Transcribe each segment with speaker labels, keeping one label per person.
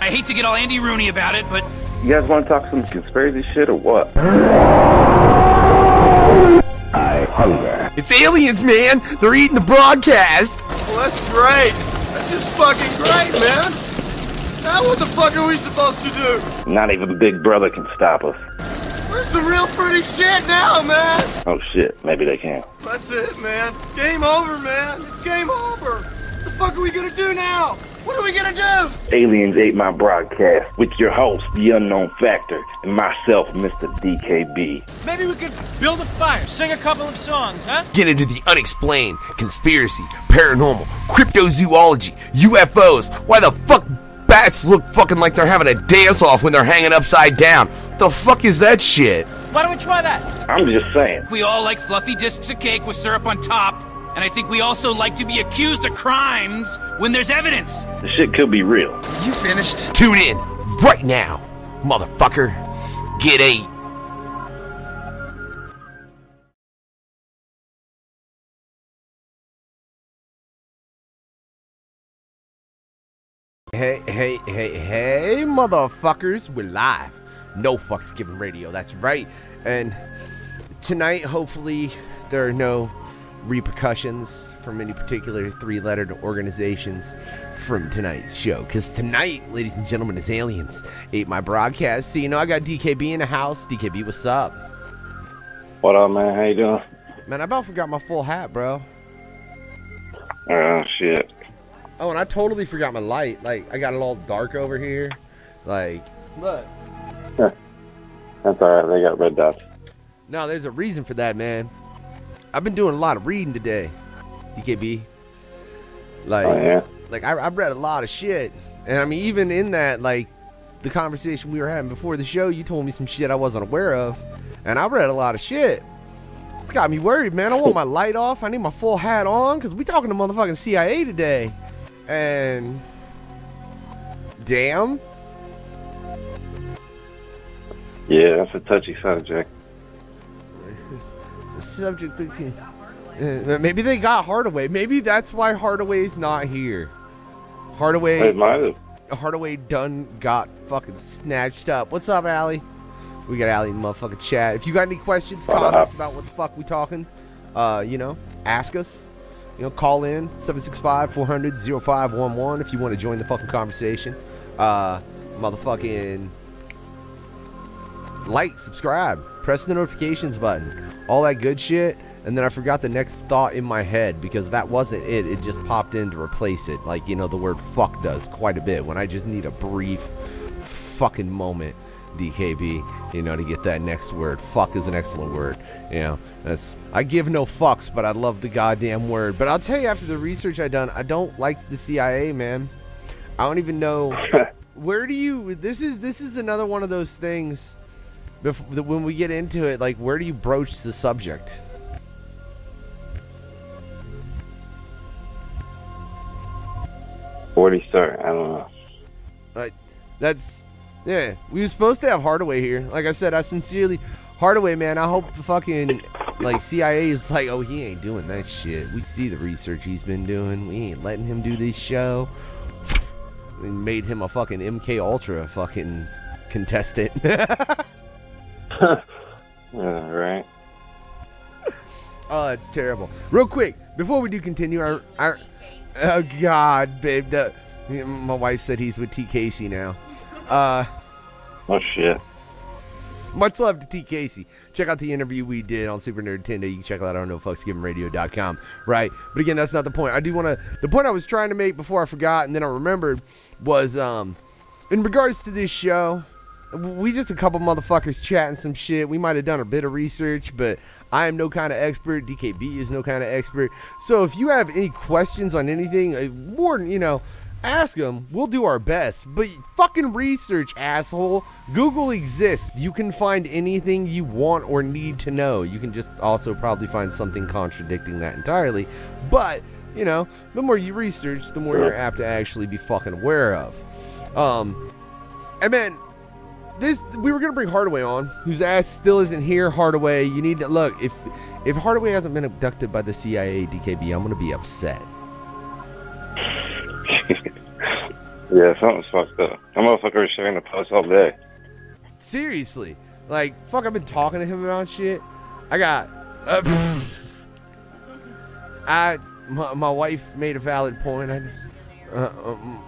Speaker 1: I hate to get all Andy Rooney about it, but...
Speaker 2: You guys want to talk some conspiracy shit or what? I hunger.
Speaker 3: It's aliens, man! They're eating the broadcast!
Speaker 4: Well, that's great! That's just fucking great, man! Now what the fuck are we supposed to do?
Speaker 2: Not even Big Brother can stop us.
Speaker 4: We're some real pretty shit now, man!
Speaker 2: Oh shit, maybe they can.
Speaker 4: That's it, man. Game over, man. It's game over. What the fuck are we gonna do now? What are we gonna do?
Speaker 2: Aliens ate my broadcast with your host, The Unknown Factor, and myself, Mr. DKB.
Speaker 5: Maybe we could build a fire, sing a couple of songs, huh?
Speaker 3: Get into the unexplained, conspiracy, paranormal, cryptozoology, UFOs. Why the fuck bats look fucking like they're having a dance-off when they're hanging upside down? The fuck is that shit?
Speaker 5: Why don't we try that?
Speaker 2: I'm just saying.
Speaker 1: We all like fluffy discs of cake with syrup on top. And I think we also like to be accused of crimes when there's evidence.
Speaker 2: The shit could be real.
Speaker 4: You finished?
Speaker 3: Tune in right now, motherfucker. Get 8. Hey, motherfuckers. We're live. No fucks given radio, that's right. And tonight, hopefully, there are no repercussions from any particular 3-lettered organizations from tonight's show. Because tonight, ladies and gentlemen, is aliens ate my broadcast. So, you know, I got DKB in the house. DKB, what's up?
Speaker 2: What up, man? How you doing?
Speaker 3: Man, I about forgot my full hat, bro.
Speaker 2: Oh, shit.
Speaker 3: Oh, and I totally forgot my light. Like, I got it all dark over here. Like, look.
Speaker 2: That's alright. They got red dots.
Speaker 3: No, there's a reason for that, man. I've been doing a lot of reading today, DKB. Like,
Speaker 2: oh, yeah?
Speaker 3: Like I read a lot of shit. And I mean, even in that, like, the conversation we were having before the show, you told me some shit I wasn't aware of. And I read a lot of shit. It's got me worried, man. I want my light off. I need my full hat on, because we talking to motherfucking CIA today. And damn.
Speaker 2: Yeah, that's a touchy subject.
Speaker 3: It's a subject that can... maybe they got Hardaway. Maybe that's why Hardaway's not here. Hardaway done got fucking snatched up. What's up, Allie? We got Allie in the motherfucking chat. If you got any questions, comments about what the fuck we talking, you know, ask us. You know, call in 765-400-0511 if you want to join the fucking conversation. Motherfucking like, subscribe, press the notifications button, all that good shit. And then I forgot the next thought in my head because that wasn't it. It just popped in to replace it. Like, you know, the word fuck does quite a bit when I just need a brief fucking moment, DKB, you know, to get that next word. Fuck is an excellent word. You know, I give no fucks, but I love the goddamn word. But I'll tell you, after the research I done, I don't like the CIA, man. I don't even know. Where do you, this is another one of those things, when we get into it, like, where do you broach the subject?
Speaker 2: Where do you start? I don't know.
Speaker 3: Yeah, we were supposed to have Hardaway here. Like I said, Hardaway, man, I hope the fucking, like, CIA is like, oh, he ain't doing that shit. We see the research he's been doing. We ain't letting him do this show. We made him a fucking MKUltra fucking contestant.
Speaker 2: Right.
Speaker 3: Oh, that's terrible. Real quick, before we do continue, oh, God, babe. My wife said he's with T. Casey now.
Speaker 2: Oh, shit.
Speaker 3: Much love to T. Casey. Check out the interview we did on Super Nerd Nintendo. You can check that out on NoFucksGivenRadio.com. Right? But again, that's not the point. The point I was trying to make before I forgot and then I remembered was, in regards to this show, we just a couple motherfuckers chatting some shit. We might have done a bit of research, but I am no kind of expert. DKB is no kind of expert. So if you have any questions on anything, more than, you know, ask them. We'll do our best. But fucking research, asshole. Google exists. You can find anything you want or need to know. You can just also probably find something contradicting that entirely. But, you know, the more you research, the more you're apt to actually be fucking aware of. And man, we were gonna bring Hardaway on, whose ass still isn't here. Hardaway, you need to look. If Hardaway hasn't been abducted by the CIA, DKB, I'm gonna be upset.
Speaker 6: Yeah, something's fucked up. That motherfucker was sharing the post all day.
Speaker 3: Seriously. Like, fuck, I've been talking to him about shit. I got... my wife made a valid point.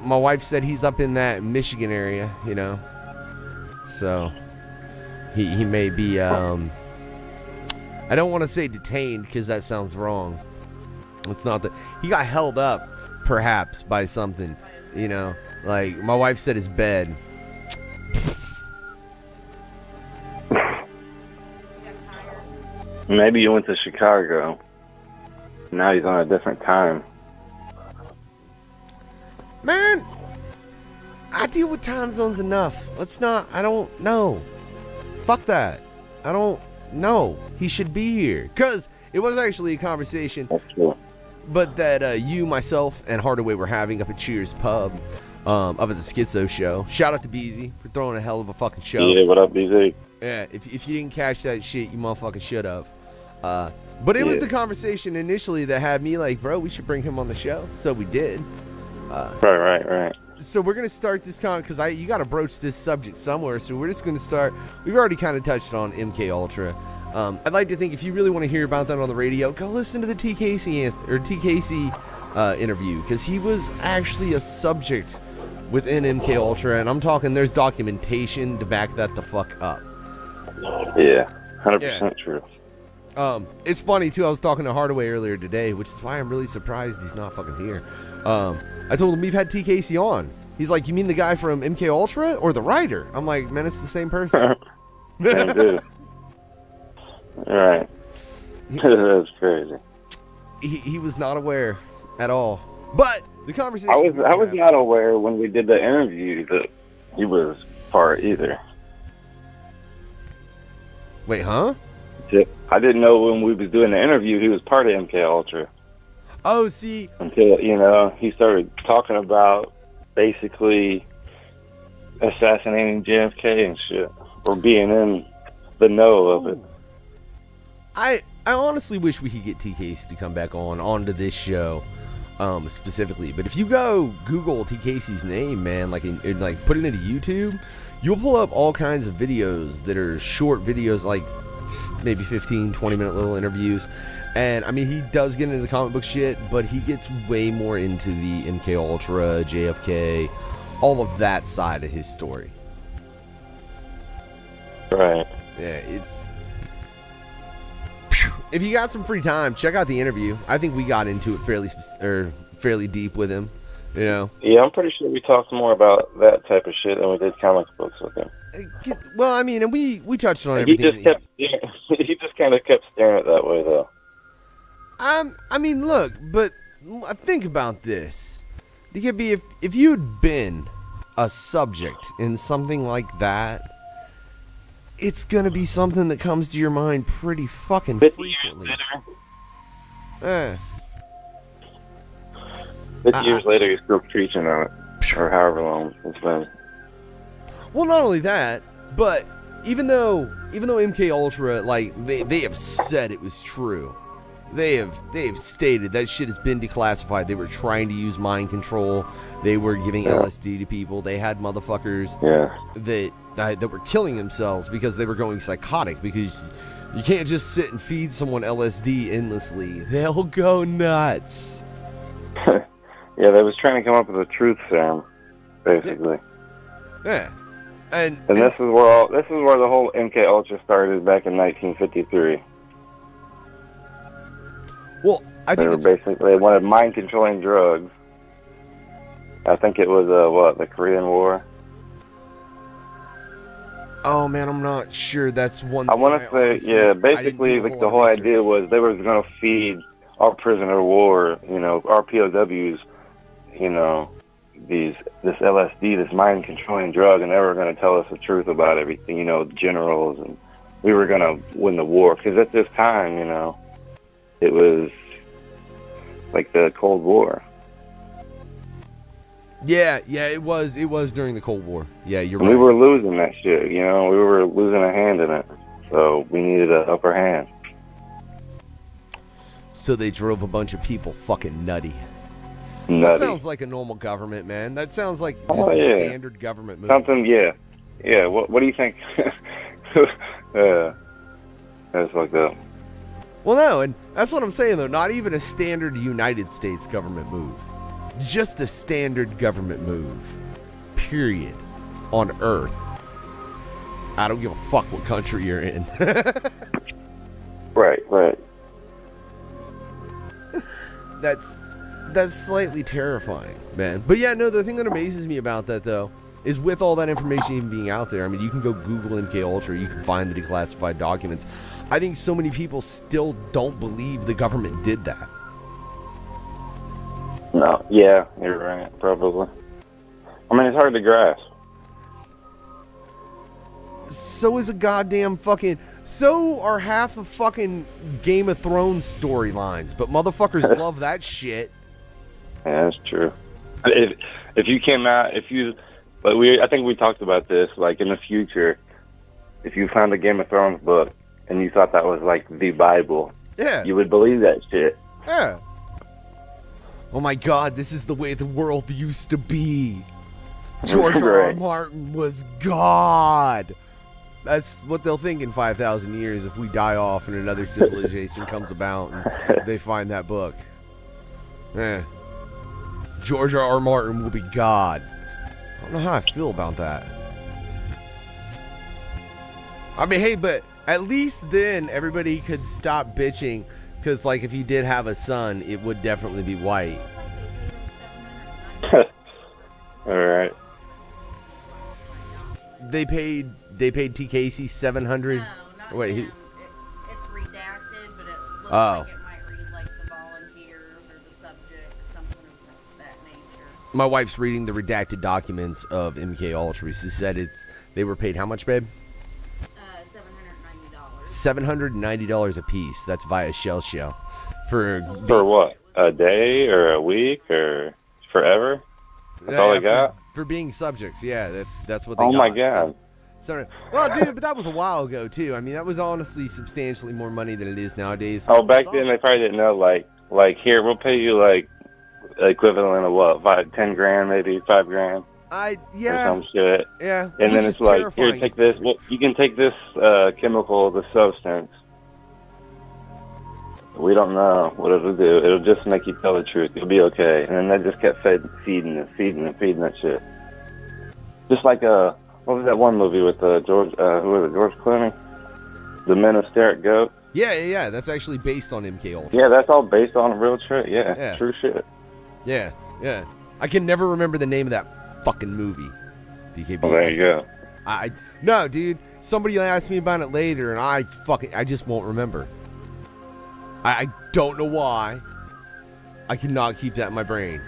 Speaker 3: My wife said he's up in that Michigan area, you know. So, he may be, I don't want to say detained because that sounds wrong. It's not that. He got held up, perhaps, by something, you know. Like, my wife said his bed.
Speaker 6: Maybe you went to Chicago. Now he's on a different time.
Speaker 3: Man, I deal with time zones enough. Let's not, I don't know. Fuck that. I don't know. He should be here. Because it was actually a conversation.
Speaker 6: That's true.
Speaker 3: But that you, myself, and Hardaway were having up at Cheers Pub, up at the Schizo show. Shout out to Beezy for throwing a hell of a fucking show.
Speaker 6: Yeah, what up, BZ?
Speaker 3: Yeah, if you didn't catch that shit, you motherfucking should have. But it was the conversation initially that had me like, bro, we should bring him on the show. So we did.
Speaker 6: Right.
Speaker 3: So we're gonna start this because you gotta broach this subject somewhere. So we're just gonna start. We've already kind of touched on MKUltra. I'd like to think if you really want to hear about that on the radio, go listen to the T. Casey interview because he was actually a subject within MKUltra, and I'm talking. There's documentation to back that the fuck up.
Speaker 6: Yeah, 100% true.
Speaker 3: It's funny too. I was talking to Hardaway earlier today, which is why I'm really surprised he's not fucking here. I told him we've had T. Casey on. He's like, you mean the guy from MKUltra or the writer? I'm like, man, it's the same person.
Speaker 6: Same dude. Right. That's crazy.
Speaker 3: He was not aware at all. But the conversation.
Speaker 6: I was not aware when we did the interview that he was part either.
Speaker 3: Wait, huh?
Speaker 6: I didn't know when we was doing the interview he was part of MKUltra.
Speaker 3: Oh, see.
Speaker 6: Until, you know, he started talking about basically assassinating JFK and shit. Or being in the know of it.
Speaker 3: I honestly wish we could get T. Casey to come back onto this show specifically. But if you go Google T. Casey's name, man, like put it into YouTube, you'll pull up all kinds of videos that are short videos, like maybe 15, 20-minute little interviews. And, I mean, he does get into the comic book shit, but he gets way more into the MKUltra, JFK, all of that side of his story.
Speaker 6: Right.
Speaker 3: Yeah, it's... If you got some free time, check out the interview. I think we got into it fairly deep with him, you know?
Speaker 6: Yeah, I'm pretty sure we talked more about that type of shit than we did comic books with him.
Speaker 3: Well, I mean, and we touched on everything.
Speaker 6: He just kind of kept staring at that way, though.
Speaker 3: I mean, look, but think about this. It could be if you'd been a subject in something like that, it's gonna be something that comes to your mind pretty fucking
Speaker 6: 50
Speaker 3: frequently.
Speaker 6: years later. 50 years later, he's still preaching on it, or however long it's been.
Speaker 3: Well, not only that, but even though MKUltra, like they have said it was true. They have stated that shit has been declassified. They were trying to use mind control. They were giving LSD to people. They had motherfuckers that were killing themselves because they were going psychotic. Because you can't just sit and feed someone LSD endlessly. They'll go nuts.
Speaker 6: Yeah, they was trying to come up with a truth serum, basically.
Speaker 3: Yeah. And
Speaker 6: this is where the whole MKUltra started back in 1953.
Speaker 3: Well, I think
Speaker 6: they wanted mind-controlling drugs. I think it was the Korean War.
Speaker 3: Oh man, I'm not sure. That's one.
Speaker 6: I want to say, yeah. Basically, like the whole idea was they were going to feed our prisoner of war, you know, our POWs, you know, this LSD, this mind-controlling drug, and they were going to tell us the truth about everything, you know, generals, and we were going to win the war. Because at this time, you know, it was like the Cold War.
Speaker 3: Yeah, it was during the Cold War. Yeah, you're right.
Speaker 6: We were losing that shit, you know. We were losing a hand in it, so we needed an upper hand.
Speaker 3: So they drove a bunch of people fucking nutty.
Speaker 6: Nutty.
Speaker 3: That sounds like a normal government, man. That sounds like just a standard government move.
Speaker 6: Something, yeah. Yeah, what do you think? That's like that.
Speaker 3: Well, no, and that's what I'm saying, though. Not even a standard United States government move. Just a standard government move. Period. On Earth. I don't give a fuck what country you're in.
Speaker 6: Right.
Speaker 3: That's slightly terrifying, man. But yeah, no, the thing that amazes me about that, though, is with all that information even being out there, I mean, you can go Google MKUltra, you can find the declassified documents. I think so many people still don't believe the government did that.
Speaker 6: No, yeah, you're right, probably. I mean, it's hard to grasp.
Speaker 3: So is a goddamn fucking... So are half the fucking Game of Thrones storylines, but motherfuckers love that shit.
Speaker 6: Yeah, that's true. If you came out, I think we talked about this, like in the future, if you found a Game of Thrones book and you thought that was like the Bible,
Speaker 3: yeah,
Speaker 6: you would believe that shit.
Speaker 3: Yeah. Oh my God, this is the way the world used to be. George R. R. Martin was God. That's what they'll think in 5,000 years if we die off and another civilization comes about and they find that book. George R. R. Martin will be God. I don't know how I feel about that. I mean, hey, but at least then everybody could stop bitching, because, like, if he did have a son, it would definitely be white.
Speaker 6: All right.
Speaker 3: They paid T. Casey $700.
Speaker 7: No, not
Speaker 3: Wait,
Speaker 7: him. It's redacted, but it looks
Speaker 3: Oh.
Speaker 7: like it might read like the volunteers or the subjects, something of that nature.
Speaker 3: My wife's reading the redacted documents of MKUltra. She said they were paid how much, babe? $790 a piece. That's via Shell. For
Speaker 6: what? A day or a week or forever? That's all I got?
Speaker 3: For being subjects, yeah. That's what they got.
Speaker 6: Oh my God.
Speaker 3: So, well, dude, but that was a while ago too. I mean, that was honestly substantially more money than it is nowadays.
Speaker 6: Oh, back then they probably didn't know. Like here, we'll pay you like equivalent of what? 10 grand, maybe 5 grand.
Speaker 3: Yeah.
Speaker 6: Or some shit.
Speaker 3: Yeah.
Speaker 6: And then it's like, here, take this. Well, you can take this chemical, the substance. We don't know what it'll do. It'll just make you tell the truth. You'll be okay. And then they just kept feeding that shit. Just like what was that one movie with George? Who was it? George Clooney. The Men of Steric Goat.
Speaker 3: Yeah. That's actually based on MKUltra.
Speaker 6: Yeah, that's all based on real shit. Yeah, true shit.
Speaker 3: Yeah. I can never remember the name of that fucking movie. DKB.
Speaker 6: Well, there you go.
Speaker 3: No, dude. Somebody will ask me about it later, and I just won't remember. I don't know why. I cannot keep that in my brain.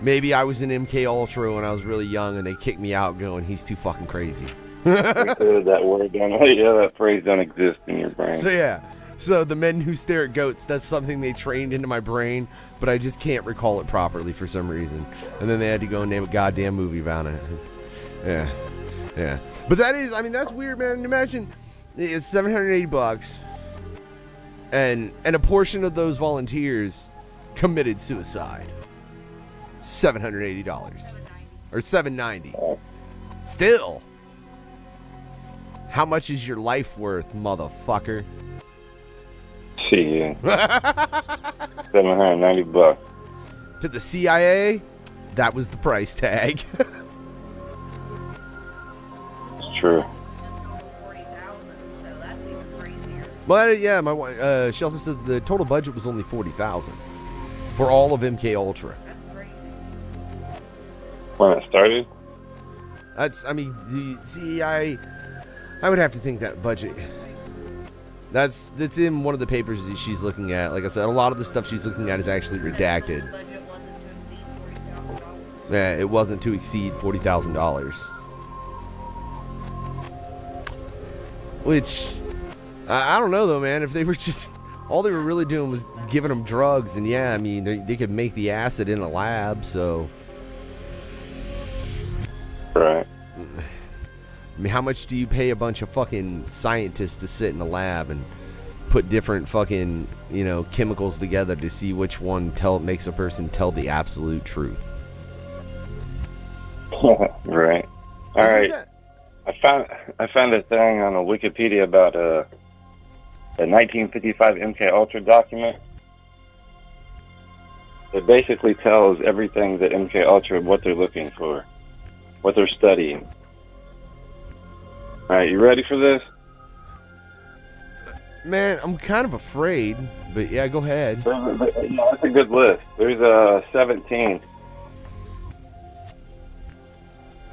Speaker 3: Maybe I was in MKUltra when I was really young, and they kicked me out going, he's too fucking crazy.
Speaker 6: That word that phrase don't exist in your brain.
Speaker 3: So, yeah. So, the Men Who Stare at Goats, that's something they trained into my brain, but I just can't recall it properly for some reason. And then they had to go and name a goddamn movie about it. Yeah. But that's weird, man. Imagine it's $780, and a portion of those volunteers committed suicide. $780 or $790. Still, how much is your life worth, motherfucker?
Speaker 6: Shit. $790.
Speaker 3: To the CIA, that was the price tag.
Speaker 6: It's true.
Speaker 3: Well, yeah, my wife, Chelsea says the total budget was only $40,000 for all of MKUltra.
Speaker 7: That's crazy.
Speaker 6: When it started?
Speaker 3: I would have to think that budget. That's in one of the papers that she's looking at. Like I said, a lot of the stuff she's looking at is actually redacted.
Speaker 7: The budget wasn't to exceed $40,000.
Speaker 3: Yeah, it wasn't to exceed $40,000. Which, I don't know though, man. If they were just, all they were really doing was giving them drugs, and yeah, I mean, they could make the acid in a lab, so.
Speaker 6: Right.
Speaker 3: I mean, how much do you pay a bunch of fucking scientists to sit in a lab and put different fucking, chemicals together to see which one makes a person tell the absolute truth.
Speaker 6: Right. All right. I found a thing on Wikipedia about the 1955 MKUltra document. It basically tells everything that MKUltra, what they're looking for, what they're studying. All right, you ready for this?
Speaker 3: Man, I'm kind of afraid, but yeah, go ahead.
Speaker 6: That's a good list. There's 17.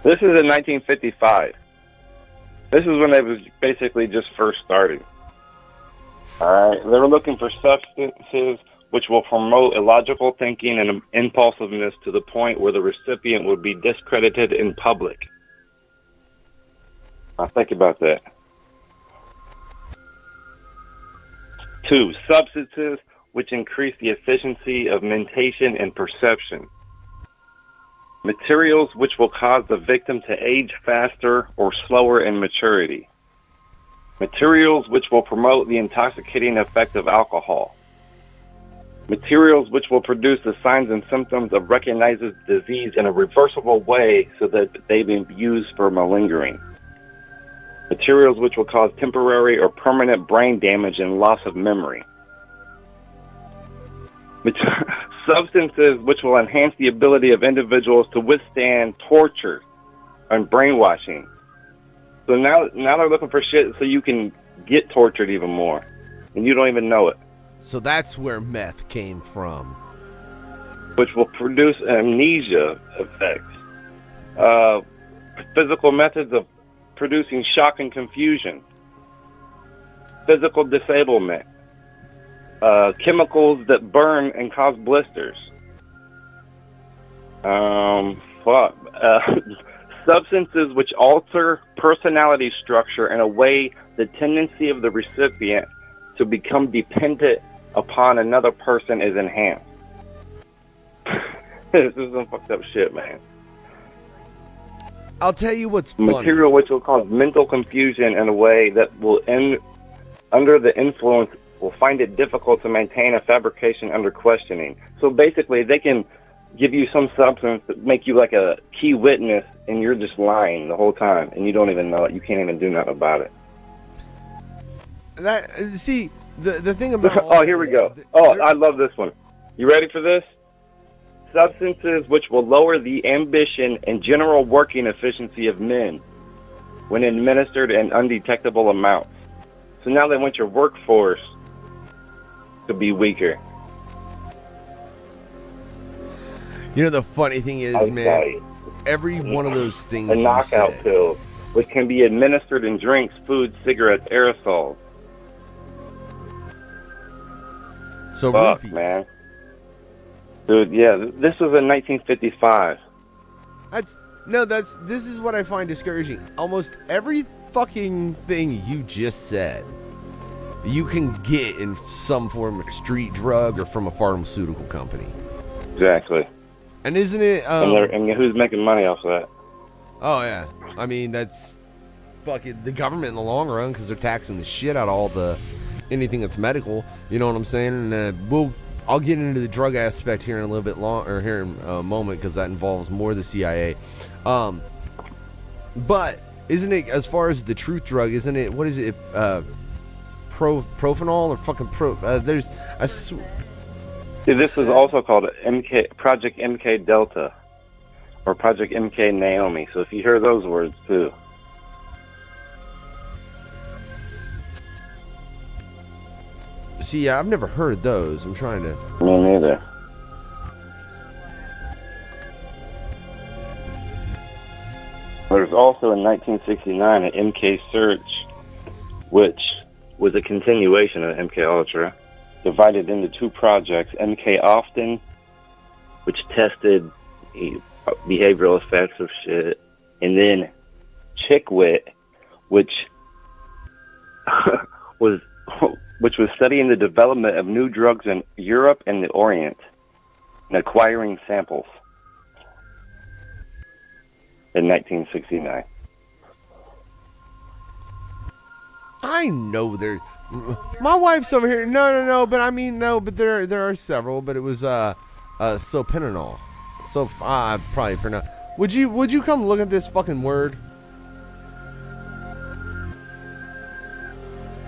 Speaker 6: This is in 1955. This is when they was basically just first started. All right, they were looking for substances which will promote illogical thinking and impulsiveness to the point where the recipient would be discredited in public. Now think about that. 2, substances which increase the efficiency of mentation and perception. Materials which will cause the victim to age faster or slower in maturity. Materials which will promote the intoxicating effect of alcohol. Materials which will produce the signs and symptoms of recognizes disease in a reversible way so that they be used for malingering. Materials which will cause temporary or permanent brain damage and loss of memory. Substances which will enhance the ability of individuals to withstand torture and brainwashing. So now they're looking for shit so you can get tortured even more, and you don't even know it.
Speaker 3: So that's where meth came from.
Speaker 6: Which will produce amnesia effects. Physical methods of producing shock and confusion. Physical disablement. Chemicals that burn and cause blisters. Substances which alter personality structure in a way the tendency of the recipient to become dependent upon another person is enhanced. This is some fucked up shit, man.
Speaker 3: I'll tell you what's funny.
Speaker 6: Material which will cause mental confusion in a way that will under the influence will find it difficult to maintain a fabrication under questioning. So basically, they can give you some substance that make you like a key witness, and you're just lying the whole time, and you don't even know it. You can't even do nothing about it.
Speaker 3: The thing about
Speaker 6: oh, here we go. I love this one. You ready for this? Substances which will lower the ambition and general working efficiency of men when administered in undetectable amounts. So now they want your workforce to be weaker.
Speaker 3: The funny thing is, man, every one of those things.
Speaker 6: A knockout pill, which can be administered in drinks, food, cigarettes, aerosols.
Speaker 3: So
Speaker 6: fuck,
Speaker 3: roofies.
Speaker 6: Man. Dude, yeah, this was in 1955.
Speaker 3: This is what I find discouraging. Almost every fucking thing you just said, you can get in some form of street drug or from a pharmaceutical company.
Speaker 6: Exactly.
Speaker 3: And isn't it?
Speaker 6: And who's making money off of that?
Speaker 3: Oh yeah, I mean that's fucking the government in the long run because they're taxing the shit out of anything that's medical. You know what I'm saying? And I'll get into the drug aspect here in a little bit here in a moment because that involves more the CIA. But isn't it, as far as the truth drug? Isn't it? What is it? Propanol or fucking there's a.
Speaker 6: See, this is also called Project MK Delta or Project MK Naomi. So if you hear those words too.
Speaker 3: See, I've never heard those. I'm trying to.
Speaker 6: Me neither. There's also in 1969 an MK Search, which was a continuation of MKUltra, divided into 2 projects: MK Often, which tested behavioral effects of shit, and then Chickwit, which was studying the development of new drugs in Europe and the Orient and acquiring samples in 1969.
Speaker 3: I know My wife's over here. No, but I mean, no, but there are several, but it was sopenanol. I probably pronounce. Would you come look at this fucking word?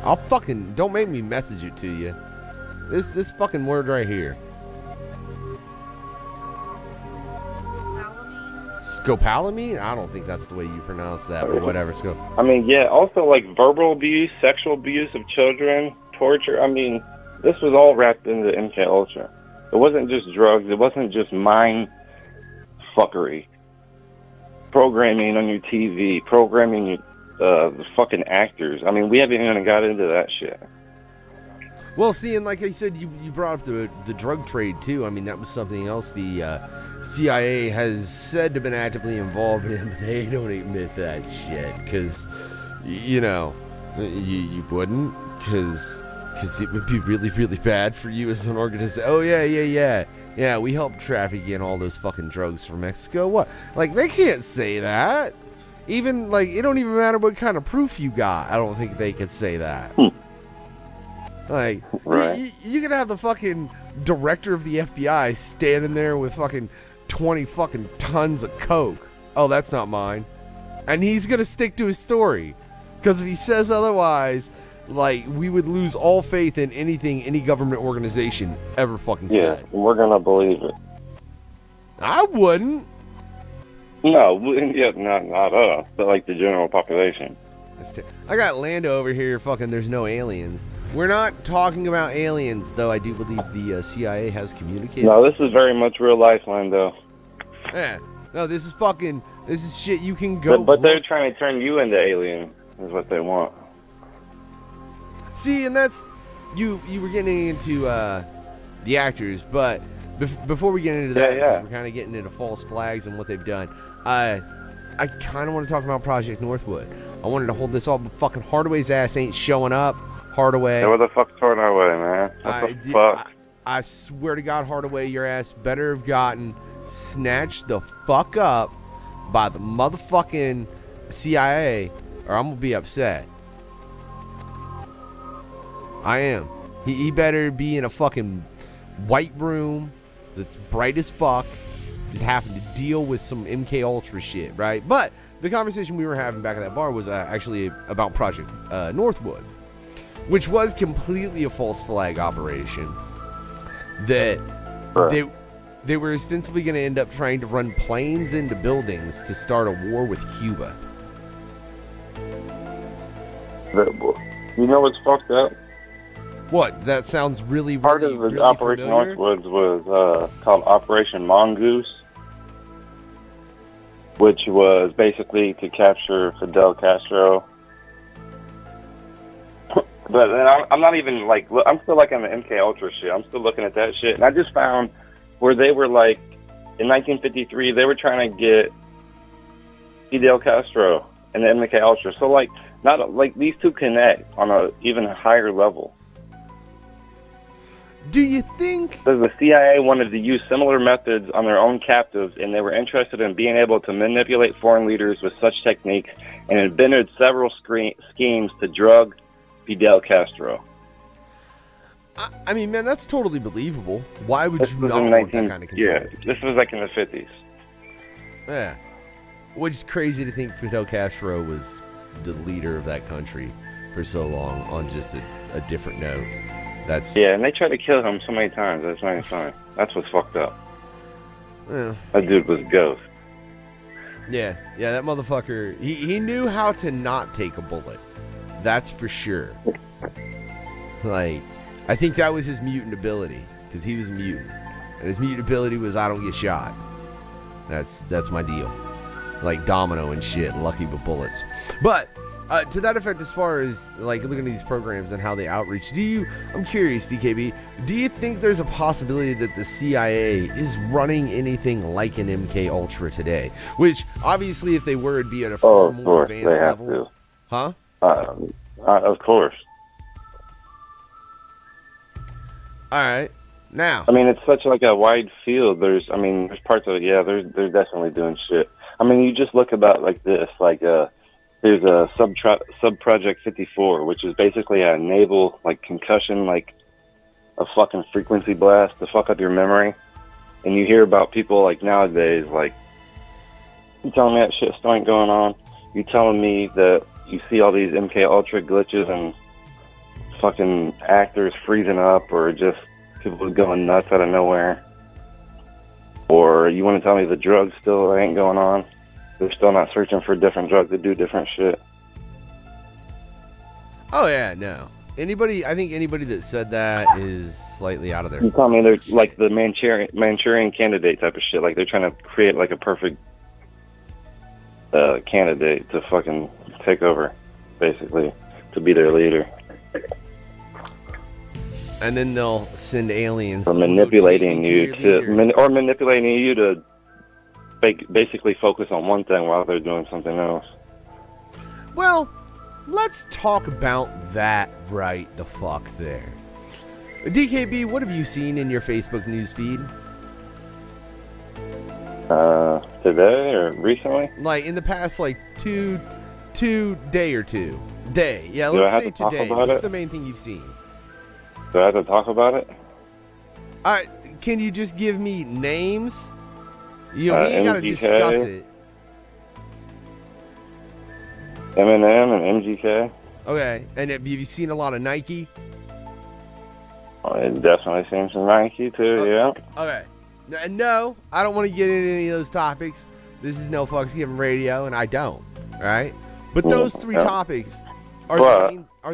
Speaker 3: I'll fucking, don't make me message it to you. This fucking word right here. Scopolamine? I don't think that's the way you pronounce that, but whatever.
Speaker 6: I mean, yeah, also like verbal abuse, sexual abuse of children, torture. I mean, this was all wrapped into MKUltra. It wasn't just drugs. It wasn't just mind fuckery. Programming on your TV, programming the fucking actors. I mean, we haven't even got into that shit.
Speaker 3: Well, see, and like I said, you brought up the drug trade, too. I mean, that was something else the CIA has said to have been actively involved in, but they don't admit that shit. Because, you know, you wouldn't. Because it would be really, really bad for you as an organization. Oh, yeah. Yeah, we help traffic in all those fucking drugs from Mexico. What? Like, they can't say that. Even, like, it don't even matter what kind of proof you got. I don't think they could say that. Like,
Speaker 6: right.
Speaker 3: you could have the fucking director of the FBI standing there with fucking 20 fucking tons of coke. Oh, that's not mine. And he's gonna stick to his story. Because if he says otherwise, like, we would lose all faith in anything any government organization ever fucking said.
Speaker 6: Yeah, we're gonna believe it.
Speaker 3: I wouldn't.
Speaker 6: No, yeah, not us, but like the general population.
Speaker 3: I got Lando over here fucking there's no aliens. We're not talking about aliens, though I do believe the CIA has communicated.
Speaker 6: No, this is very much real life, Lando.
Speaker 3: Yeah. No, this is shit you can go...
Speaker 6: But they're trying to turn you into alien, is what they want.
Speaker 3: See, and that's... You were getting into the actors, but before we get into that,
Speaker 6: yeah.
Speaker 3: We're kind of getting into false flags and what they've done, I kind of want to talk about Project Northwood. I wanted to hold this all, but fucking Hardaway's ass ain't showing up. Hardaway.
Speaker 6: Yeah, what the fuck's Hardaway, man? What the fuck?
Speaker 3: I swear to God, Hardaway, your ass better have gotten snatched the fuck up by the motherfucking CIA, or I'm gonna be upset. I am. He better be in a fucking white room that's bright as fuck, just having to deal with some MKUltra shit, right? But the conversation we were having back at that bar was actually about Project Northwood, which was completely a false flag operation that they were ostensibly going to end up trying to run planes into buildings to start a war with Cuba.
Speaker 6: You know what's fucked up?
Speaker 3: What? That sounds really,
Speaker 6: Part of the
Speaker 3: really
Speaker 6: Operation
Speaker 3: familiar?
Speaker 6: Northwoods was called Operation Mongoose, which was basically to capture Fidel Castro. But then I'm not even like, I'm still like on the MKUltra shit. I'm still looking at that shit. And I just found where they were like, in 1953, they were trying to get Fidel Castro and the MKUltra. So like, not like these two connect on a even higher level.
Speaker 3: Do you think...
Speaker 6: The CIA wanted to use similar methods on their own captives, and they were interested in being able to manipulate foreign leaders with such techniques, and invented several schemes to drug Fidel Castro.
Speaker 3: I mean, man, that's totally believable. Why would you not want that kind of control?
Speaker 6: Yeah, this was like in the 50s.
Speaker 3: Yeah. Which is crazy to think Fidel Castro was the leader of that country for so long on just a different note.
Speaker 6: Yeah, and they tried to kill him so many times. That's not even funny. That's what's fucked up.
Speaker 3: Yeah.
Speaker 6: That dude was a ghost.
Speaker 3: Yeah, that motherfucker, he knew how to not take a bullet. That's for sure. Like, I think that was his mutant ability, because he was a mutant. And his mutant ability was, I don't get shot. That's my deal. Like Domino and shit, lucky with bullets. But... to that effect, as far as like looking at these programs and how they outreach, I'm curious, DKB, do you think there's a possibility that the CIA is running anything like an MKUltra today? Which obviously, if they were, it'd be at a far more advanced level.
Speaker 6: To.
Speaker 3: Huh?
Speaker 6: Of course.
Speaker 3: All right. Now,
Speaker 6: I mean, it's such like a wide field. There's parts of it. Yeah, they're definitely doing shit. I mean, you just look about like this, like There's a Subproject 54, which is basically a naval, like, concussion, like a fucking frequency blast to fuck up your memory. And you hear about people, like, nowadays, like, you telling me that shit still ain't going on? You telling me that you see all these MKUltra glitches and fucking actors freezing up, or just people going nuts out of nowhere? Or you want to tell me the drugs still ain't going on? They're still not searching for different drugs to do different shit.
Speaker 3: Oh yeah, no. I think anybody that said that is slightly out of their...
Speaker 6: You tell me they're like the Manchurian candidate type of shit. Like they're trying to create like a perfect candidate to fucking take over, basically, to be their leader.
Speaker 3: And then they'll send aliens.
Speaker 6: Or manipulating you to basically focus on one thing while they're doing something else.
Speaker 3: Well, let's talk about that right the fuck there. DKB, what have you seen in your Facebook news feed?
Speaker 6: Today or recently?
Speaker 3: Like in the past, like two day or two. Day. Yeah,
Speaker 6: Do I
Speaker 3: let's
Speaker 6: have
Speaker 3: say
Speaker 6: to talk
Speaker 3: today.
Speaker 6: about
Speaker 3: What's
Speaker 6: it?
Speaker 3: the main thing you've seen?
Speaker 6: Do I have to talk about it?
Speaker 3: Can you just give me names? You know, we ain't gotta
Speaker 6: MGK,
Speaker 3: discuss it.
Speaker 6: Eminem and MGK.
Speaker 3: Okay, and have you seen a lot of Nike?
Speaker 6: I definitely seen some Nike too, yeah.
Speaker 3: Okay. No, I don't want to get into any of those topics. This is No Fucks Given Radio, and I don't. All right? But those three topics are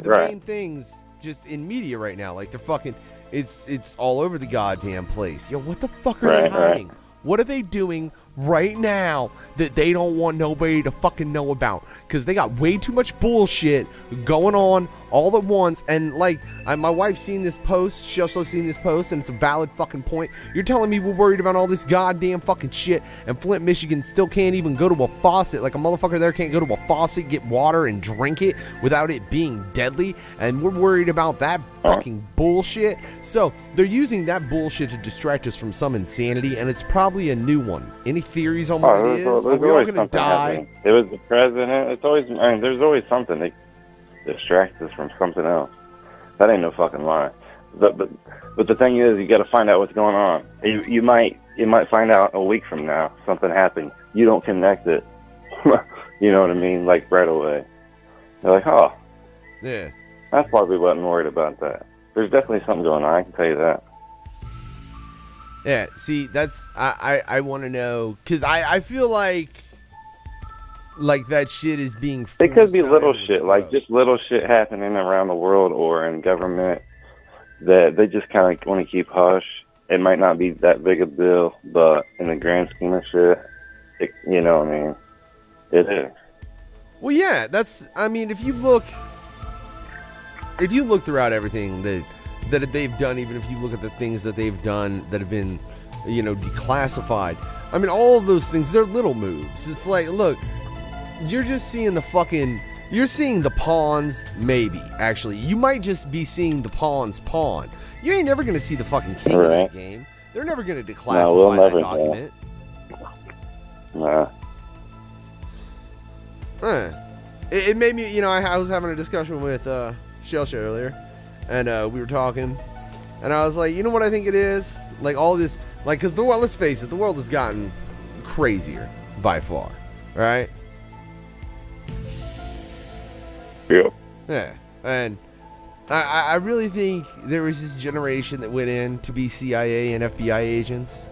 Speaker 3: the main things just in media right now. Like, they're fucking... It's all over the goddamn place. Yo, what the fuck are they hiding? What are they doing right now that they don't want nobody to fucking know about? Because they got way too much bullshit going on all at once. And like, my wife's seen this post. She also seen this post, and it's a valid fucking point. You're telling me we're worried about all this goddamn fucking shit, and Flint, Michigan still can't even go to a faucet. Like a motherfucker there can't go to a faucet, get water, and drink it without it being deadly. And we're worried about that fucking bullshit. So they're using that bullshit to distract us from some insanity, and it's probably a new one. Any theories on what it is? Are we all gonna die?
Speaker 6: Happening. It was the president. It's always, there's always something that distracts us from something else. That ain't no fucking lie. But the thing is, you got to find out what's going on. You might find out a week from now something happened. You don't connect it. You know what I mean? Like right away. They're like, oh,
Speaker 3: yeah.
Speaker 6: That's why we wasn't worried about that. There's definitely something going on. I can tell you that.
Speaker 3: Yeah, see, that's I want to know, because I feel like that shit is being forced.
Speaker 6: It could be little shit, like just little shit happening around the world or in government that they just kind of want to keep hush. It might not be that big a deal, but in the grand scheme of shit, you know what I mean? It is.
Speaker 3: Well, yeah, I mean, if you look throughout everything that they've done, even if you look at the things that they've done that have been, declassified, I mean, all of those things, they're little moves. It's like, look, you're just seeing you're seeing the pawns, maybe, actually. You might just be seeing the pawns pawn. You ain't never going to see the fucking king of that game. They're never going to declassify that document.
Speaker 6: Nah.
Speaker 3: It made me, I was having a discussion with Shelsha earlier, and we were talking, and I was like, you know what I think it is? Like, all this, like, because let's face it, the world has gotten crazier by far, right?
Speaker 6: Yeah.
Speaker 3: Yeah, and I really think there was this generation that went in to be CIA and FBI agents,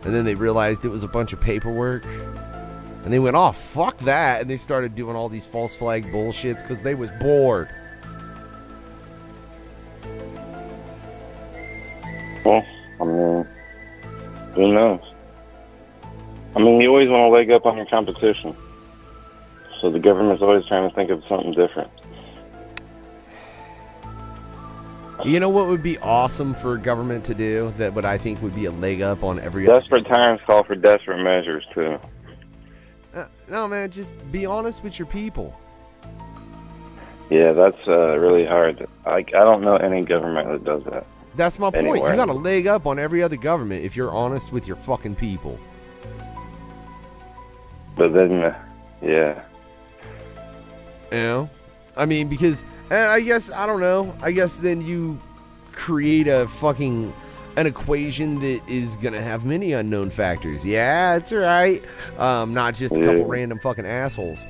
Speaker 3: and then they realized it was a bunch of paperwork, and they went, oh, fuck that, and they started doing all these false flag bullshits because they was bored.
Speaker 6: Well, I mean, who knows? I mean, you always want to leg up on your competition. So the government's always trying to think of something different.
Speaker 3: You know what would be awesome for government to do that I think would be a leg up on every other...
Speaker 6: Desperate times call for desperate measures, too.
Speaker 3: No, man, just be honest with your people.
Speaker 6: Yeah, that's really hard. I don't know any government that does that.
Speaker 3: That's my point.
Speaker 6: Anywhere.
Speaker 3: You got a leg up on every other government if you're honest with your fucking people.
Speaker 6: But then, yeah.
Speaker 3: You know? I mean, because, I guess, I don't know. I guess then you create an equation that is going to have many unknown factors. Yeah, that's right. Not just a couple random fucking assholes.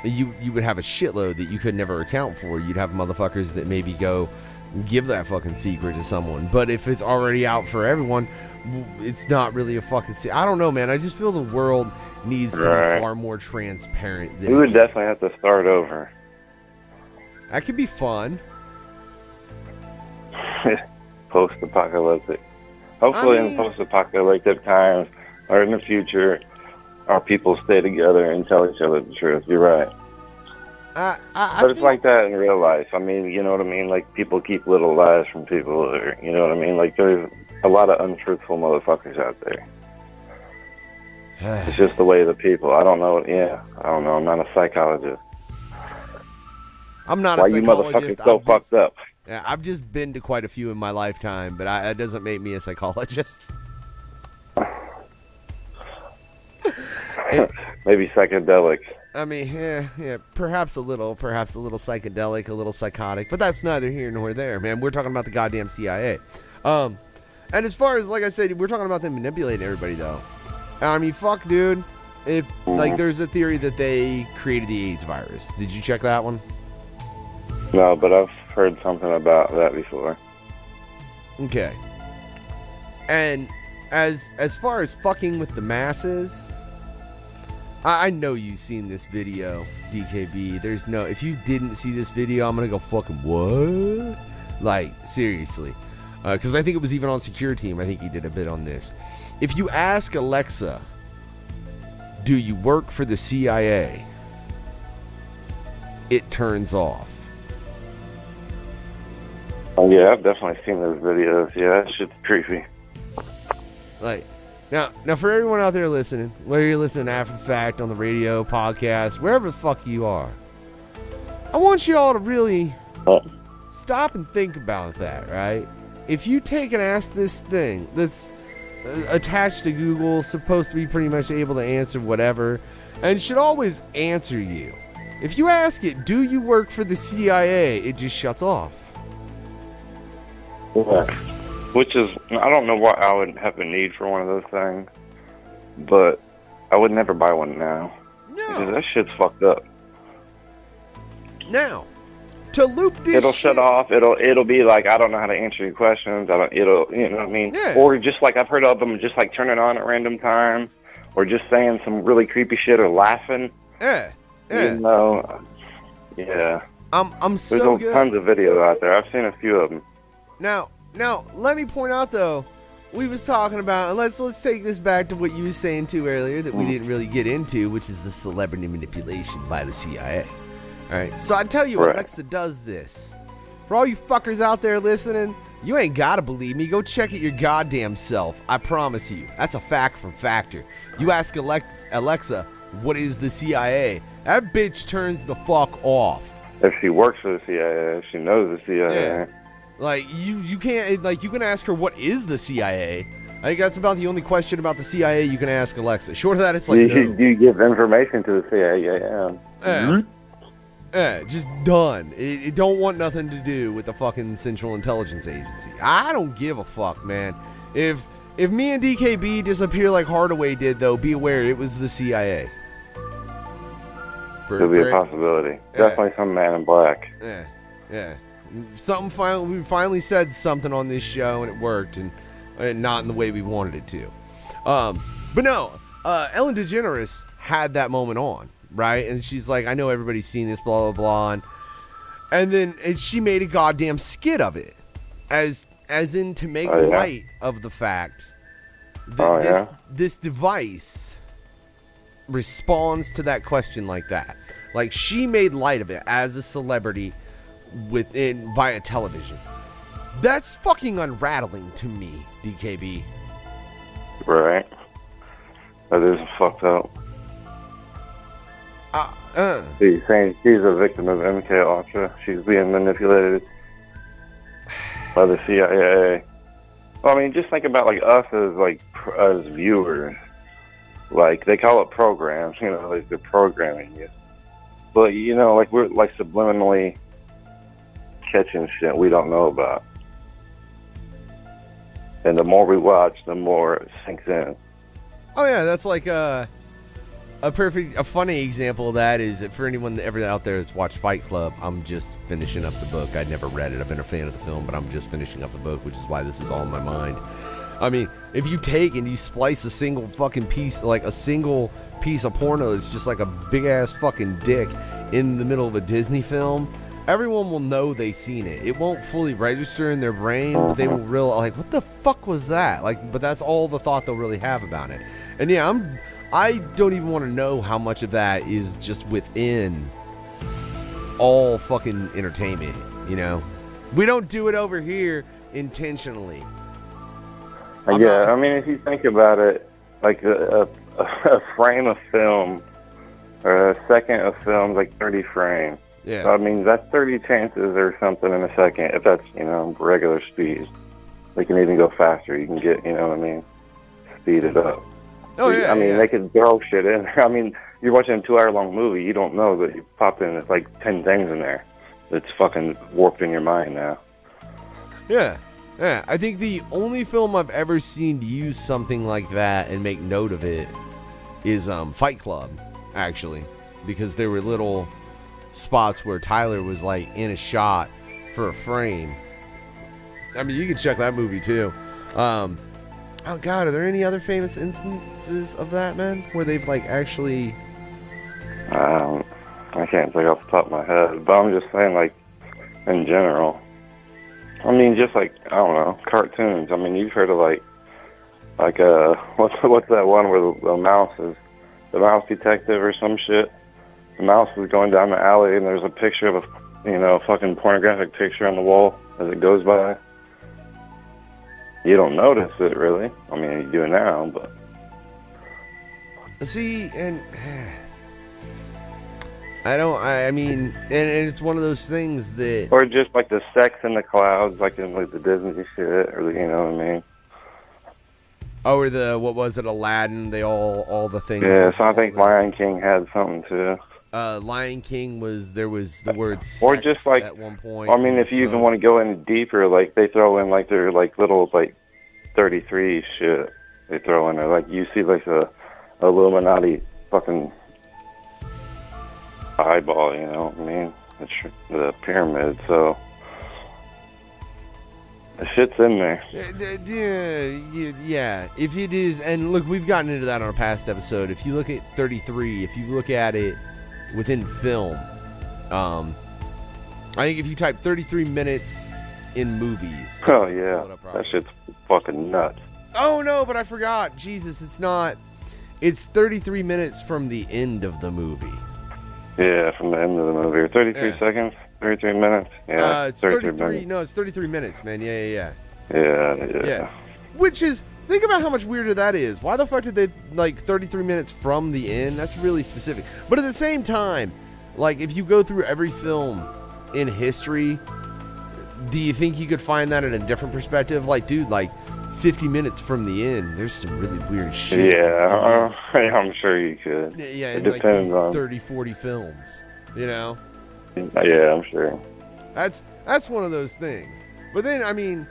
Speaker 3: You would have a shitload that you could never account for. You'd have motherfuckers that maybe go give that fucking secret to someone. But if it's already out for everyone, it's not really a fucking secret. I don't know, man. I just feel the world needs to be far more transparent.
Speaker 6: We would definitely have to start over.
Speaker 3: That could be fun.
Speaker 6: Post-apocalyptic. Hopefully in post-apocalyptic times or in the future, our people stay together and tell each other the truth. You're right. But it's like that in real life. I mean, you know what I mean? Like, people keep little lies from people, or, you know what I mean? Like, there's a lot of untruthful motherfuckers out there. It's just the way of the people. I don't know. Yeah, I don't know. I'm not a psychologist.
Speaker 3: I'm not a psychologist.
Speaker 6: Why you motherfuckers so fucked up?
Speaker 3: Yeah, I've just been to quite a few in my lifetime, but that doesn't make me a psychologist.
Speaker 6: Maybe psychedelic.
Speaker 3: I mean, yeah, perhaps a little psychedelic, a little psychotic, but that's neither here nor there, man. We're talking about the goddamn CIA. And as far as, like I said, we're talking about them manipulating everybody, though. I mean, fuck, dude. If like, there's a theory that they created the AIDS virus. Did you check that one?
Speaker 6: No, but I've heard something about that before.
Speaker 3: Okay. And as far as fucking with the masses, I know you've seen this video, DKB. If you didn't see this video, I'm gonna go fucking what? Like, seriously. Because I think it was even on Secure Team. I think he did a bit on this. If you ask Alexa, do you work for the CIA? It turns off.
Speaker 6: Oh, yeah, I've definitely seen those videos. Yeah, that shit's creepy.
Speaker 3: Like, now for everyone out there listening, whether you're listening after the fact, on the radio, podcast, wherever the fuck you are, I want you all to really stop and think about that, right? If you take and ask this thing that's attached to Google, supposed to be pretty much able to answer whatever, and should always answer you. If you ask it, do you work for the CIA, it just shuts off.
Speaker 6: Yeah. Which is, I don't know what I would have a need for one of those things, but I would never buy one now. No. Because that shit's fucked up.
Speaker 3: Now, to loop this
Speaker 6: it'll shut off. It'll be like, I don't know how to answer your questions. It'll, you know what I mean?
Speaker 3: Yeah.
Speaker 6: Or just like, I've heard of them just like turning on at random times, or just saying some really creepy shit or laughing.
Speaker 3: Yeah.
Speaker 6: You know, yeah.
Speaker 3: I'm so
Speaker 6: There's
Speaker 3: good.
Speaker 6: Tons of videos out there. I've seen a few of them.
Speaker 3: Now, let me point out though, we was talking about, and let's take this back to what you was saying too earlier that we didn't really get into, which is the celebrity manipulation by the CIA. All right, so I tell you, Alexa does this. For all you fuckers out there listening, you ain't gotta believe me. Go check it your goddamn self. I promise you, that's a fact from Factor. You ask Alexa, what is the CIA? That bitch turns the fuck off.
Speaker 6: If she works for the CIA, if she knows the CIA.
Speaker 3: Yeah. Like, you can't, like, you can ask her, what is the CIA? I think that's about the only question about the CIA you can ask Alexa. Short of that, it's like, no.
Speaker 6: Do you give information to the CIA? Yeah.
Speaker 3: Yeah, just done. It don't want nothing to do with the fucking Central Intelligence Agency. I don't give a fuck, man. If me and DKB disappear like Hardaway did, though, be aware it was the CIA.
Speaker 6: Could be a possibility. Definitely some man in black.
Speaker 3: Yeah. We finally said something on this show, and it worked, and not in the way we wanted it to. But no, Ellen DeGeneres had that moment on, right? And she's like, I know everybody's seen this, blah, blah, blah. And then she made a goddamn skit of it, as in to make light of the fact that this device responds to that question like that. Like, she made light of it as a celebrity via television. That's fucking unrattling to me, DKB.
Speaker 6: Right. That is fucked up. She's saying she's a victim of MKUltra. She's being manipulated by the CIA. Well, I mean, just think about like us as viewers. Like, they call it programs. You know, like they're programming you. but you know, like we're like subliminally catching shit we don't know about. And the more we watch, the more it sinks in.
Speaker 3: Oh yeah, that's like a funny example of that is that for anyone ever out there that's watched Fight Club, I'm just finishing up the book. I'd never read it. I've been a fan of the film, but I'm just finishing up the book, which is why this is all in my mind. I mean, if you take and you splice a single fucking piece, like a single piece of porno that's just like a big ass fucking dick in the middle of a Disney film, everyone will know they've seen it. It won't fully register in their brain, but they will real like, what the fuck was that? Like, but that's all the thought they'll really have about it. And yeah, I don't even want to know how much of that is just within all fucking entertainment, you know? We don't do it over here intentionally.
Speaker 6: I mean, if you think about it, like a frame of film or a second of film is like 30 frames.
Speaker 3: Yeah.
Speaker 6: So, I mean, that's 30 chances or something in a second, if that's, you know, regular speed. They can even go faster. You can get, you know what I mean, speed it up.
Speaker 3: Oh, yeah.
Speaker 6: I mean, they could throw shit in. I mean, you're watching a 2-hour-long movie. You don't know that you popped in, it's like 10 things in there that's fucking warped in your mind now.
Speaker 3: Yeah. Yeah. I think the only film I've ever seen use something like that and make note of it is Fight Club, actually. Because there were little spots where Tyler was, like, in a shot for a frame. I mean, you can check that movie, too. Oh God, are there any other famous instances of that, man? Where they've like actually?
Speaker 6: I can't think off the top of my head, but I'm just saying, like, in general. I mean, just like, I don't know, cartoons. I mean, you've heard of like what's that one where the mouse is the mouse detective or some shit? The mouse is going down the alley and there's a picture of a fucking pornographic picture on the wall as it goes by. You don't notice it, really. I mean, you do now, but...
Speaker 3: See, and... I mean, and it's one of those things that...
Speaker 6: Or just, like, the sex in the clouds, like in, like, the Disney shit, or, you know what I mean?
Speaker 3: Oh, or what was it, Aladdin, all the things...
Speaker 6: Yeah, so I think Lion King had something, too.
Speaker 3: Lion King there was the word sex
Speaker 6: or just like,
Speaker 3: at one point.
Speaker 6: I mean, if you even want to go in deeper, like they throw in like their like little like 33 shit. They throw in there, like you see like a Illuminati fucking eyeball, you know what I mean? It's the pyramid, so the shit's in there.
Speaker 3: Yeah. If it is, and look, we've gotten into that on a past episode. If you look at 33, if you look at it within film, I think if you type 33 minutes in movies.
Speaker 6: Oh yeah, that shit's fucking nuts.
Speaker 3: Oh no, but I forgot. Jesus, it's not. It's 33 minutes from the end of the movie.
Speaker 6: Yeah, from the end of the movie. Or 33 seconds, 33 minutes. Yeah,
Speaker 3: it's 33. No, it's 33 minutes, man. Yeah.
Speaker 6: Yeah.
Speaker 3: Which is, think about how much weirder that is. Why the fuck did they, like, 33 minutes from the end? That's really specific. But at the same time, like, if you go through every film in history, do you think you could find that in a different perspective? Like, dude, like, 50 minutes from the end, there's some really weird shit.
Speaker 6: Yeah, I'm sure you could.
Speaker 3: Yeah,
Speaker 6: it
Speaker 3: depends
Speaker 6: like
Speaker 3: on 30, 40 films, you know?
Speaker 6: Yeah, I'm sure.
Speaker 3: That's one of those things. But then, I mean,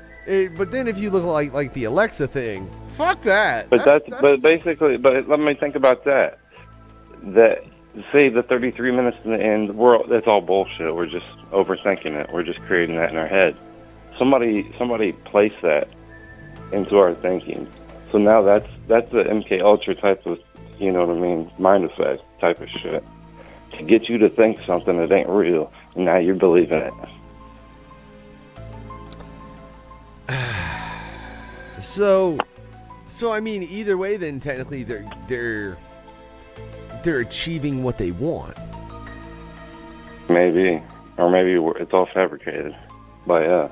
Speaker 3: but then if you look like the Alexa thing, fuck that.
Speaker 6: But but basically, but let me think about that. That, say the 33 minutes in the end, that's all bullshit. We're just overthinking it. We're just creating that in our head. Somebody placed that into our thinking. So now that's the MKUltra type of, you know what I mean, mind effect type of shit. To get you to think something that ain't real, and now you're believing it.
Speaker 3: So I mean, either way, then technically they're achieving what they want.
Speaker 6: Maybe, or maybe it's all fabricated by us.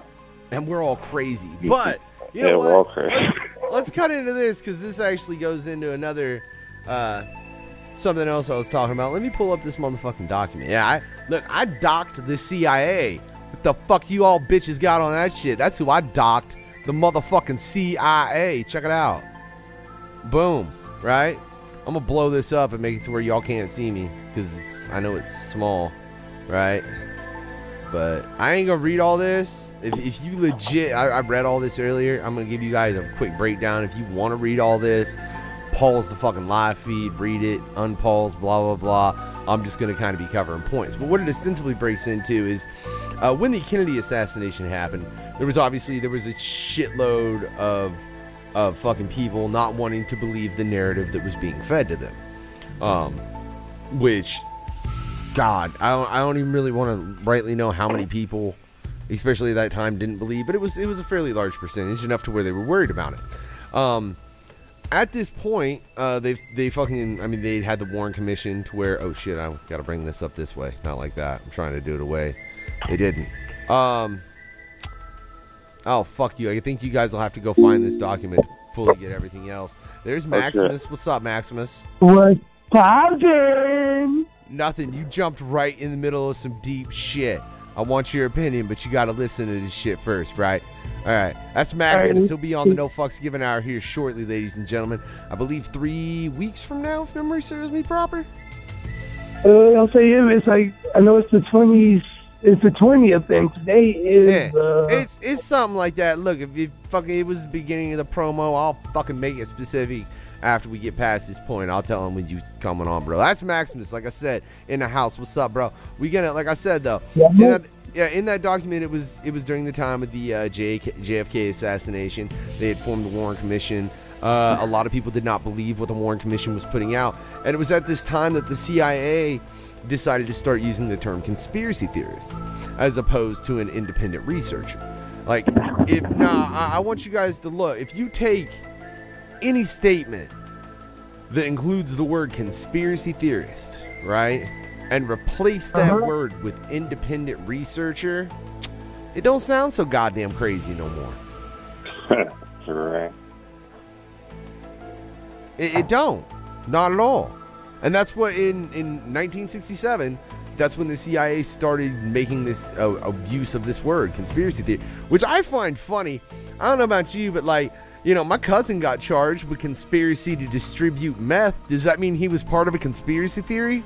Speaker 3: And we're all crazy, but. You know
Speaker 6: we're all crazy.
Speaker 3: Let's cut into this, because this actually goes into another something else I was talking about. Let me pull up this motherfucking document. Yeah, I docked the CIA. What the fuck you all bitches got on that shit? That's who I docked, the motherfucking CIA. Check it out. Boom, right? I'm gonna blow this up and make it to where y'all can't see me, because I know it's small, right? But I ain't gonna read all this. If you legit, I read all this earlier. I'm gonna give you guys a quick breakdown. If you want to read all this, pause the fucking live feed, read it, unpause, blah, blah, blah. I'm just gonna kind of be covering points. But what it ostensibly breaks into is when the Kennedy assassination happened, there was a shitload of fucking people not wanting to believe the narrative that was being fed to them. Which, God, I don't even really want to rightly know how many people, especially at that time, didn't believe, but it was a fairly large percentage, enough to where they were worried about it. At this point, they had the Warren Commission to where, oh shit, I gotta bring this up this way, not like that. I'm trying to do it away. They didn't. Oh, fuck you. I think you guys will have to go find this document to fully get everything else. There's Maximus. What's up, Maximus?
Speaker 8: What's poppin'?
Speaker 3: Nothing. You jumped right in the middle of some deep shit. I want your opinion, but you got to listen to this shit first, right? All right. That's Maximus. He'll be on the No Fucks Given Hour here shortly, ladies and gentlemen. I believe 3 weeks from now, if memory serves me proper.
Speaker 8: I'll say it's like, I know it's the 20s. It's the 20th, and today is...
Speaker 3: It's something like that. Look, if it was the beginning of the promo, I'll fucking make it specific after we get past this point. I'll tell him when you coming on, bro. That's Maximus, like I said, in the house. What's up, bro? We gonna, like I said, though, in that document, it was during the time of the JFK assassination. They had formed the Warren Commission. A lot of people did not believe what the Warren Commission was putting out, and it was at this time that the CIA decided to start using the term conspiracy theorist as opposed to an independent researcher. Like, I want you guys to look. If you take any statement that includes the word conspiracy theorist, right, and replace that word with independent researcher, it don't sound so goddamn crazy no more.
Speaker 6: Right.
Speaker 3: It don't. Not at all. And that's what in 1967, that's when the CIA started making this use of this word, conspiracy theory, which I find funny. I don't know about you, but like, you know, my cousin got charged with conspiracy to distribute meth. Does that mean he was part of a conspiracy theory?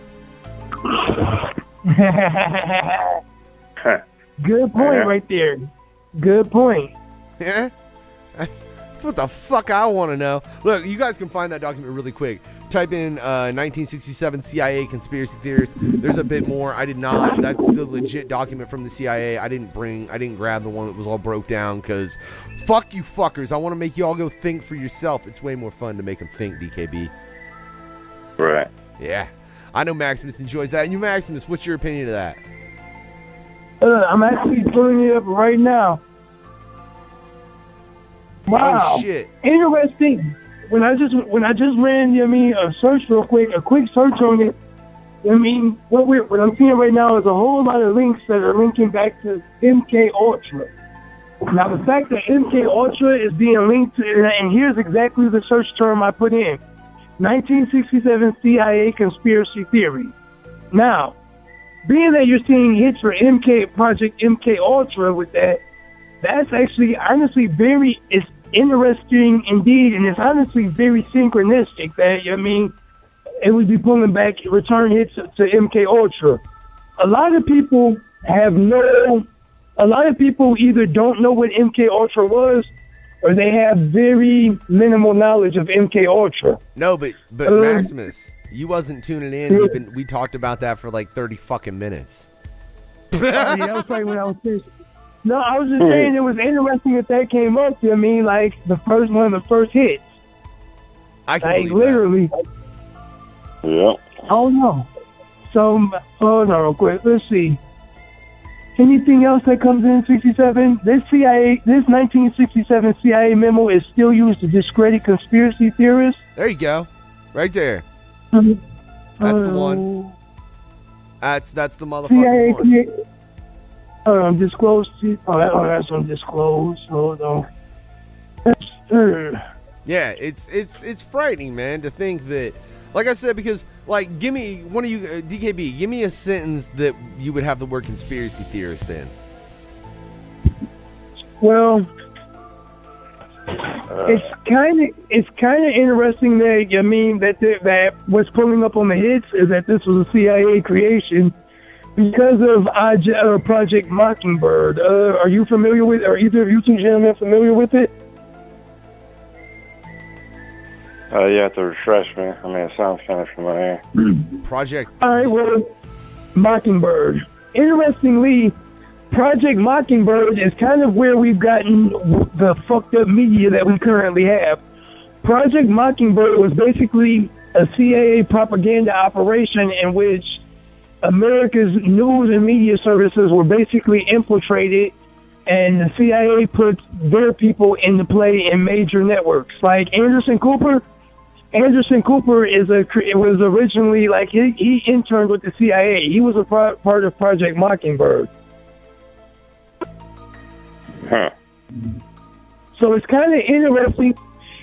Speaker 8: Good point right there. Good point.
Speaker 3: Yeah? That's what the fuck I want to know. Look, you guys can find that document really quick. Type in 1967 CIA conspiracy theorist. There's a bit more. I did not. That's the legit document from the CIA. I didn't grab the one that was all broke down because fuck you fuckers. I want to make you all go think for yourself. It's way more fun to make them think, DKB.
Speaker 6: Right.
Speaker 3: Yeah. I know Maximus enjoys that. And you, Maximus, what's your opinion of that?
Speaker 8: I'm actually pulling it up right now. Wow.
Speaker 3: Oh, shit.
Speaker 8: Interesting. When I just ran, a search real quick, a quick search on it. What I'm seeing right now is a whole lot of links that are linking back to MKUltra. Now, the fact that MKUltra is being linked to, and here's exactly the search term I put in: 1967 CIA conspiracy theory. Now, being that you're seeing hits for Project MKUltra with that, that's actually honestly it's interesting indeed, and it's honestly very synchronistic that, it would be pulling back return hits to MKUltra. A lot of people either don't know what MKUltra was, or they have very minimal knowledge of MKUltra.
Speaker 3: No, but Maximus, you wasn't tuning in. We talked about that for like 30 fucking minutes.
Speaker 8: Yeah, that was probably when I was pissed. No, I was just saying it was interesting that came up. Like one of the first hits.
Speaker 3: I can believe
Speaker 8: literally.
Speaker 3: That.
Speaker 6: Yeah.
Speaker 8: Oh no. So hold on real quick. Let's see. Anything else that comes in 67? This 1967 CIA memo is still used to discredit conspiracy theorists.
Speaker 3: There you go, right there. That's the one. That's the motherfucking one.
Speaker 8: Disclosed. That's undisclosed. Hold on.
Speaker 3: Yeah, it's frightening, man, to think that, like I said, because, like, give me one of you, DKB, give me a sentence that you would have the word conspiracy theorist in.
Speaker 8: Well, It's kind of interesting that what's pulling up on the hits is that this was a CIA creation because of Project Mockingbird. Are you familiar with? Are either of you two gentlemen familiar with it?
Speaker 6: You have to refresh me. I mean, it sounds kind of familiar.
Speaker 3: Project.
Speaker 8: All right, well, Mockingbird. Interestingly, Project Mockingbird is kind of where we've gotten the fucked up media that we currently have. Project Mockingbird was basically a CIA propaganda operation in which America's news and media services were basically infiltrated, and the CIA put their people into play in major networks. Like Anderson Cooper was originally, like, he interned with the CIA. He was a part of Project Mockingbird.
Speaker 6: Huh.
Speaker 8: So it's kind of interesting.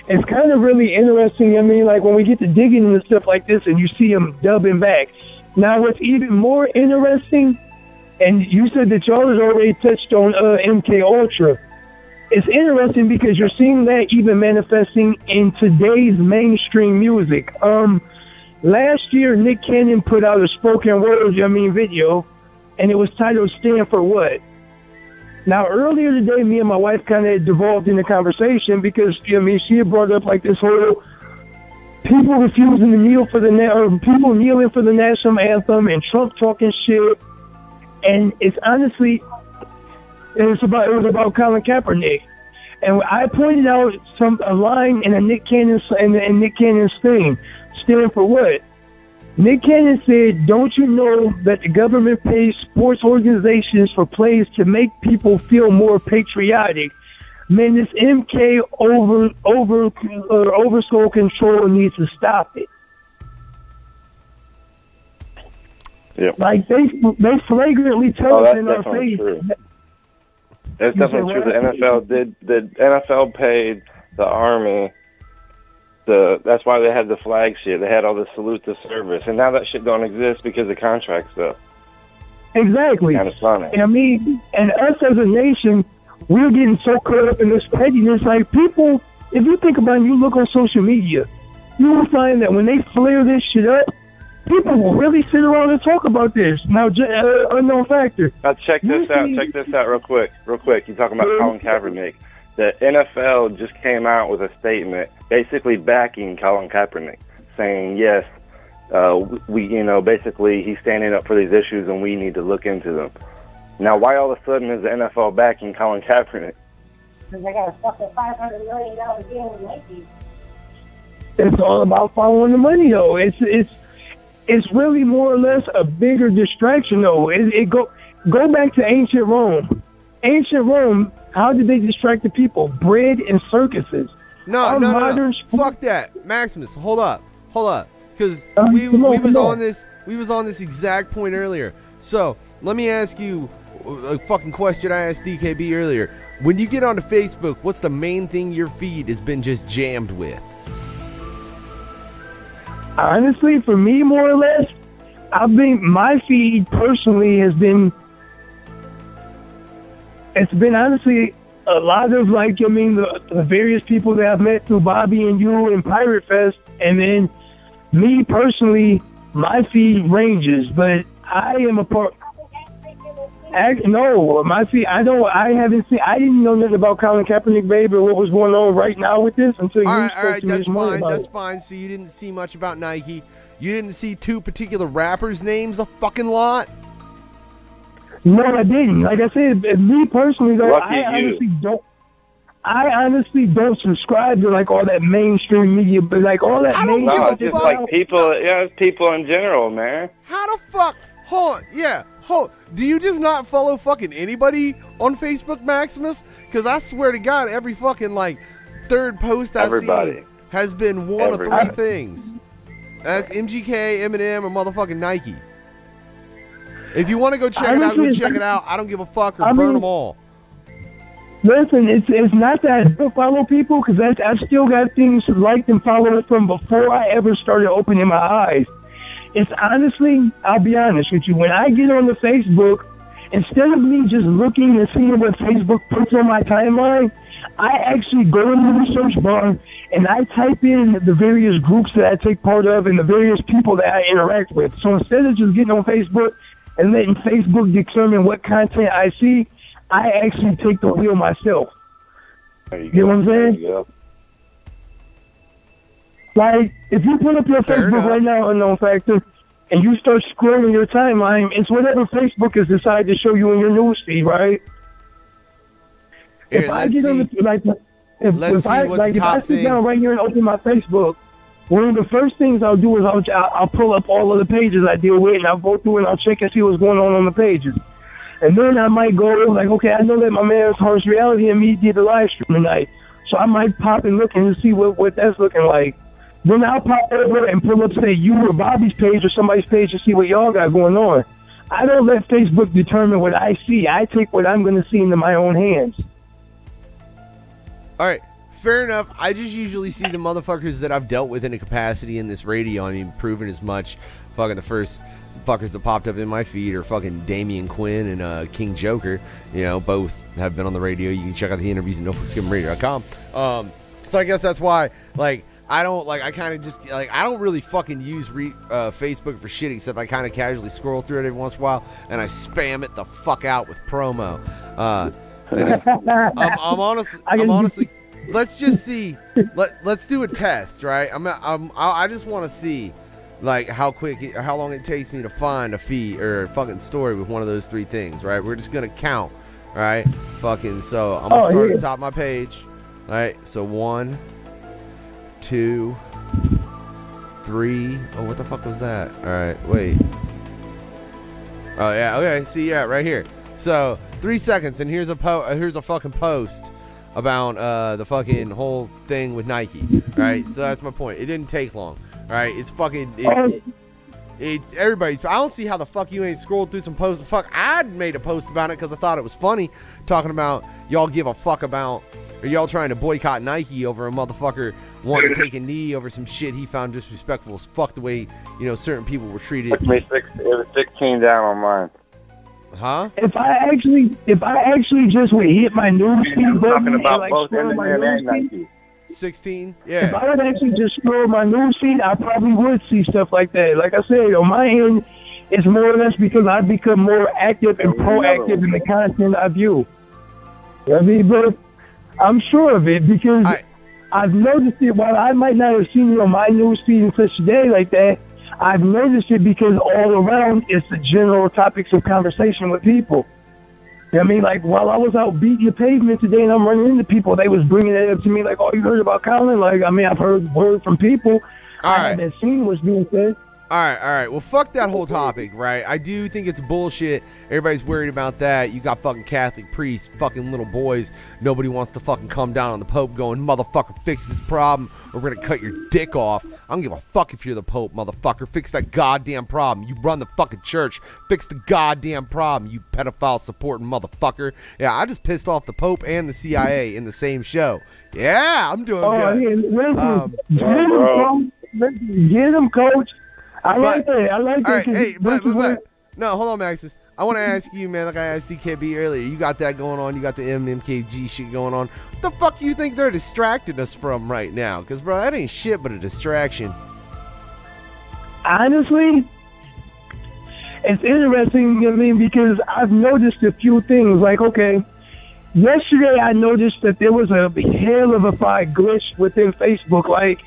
Speaker 8: It's kind of really interesting. I mean, like, when we get to digging into stuff like this and you see them dubbing back. Now, what's even more interesting, and you said that y'all has already touched on MKUltra. It's interesting because you're seeing that even manifesting in today's mainstream music. Last year, Nick Cannon put out a spoken word, video, and it was titled "Stand for What." Now, earlier today, me and my wife kind of devolved in the conversation because, she had brought up, like, this whole people refusing to kneel for people kneeling for the national anthem and Trump talking shit. And it's honestly, it was about Colin Kaepernick. And I pointed out a line in Nick Cannon's thing, "Stand for What?" Nick Cannon said, "Don't you know that the government pays sports organizations for plays to make people feel more patriotic? Man, this MK oversoul control needs to stop it."
Speaker 6: Yep.
Speaker 8: Like, they flagrantly tell us in our face.
Speaker 6: True. It's definitely true. The NFL paid the Army. That's why they had the flag shit. They had all the salute to service, and now that shit don't exist because of contract stuff.
Speaker 8: Exactly.
Speaker 6: Kind of funny.
Speaker 8: And and us as a nation, we're getting so caught up in this pettiness. Like, people, if you think about it, you look on social media, you will find that when they flare this shit up, people will really sit around and talk about this. Now, unknown factor.
Speaker 6: Now check this out. Check this out real quick. You're talking about Colin Kaepernick. The NFL just came out with a statement basically backing Colin Kaepernick, saying, yes, basically he's standing up for these issues and we need to look into them. Now, why all of a sudden is the NFL backing Colin Kaepernick?
Speaker 9: Because they got a fucking $500 million deal with Nike.
Speaker 8: It's all about following the money, though. It's really more or less a bigger distraction, though. Go back to ancient Rome. Ancient Rome, how did they distract the people? Bread and circuses.
Speaker 3: No. Fuck that, Maximus. Hold up, because we was on this exact point earlier. So let me ask you a fucking question I asked DKB earlier. When you get onto Facebook, what's the main thing your feed has been just jammed with?
Speaker 8: Honestly, for me, more or less, my feed personally has been. It's been honestly a lot of, like, the various people that I've met through Bobby and you and Pirate Fest, and then me personally, my feed ranges, but I am a part. No, my feed. I didn't know nothing about Colin Kaepernick, babe, or what was going on right now with this until you spoke to me this morning.
Speaker 3: That's fine. So you didn't see much about Nike. You didn't see two particular rappers' names a fucking lot.
Speaker 8: No, I didn't. Like I said, me personally, though, I honestly don't subscribe to, like, all that mainstream media, but, like, all that mainstream.
Speaker 6: No, it's just like people. Yeah, it's people in general, man.
Speaker 3: How the fuck? Hold on. Yeah. Do you just not follow fucking anybody on Facebook, Maximus? Because I swear to God, every fucking, like, third post I see has been one of three things. That's MGK, Eminem, or motherfucking Nike. If you want to go check it out, go check it out. I don't give a fuck, or burn them all.
Speaker 8: Listen, it's not that I don't follow people, because I still got things to like and follow from before I ever started opening my eyes. It's honestly, I'll be honest with you, when I get on the Facebook instead of me just looking and seeing what Facebook puts on my timeline, I actually go into the search bar and I type in the various groups that I take part of and the various people that I interact with. So instead of just getting on Facebook and letting Facebook determine what content I see, I actually take the wheel myself.
Speaker 6: There you
Speaker 8: get
Speaker 6: go.
Speaker 8: what I'm saying?
Speaker 6: There you go.
Speaker 8: Like, if you put up your Facebook right now, Unknown Factor, and you start scrolling your timeline, it's whatever Facebook has decided to show you in your newsfeed, right?
Speaker 3: Here,
Speaker 8: If I get on the, like, if I sit down right here and open my Facebook, one of the first things I'll do is I'll pull up all of the pages I deal with, and I'll go through and I'll check and see what's going on the pages. And then I might go like, okay, I know that my man's Harsh Reality and me did a live stream tonight, so I might pop and look and see what that's looking like. Then I'll pop over and pull up, say, you or Bobby's page or somebody's page to see what y'all got going on. I don't let Facebook determine what I see. I take what I'm going to see into my own hands.
Speaker 3: All right, fair enough. I just usually see the motherfuckers that I've dealt with in a capacity in this radio. I mean, proven as much. Fucking the first fuckers that popped up in my feed are fucking Damian Quinn and King Joker. You know, both have been on the radio. You can check out the interviews at nofucksgivemradio.com. So I guess that's why, like, I don't, like, I kind of just, like, I don't really fucking use Facebook for shit, except I kind of casually scroll through it every once in a while, and I spam it the fuck out with promo. I'm honestly, let's just see, let's do a test, right? I just want to see, like, how long it takes me to find a feed or a fucking story with one of those three things, right? We're just going to count, right? Fucking, so I'm going to start at the top of my page, right? So 1, 2, 3. Oh, what the fuck was that? All right, wait. Oh yeah, okay. See, yeah, right here. So 3 seconds, and here's a fucking post about the fucking whole thing with Nike. Right. So that's my point. It didn't take long. Right. It's fucking. It's everybody's. I don't see how the fuck you ain't scrolled through some posts. Fuck, I made a post about it because I thought it was funny, talking about y'all give a fuck about, or y'all trying to boycott Nike over a motherfucker wanting to take a knee over some shit he found disrespectful as fuck, the way, you know, certain people were treated.
Speaker 6: It was 16 down on mine.
Speaker 3: Huh?
Speaker 8: If I actually just would hit my news feed button,
Speaker 6: talking about
Speaker 8: and, like,
Speaker 6: both
Speaker 8: scroll my
Speaker 6: Eminem and
Speaker 8: news feed,
Speaker 6: Nike.
Speaker 3: 16? Yeah.
Speaker 8: if I would actually just scroll my news feed, I probably would see stuff like that. Like I said, on my end, it's more or less because I've become more active and proactive in the content I view. You know what I mean? But I'm sure of it because I've noticed it. While I might not have seen it on my news feed in such a day like that, I've noticed it because all around it's the general topics of conversation with people. You know what I mean? Like, while I was out beating the pavement today and I'm running into people, they was bringing it up to me like, oh, you heard about Colin? Like, I mean, I've heard word from people. I haven't seen what's being said.
Speaker 3: All right. Well, fuck that whole topic, right? I do think it's bullshit. Everybody's worried about that. You got fucking Catholic priests, fucking little boys. Nobody wants to fucking come down on the Pope going, motherfucker, fix this problem or we're going to cut your dick off. I don't give a fuck if you're the Pope, motherfucker. Fix that goddamn problem. You run the fucking church. Fix the goddamn problem, you pedophile supporting motherfucker. Yeah, I just pissed off the Pope and the CIA in the same show. Yeah, I'm doing good.
Speaker 8: Get him, coach. I like that. I like that.
Speaker 3: All right, hey, but no, hold on, Maximus. I want to ask you, man, like I asked DKB earlier. You got that going on. You got the MKG shit going on. What the fuck you think they're distracting us from right now? Because, bro, that ain't shit but a distraction.
Speaker 8: Honestly, it's interesting, you know what I mean, because I've noticed a few things. Like, okay, yesterday I noticed that there was a hell of a glitch within Facebook. Like,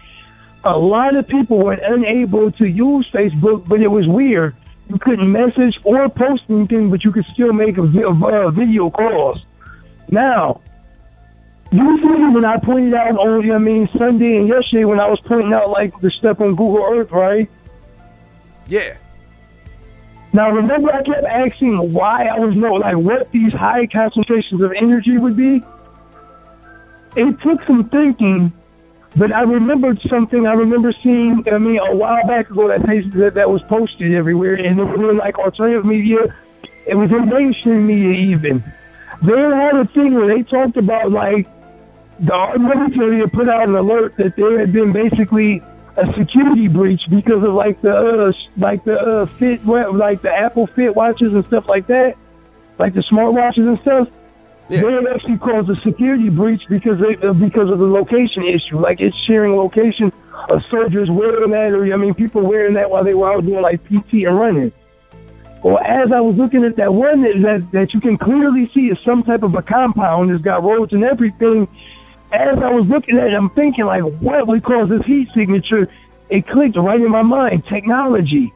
Speaker 8: a lot of people were unable to use Facebook, but it was weird. You couldn't message or post anything, but you could still make video calls. Now, usually when I pointed out on, you know what I mean, Sunday and yesterday when I was pointing out, like, the stuff on Google Earth, right?
Speaker 3: Yeah.
Speaker 8: Now, remember I kept asking why I was what these high concentrations of energy would be? It took some thinking. But I remembered something. I remember seeing, I mean, a while back ago that was posted everywhere, and it was like alternative media. It was in mainstream media even. They had a thing where they talked about, like, the military had put out an alert that there had been basically a security breach because of the Apple Fit watches and stuff like that. like the smartwatches and stuff,
Speaker 3: Yeah.
Speaker 8: they actually caused a security breach because of the location issue. Like it's sharing location of soldiers wearing that, or I mean, people wearing that while they were out doing like PT and running. Well, as I was looking at that one that you can clearly see is some type of a compound, it's got roads and everything. As I was looking at it, I'm thinking like, what would cause this heat signature? It clicked right in my mind, technology.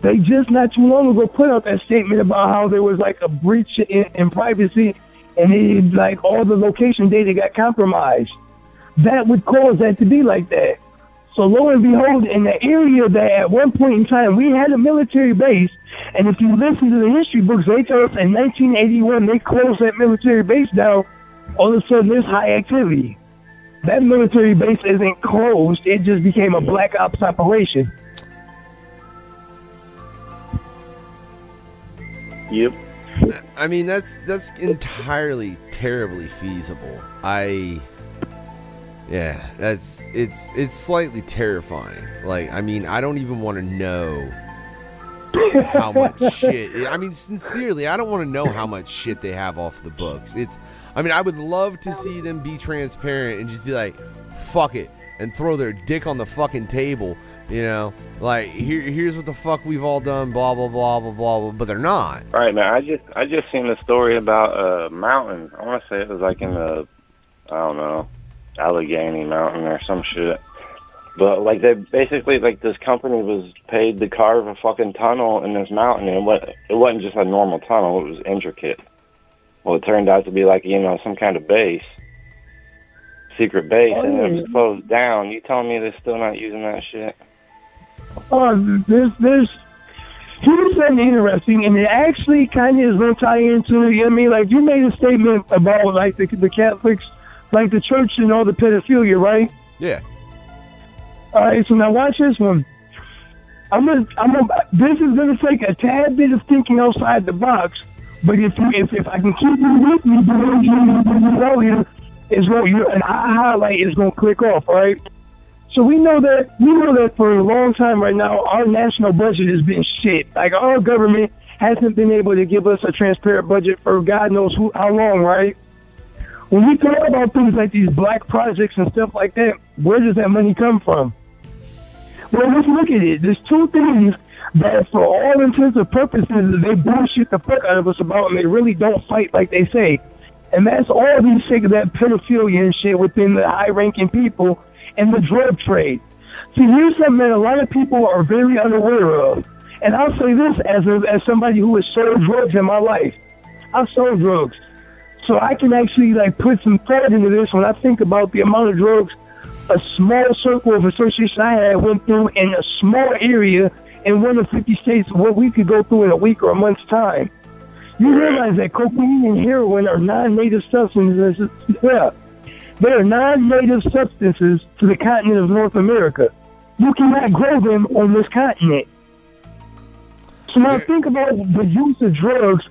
Speaker 8: They just not too long ago put out that statement about how there was like a breach in privacy, and like all the location data got compromised. That would cause that to be like that. So lo and behold, in the area that at one point in time we had a military base, and if you listen to the history books, they tell us in 1981 they closed that military base down. All of a sudden there's high activity. That military base isn't closed, it just became a black ops operation.
Speaker 6: Yep.
Speaker 3: I mean, that's entirely terribly feasible. Yeah, it's slightly terrifying. Like, I mean, I don't even want to know how much shit. I mean, sincerely, I don't want to know how much shit they have off the books. I mean, I would love to see them be transparent and just be like, fuck it, and throw their dick on the fucking table, you know? Like, here's what the fuck we've all done, blah, blah, blah, blah, blah, blah, but they're not.
Speaker 6: All right, man, I just seen a story about a mountain. I want to say it was like in the, I don't know, Allegheny Mountain or some shit. But, like, they basically, like, this company was paid to carve a fucking tunnel in this mountain, and it wasn't just a normal tunnel, it was intricate. Well, it turned out to be, like, you know, some kind of base. Secret base, and it was closed down. You telling me they're still not using that shit?
Speaker 8: Here's something interesting, and it actually kind of is going to tie into, you know what I mean? Like, you made a statement about, like, the Catholics, like the church and all the pedophilia, right?
Speaker 3: Yeah.
Speaker 8: All right, so now watch this one. This is going to take a tad bit of thinking outside the box, but if I can keep you with me, is what an highlight is going to click off, all right? So we know that for a long time right now, our national budget has been shit. Like, our government hasn't been able to give us a transparent budget for God knows how long, right? When we talk about things like these black projects and stuff like that, where does that money come from? Well, let's look at it. There's two things that, for all intents and purposes, they bullshit the fuck out of us about, and they really don't fight like they say. And that's all these shit, that pedophilia and shit within the high-ranking people and the drug trade. See, here's something that a lot of people are very unaware of. And I'll say this as somebody who has sold drugs in my life. I've sold drugs. So I can actually, like, put some thought into this when I think about the amount of drugs a small circle of association I had went through in a small area in one of 50 states, what we could go through in a week or a month's time. You realize that cocaine and heroin are non-native substances. Yeah, they are non-native substances to the continent of North America. You cannot grow them on this continent. So now think about the use of drugs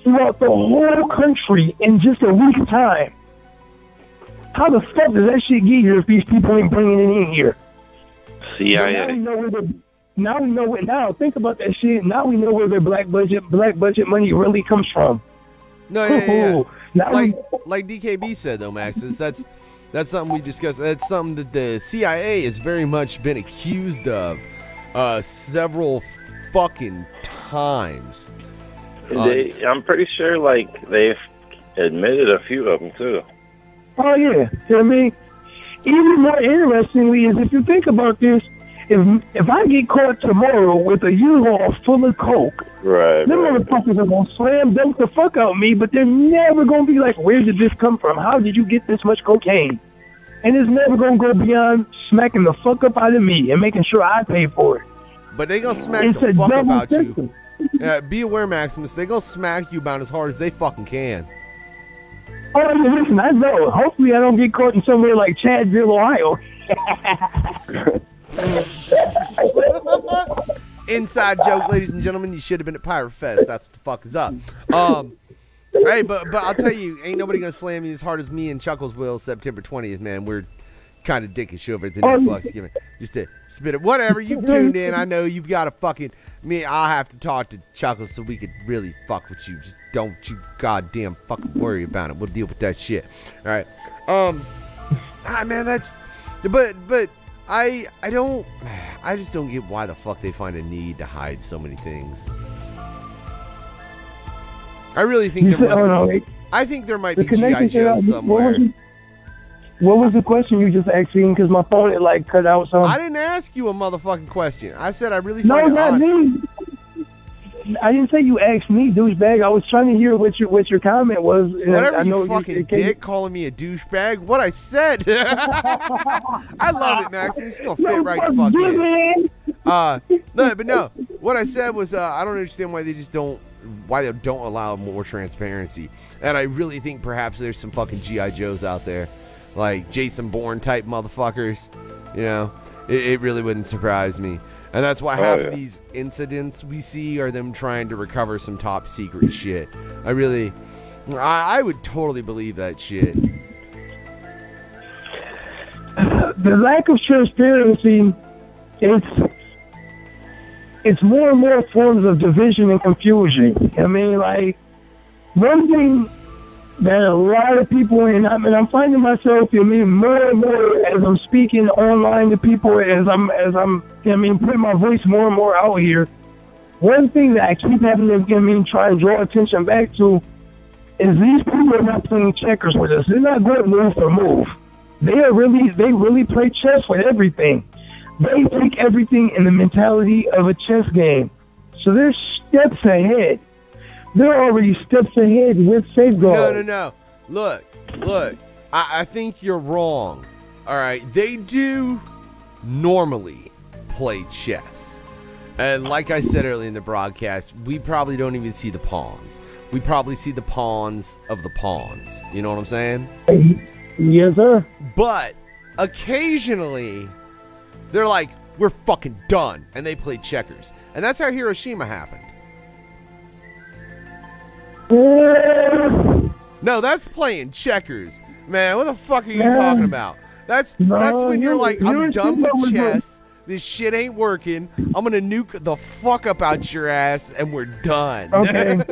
Speaker 8: throughout the whole country in just a week's time. How the fuck does that shit get here if these people ain't bringing it in here?
Speaker 6: CIA.
Speaker 8: Now we know now think about that shit. Now we know where their black budget money really comes from.
Speaker 3: No, yeah. Like DKB said though, Max, that's something we discussed. That's something that the CIA has very much been accused of several fucking times.
Speaker 6: I'm pretty sure, like, they've admitted a few of them too.
Speaker 8: Oh yeah, you know what I mean? Even more interestingly is if you think about this, if I get caught tomorrow with a U-Haul full of coke, them motherfuckers are gonna slam dunk the fuck out of me, but they're never gonna be like, where did this come from? How did you get this much cocaine? And it's never gonna go beyond smacking the fuck up out of me and making sure I pay for it.
Speaker 3: But they gonna smack the fuck up out you. Yeah, be aware, Maximus. They gonna smack you about as hard as they fucking can.
Speaker 8: Oh, listen, I know. Hopefully I don't get caught in somewhere like Chadville, Ohio.
Speaker 3: Inside joke, ladies and gentlemen. You should have been at Pirate Fest. That's what the fuck is up. Hey, but I'll tell you, ain't nobody gonna slam you as hard as me and Chuckles will September 20th, man. We're kind of dickish over at the No Fucks Given. Just to spit it. Whatever, you've tuned in. I know you've got a fucking... I'll have to talk to Chuckles so we could really fuck with you. Just don't you goddamn fucking worry about it. We'll deal with that shit. All right. Man, that's... But I just don't get why the fuck they find a need to hide so many things. I really think I think there might be G.I. Joe somewhere.
Speaker 8: What was the question you just asked me? Because my phone it cut out. So
Speaker 3: I didn't ask you a motherfucking question. I said I really find it odd.
Speaker 8: Me. I didn't say you asked me, douchebag. I was trying to hear what your comment was.
Speaker 3: Whatever, you fucking dick calling me a douchebag. What I said. I love it, Max. It's gonna fit right the fuck in. But no. What I said was I don't understand why they don't allow more transparency. And I really think perhaps there's some fucking G.I. Joes out there, like Jason Bourne type motherfuckers. You know, it really wouldn't surprise me. And that's why half of these incidents we see are them trying to recover some top secret shit. I would totally believe that shit.
Speaker 8: The lack of transparency, it's more and more forms of division and confusion. I mean, one thing that a lot of people, and I'm finding myself, more and more as I'm speaking online to people, as I'm putting my voice more and more out here. One thing that I keep having to, try and draw attention back to is these people are not playing checkers with us. They're not going move for move. They really play chess with everything. They take everything in the mentality of a chess game. So they're steps ahead. They're already steps ahead with safeguards.
Speaker 3: No. Look. I think you're wrong. All right. They do normally play chess. And like I said earlier in the broadcast, we probably don't even see the pawns. We probably see the pawns of the pawns. You know what I'm saying?
Speaker 8: Yes, sir.
Speaker 3: But occasionally, they're like, we're fucking done. And they play checkers. And that's how Hiroshima happened. No, that's playing checkers. Man, what the fuck are you talking about? That's when you're like, I'm done with chess. This shit ain't working. I'm going to nuke the fuck up out your ass, and we're done.
Speaker 8: Okay.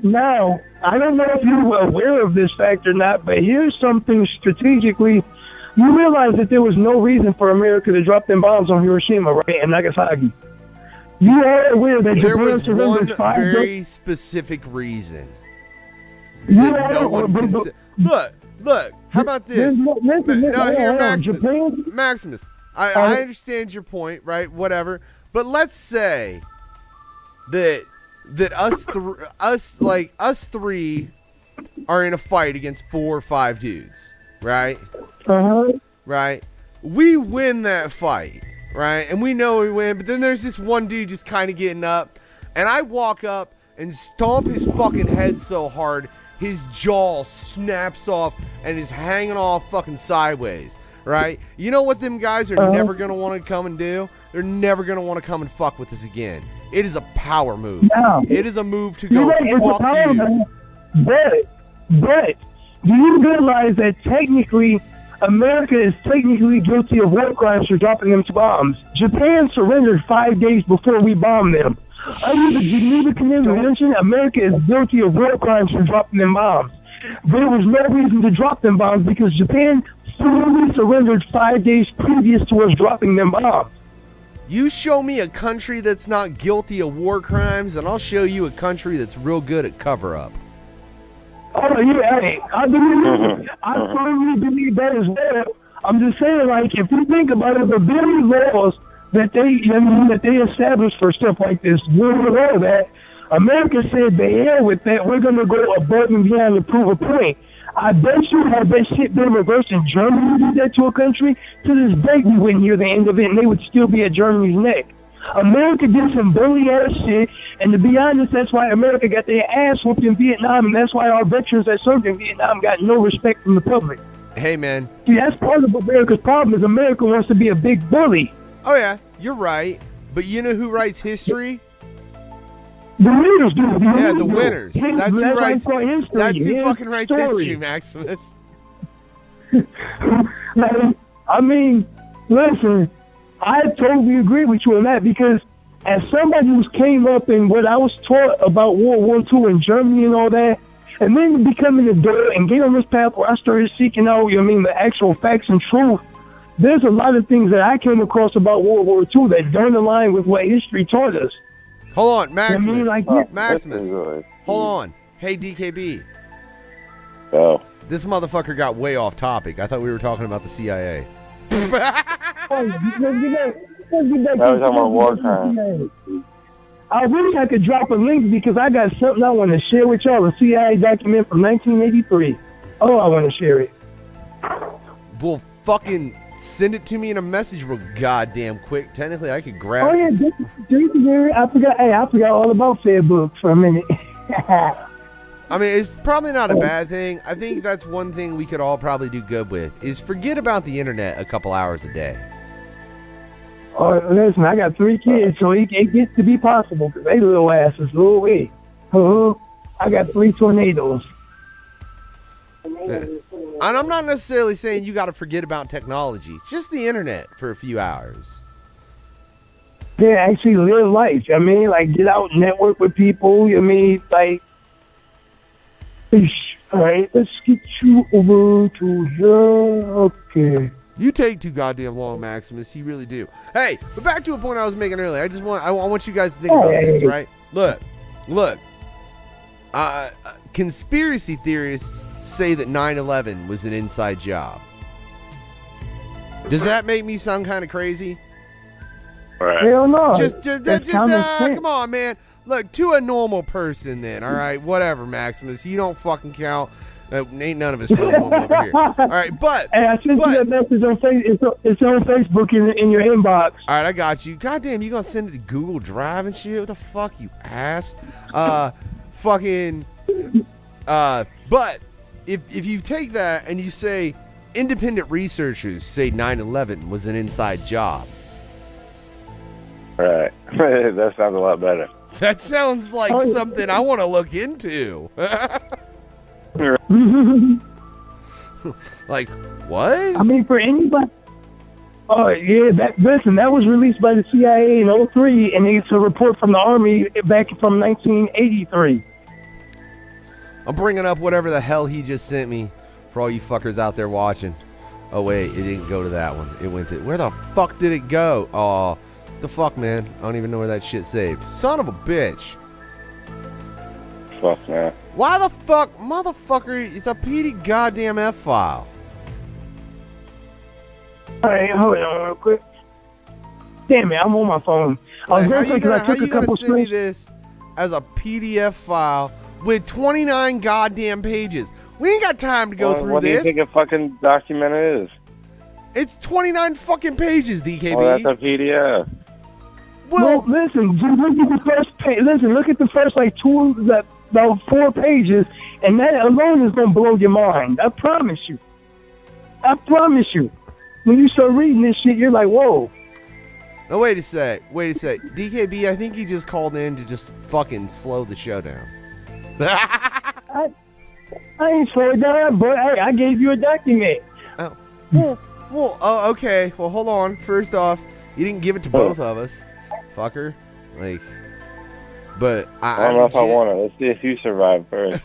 Speaker 8: Now, I don't know if you were aware of this fact or not, but here's something strategically. You realize that there was no reason for America to drop them bombs on Hiroshima, right, and Nagasaki. You are aware that
Speaker 3: there was one very specific reason. Look, how about this? Maximus, I understand your point, right? Whatever. But let's say that us three are in a fight against 4 or 5 dudes, right? Right? We win that fight, right? And we know we win, but then there's this one dude just kind of getting up, and I walk up and stomp his fucking head so hard his jaw snaps off and is hanging off fucking sideways, right? You know what them guys are never going to want to come and do? They're never going to want to come and fuck with us again. It is a power move. No. It is a move to go fuck you.
Speaker 8: But do you realize that technically America is technically guilty of war crimes for dropping them bombs? Japan surrendered 5 days before we bombed them. Under the Geneva Convention, America is guilty of war crimes for dropping them bombs. There was no reason to drop them bombs because Japan fully surrendered 5 days previous to us dropping them bombs.
Speaker 3: You show me a country that's not guilty of war crimes, and I'll show you a country that's real good at cover-up.
Speaker 8: Oh, yeah, hey, I firmly believe that as well. I'm just saying, if you think about it, the very laws that they established for stuff like this, all that, America said, the hell with that, we're going to go above and beyond to prove a point. I bet you had that shit been reversed and Germany did that to a country, to this day we wouldn't hear the end of it and they would still be at Germany's neck. America did some bully ass shit, and to be honest, that's why America got their ass whooped in Vietnam, and that's why our veterans that served in Vietnam got no respect from the public.
Speaker 3: Hey, man.
Speaker 8: See, that's part of America's problem is America wants to be a big bully.
Speaker 3: Oh, yeah, you're right. But you know who writes history?
Speaker 8: The winners do.
Speaker 3: Yeah, the winners. That's who writes history. That's who fucking writes history, Maximus.
Speaker 8: I mean, listen, I totally agree with you on that because as somebody who came up in what I was taught about World War II in Germany and all that, and then becoming an adult and getting on this path where I started seeking out, the actual facts and truth, there's a lot of things that I came across about World War II that don't align with what history taught us.
Speaker 3: Hold on, Maximus. Maximus.
Speaker 6: Hold
Speaker 3: on. Hey, DKB.
Speaker 6: Oh.
Speaker 3: This motherfucker got way off topic. I thought we were talking about the CIA.
Speaker 6: That was on my war crime.
Speaker 8: I wish I could drop a link because I got something I want to share with y'all. A CIA document from 1983. Oh, I want to share it.
Speaker 3: Well, fucking send it to me in a message real goddamn quick. Technically, I could grab it.
Speaker 8: Yeah, I forgot all about Facebook for a minute.
Speaker 3: I mean, it's probably not a bad thing. I think that's one thing we could all probably do good with, is forget about the internet a couple hours a day.
Speaker 8: Oh, listen, I got 3 kids, so it gets to be possible, because they little asses, little way. I got 3 tornadoes.
Speaker 3: And I'm not necessarily saying you got to forget about technology. It's just the internet for a few hours.
Speaker 8: Yeah, actually live life. I mean, like, get out and network with people. I mean, like, all right, let's get you over to here. Okay.
Speaker 3: You take too goddamn long, Maximus. You really do. Hey, but back to a point I was making earlier. I want you guys to think about this, right? Look. Conspiracy theorists say that 9/11 was an inside job. Does that make me sound kind of crazy?
Speaker 6: Right.
Speaker 8: Hell no.
Speaker 3: Just come on, man. Look, to a normal person then, all right? Whatever, Maximus. You don't fucking count. Ain't none of us really normal over here. All right, but...
Speaker 8: Hey, I sent you that message on Facebook. It's on Facebook in your inbox.
Speaker 3: All right, I got you. Goddamn, you gonna send it to Google Drive and shit? What the fuck, you ass? But if you take that and you say independent researchers say 9/11 was an inside job.
Speaker 6: Right. That sounds a lot better.
Speaker 3: That sounds like something I want to look into. Like, what?
Speaker 8: I mean, for anybody... Oh, yeah, that was released by the CIA in 2003, and it's a report from the Army back from 1983.
Speaker 3: I'm bringing up whatever the hell he just sent me for all you fuckers out there watching. Oh, wait, it didn't go to that one. It went to... Where the fuck did it go? Oh, the fuck, man? I don't even know where that shit saved. Son of a bitch.
Speaker 6: Fuck, man.
Speaker 3: Why the fuck? Motherfucker, it's a PD goddamn F file.
Speaker 8: All right, hold on real quick. Damn it, I'm on my phone.
Speaker 3: How you gonna send me this as a PDF file with 29 goddamn pages? We ain't got time to go through this.
Speaker 6: What do you think a fucking document is?
Speaker 3: It's 29 fucking pages, DKB.
Speaker 6: Oh, that's a PDF.
Speaker 8: Well, listen, look at the first page. Listen, look at the first, about 4 pages, and that alone is going to blow your mind. I promise you. When you start reading this shit, you're like, whoa.
Speaker 3: No, wait a sec. DKB, I think he just called in to just fucking slow the show down.
Speaker 8: I ain't slowed down, but hey, I gave you a document.
Speaker 3: Oh, okay. Well, hold on. First off, you didn't give it to both of us, fucker. Like, but
Speaker 6: I don't know if I want to. Let's see if you survive first.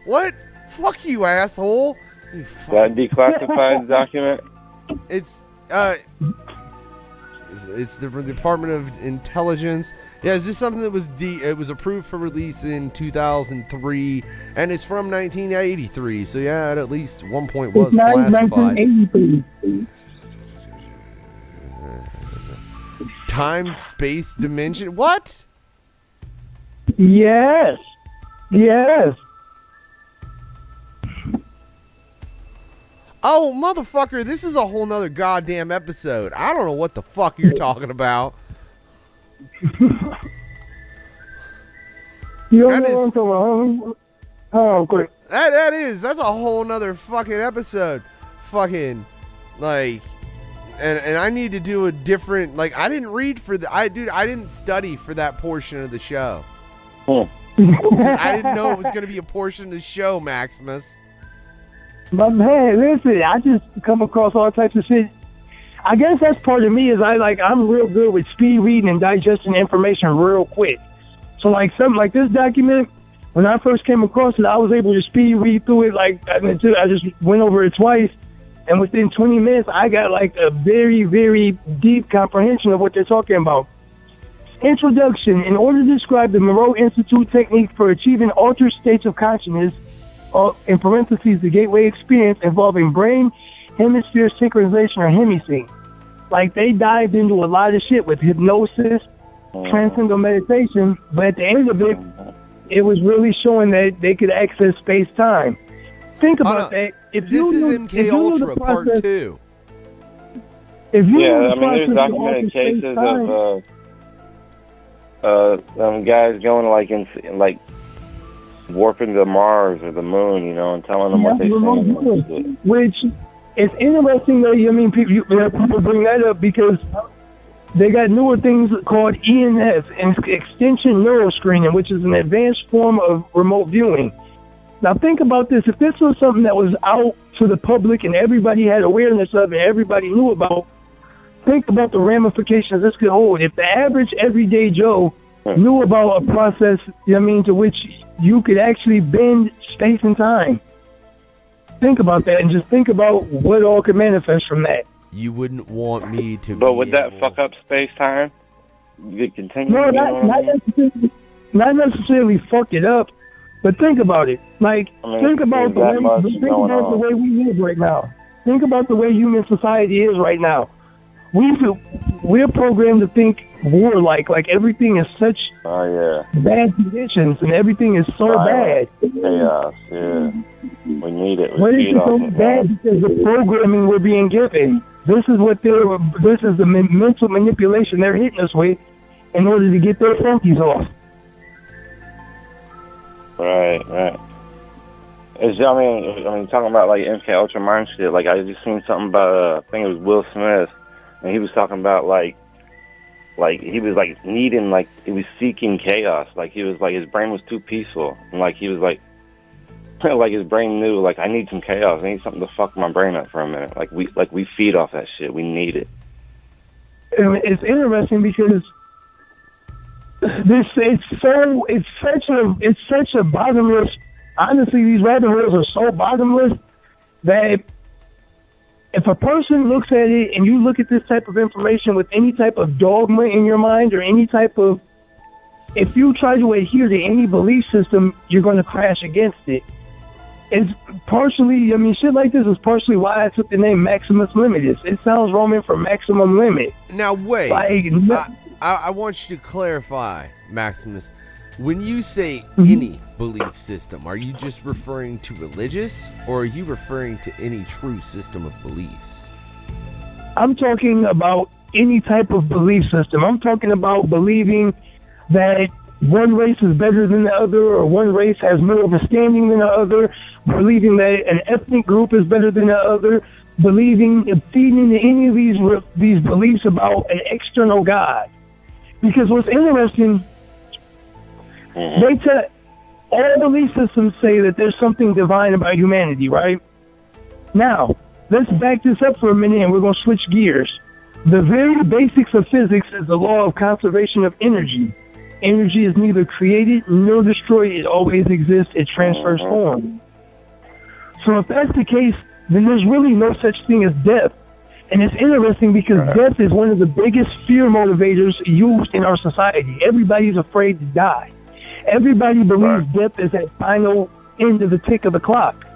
Speaker 3: What? Fuck you, asshole. You
Speaker 6: that declassified document?
Speaker 3: It's the Department of Intelligence. Yeah, is this something that was it was approved for release in 2003, and it's from 1983. So yeah, it at least one point was classified.
Speaker 8: 1983.
Speaker 3: Time, space, dimension. What?
Speaker 8: Yes.
Speaker 3: Oh, motherfucker, this is a whole nother goddamn episode. I don't know what the fuck you're talking about.
Speaker 8: You don't know what I'm talking about. Oh, great.
Speaker 3: That's a whole nother fucking episode. Fucking, like, and I need to do a different, like, I didn't read for I didn't study for that portion of the show. I didn't know it was going to be a portion of the show, Maximus.
Speaker 8: But man, listen, I just come across all types of shit. I guess that's part of me is I'm real good with speed reading and digesting information real quick. So like something like this document, when I first came across it, I was able to speed read through it. Like I just went over it twice, and within 20 minutes, I got like a very, very deep comprehension of what they're talking about. Introduction. In order to describe the Moreau Institute technique for achieving altered states of consciousness, in parentheses, the gateway experience involving brain hemisphere synchronization or hemisync. Like they dived into a lot of shit with hypnosis, transcendental meditation, but at the end of it, it was really showing that they could access space-time. Think about that. If
Speaker 3: this is MKUltra Part 2.
Speaker 8: If you
Speaker 6: there's documented cases of guys going like warping to Mars or the moon, and telling them what they think.
Speaker 8: Which is interesting, though. I mean, people bring that up because they got newer things called ENS, extension neural screening, which is an advanced form of remote viewing. Now, think about this. If this was something that was out to the public and everybody had awareness of and everybody knew about, think about the ramifications this could hold. If the average everyday Joe knew about a process, to which you could actually bend space and time. Think about that and just think about what all could manifest from that.
Speaker 3: You wouldn't want me to
Speaker 6: But would that fuck up space-time? You could continue?
Speaker 8: No, not necessarily fuck it up, but think about it. Think about the way we live right now. Think about the way human society is right now. We're programmed to think warlike, like everything is such bad conditions and everything is so bad.
Speaker 6: Chaos, we need it.
Speaker 8: What is it so bad? Because the programming we're being given. This is the mental manipulation they're hitting us with in order to get their funkies off.
Speaker 6: Right. Talking about like MKUltra mind shit. Like I just seen something about I think it was Will Smith, and he was talking about like he was like needing, like he was seeking chaos. Like he was like his brain was too peaceful, and like he was like his brain knew like I need some chaos. I need something to fuck my brain up for a minute. Like we feed off that shit. We need it.
Speaker 8: It's interesting because it's such a bottomless. Honestly, these rabbit holes are so bottomless that if a person looks at it and you look at this type of information with any type of dogma in your mind or any type of, if you try to adhere to any belief system, you're going to crash against it. It's partially, shit like this is partially why I took the name Maximus Limitus. It sounds Roman for maximum limit.
Speaker 3: Now, wait. I want you to clarify, Maximus. When you say any belief system, are you just referring to religious, or are you referring to any true system of beliefs?
Speaker 8: I'm talking about any type of belief system. I'm talking about believing that one race is better than the other, or one race has more of a standing than the other, believing that an ethnic group is better than the other, feeding into any of these beliefs about an external God. Because what's interesting, all belief systems say that there's something divine about humanity, right? Now, let's back this up for a minute and we're going to switch gears. The very basics of physics is the law of conservation of energy. Energy is neither created nor destroyed. It always exists. It transfers form. So if that's the case, then there's really no such thing as death. And it's interesting because death is one of the biggest fear motivators used in our society. Everybody's afraid to die. Everybody believes death is that final end of the tick of the clock.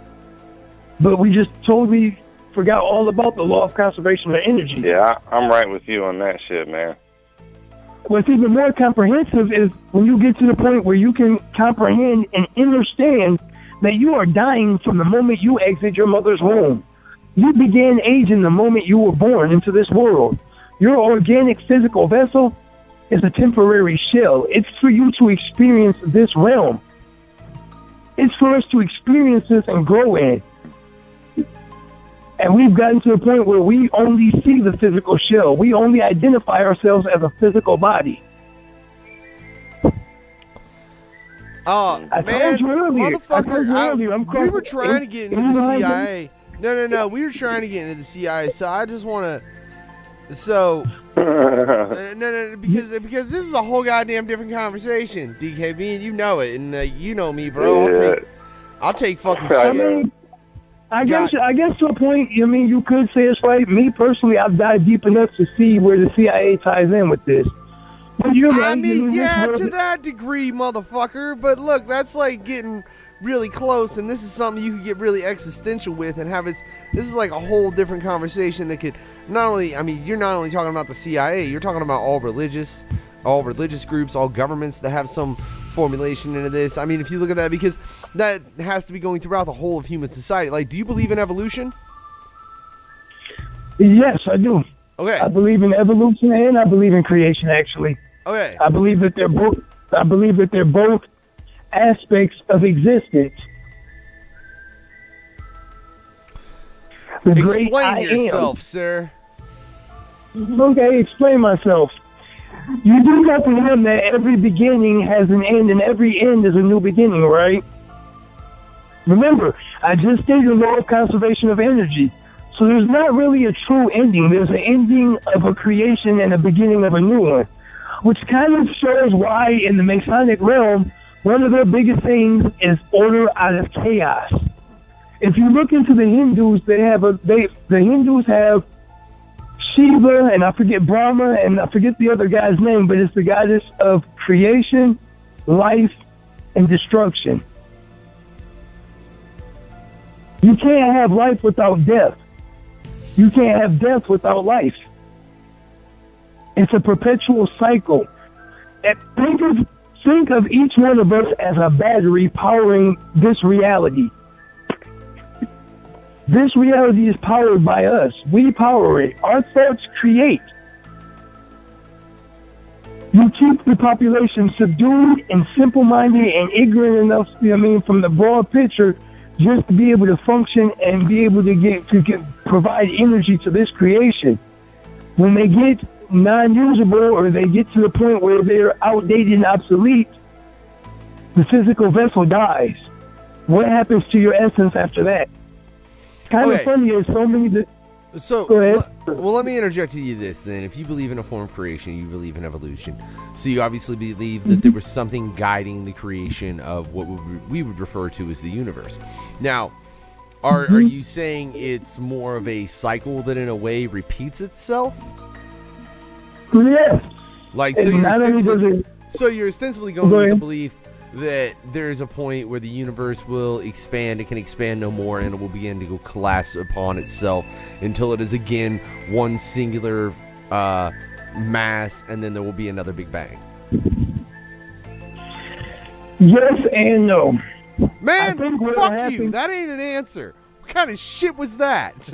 Speaker 8: But we just totally forgot all about the law of conservation of energy.
Speaker 6: Yeah, I'm right with you on that shit, man.
Speaker 8: What's even more comprehensive is when you get to the point where you can comprehend and understand that you are dying from the moment you exit your mother's womb. You began aging the moment you were born into this world. Your organic physical vessel is a temporary shell. It's for you to experience this realm. It's for us to experience this and grow in. And we've gotten to the point where we only see the physical shell. We only identify ourselves as a physical body.
Speaker 3: Oh,
Speaker 8: I
Speaker 3: man,
Speaker 8: told you earlier.
Speaker 3: motherfucker, we were trying to get into the CIA. No, we were trying to get into the CIA, so I just want to, no, because this is a whole goddamn different conversation, DKB, and you know it, and you know me, bro.
Speaker 6: Yeah.
Speaker 3: I'll take fucking
Speaker 8: I
Speaker 3: shit.
Speaker 8: mean, I guess to a point, I mean, you could say it's right. Me personally, I've dived deep enough to see where the CIA ties in with this. But you're right.
Speaker 3: I mean, yeah, to that degree, motherfucker. But look, that's like getting really close, and this is something you could get really existential with and have this is like a whole different conversation that could not only, I mean, you're not only talking about the CIA, you're talking about all religious groups, all governments that have some formulation into this. I mean, if you look at that, because that has to be going throughout the whole of human society. Like, do you believe in evolution?
Speaker 8: Yes, I do.
Speaker 3: Okay.
Speaker 8: I believe in evolution and I believe in creation, actually.
Speaker 3: Okay.
Speaker 8: I believe that they're both aspects of existence.
Speaker 3: Explain yourself, sir.
Speaker 8: Okay, explain myself. You do comprehend that every beginning has an end and every end is a new beginning, right? Remember, I just stated the law of conservation of energy. So there's not really a true ending. There's an ending of a creation and a beginning of a new one, which kind of shows why in the Masonic realm, one of their biggest things is order out of chaos. If you look into the Hindus, the Hindus have Shiva, and I forget Brahma, and I forget the other guy's name, but it's the goddess of creation, life, and destruction. You can't have life without death. You can't have death without life. It's a perpetual cycle. And think of each one of us as a battery powering this reality. This reality is powered by us. We power it. Our thoughts create. You keep the population subdued and simple-minded and ignorant enough, from the broad picture, just to be able to function and be able to provide energy to this creation. When they get non-usable or they get to the point where they're outdated and obsolete, the physical vessel dies. What happens to your essence after that? Kind of funny is so many... Go ahead.
Speaker 3: Well, let me interject to you this then. If you believe in a form of creation, you believe in evolution. So you obviously believe that there was something guiding the creation of what we would refer to as the universe. Now, are you saying it's more of a cycle that in a way repeats itself?
Speaker 8: Yes.
Speaker 3: Like, so you're ostensibly going with the belief that there's a point where the universe will expand, it can expand no more, and it will begin to go collapse upon itself until it is again one singular mass, and then there will be another Big Bang.
Speaker 8: Yes and no.
Speaker 3: Man, fuck you. That ain't an answer. What kind of shit was that?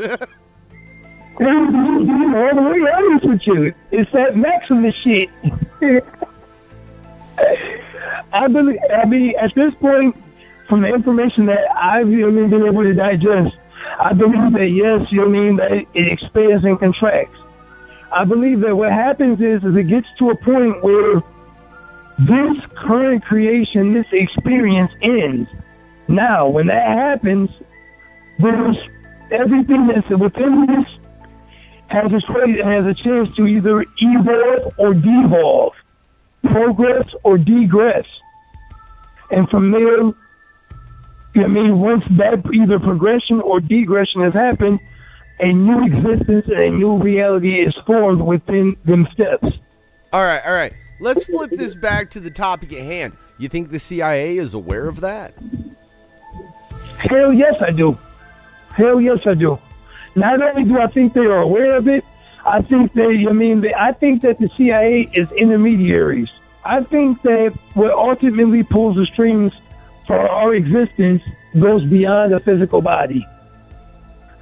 Speaker 8: I'm going to be honest with you. It's that Maximus shit. I mean, at this point, from the information that I've been able to digest, I believe that yes, that it expands and contracts. I believe that what happens is it gets to a point where this current creation, this experience ends. Now, when that happens, there's everything that's within this has a chance to either evolve or devolve, progress or degress. And from there, once that either progression or degression has happened, a new existence and a new reality is formed within them steps.
Speaker 3: All right. Let's flip this back to the topic at hand. You think the CIA is aware of that?
Speaker 8: Hell yes, I do. Not only do I think they are aware of it, I think I think that the CIA is intermediaries. I think that what ultimately pulls the strings for our existence goes beyond a physical body.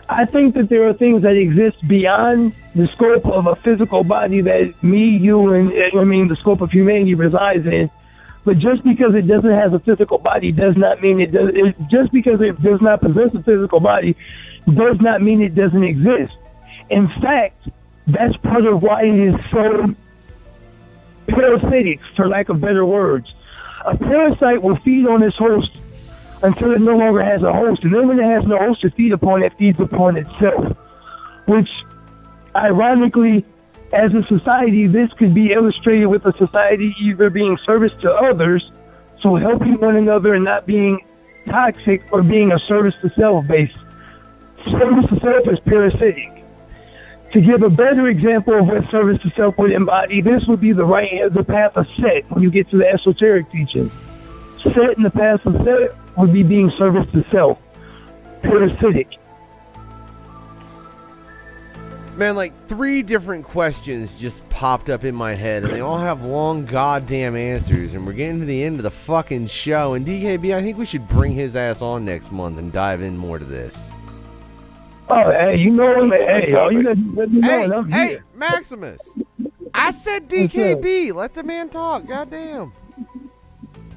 Speaker 8: I think that there are things that exist beyond the scope of a physical body that me, you, and the scope of humanity resides in. But just because it doesn't have a physical body does not mean it does. Just because it does not possess a physical body does not mean it doesn't exist. In fact, that's part of why it is so parasitic, for lack of better words. A parasite will feed on its host until it no longer has a host. And then when it has no host to feed upon, it feeds upon itself. Which, ironically, as a society, this could be illustrated with a society either being service to others, so helping one another and not being toxic, or being a service to self based. Service to self is parasitic. To give a better example of what service to self would embody, this would be the path of Set when you get to the esoteric teaching. Set in the path of Set would be being service to self. Parasitic.
Speaker 3: Man, like 3 different questions just popped up in my head, and they all have long goddamn answers, and we're getting to the end of the fucking show, and DKB, I think we should bring his ass on next month and dive in more to this.
Speaker 8: Oh, hey, you know him. Hey, all you gotta do is let me know, and I'm
Speaker 3: Hey,
Speaker 8: here.
Speaker 3: Maximus! I said DKB! Let the man talk, goddamn.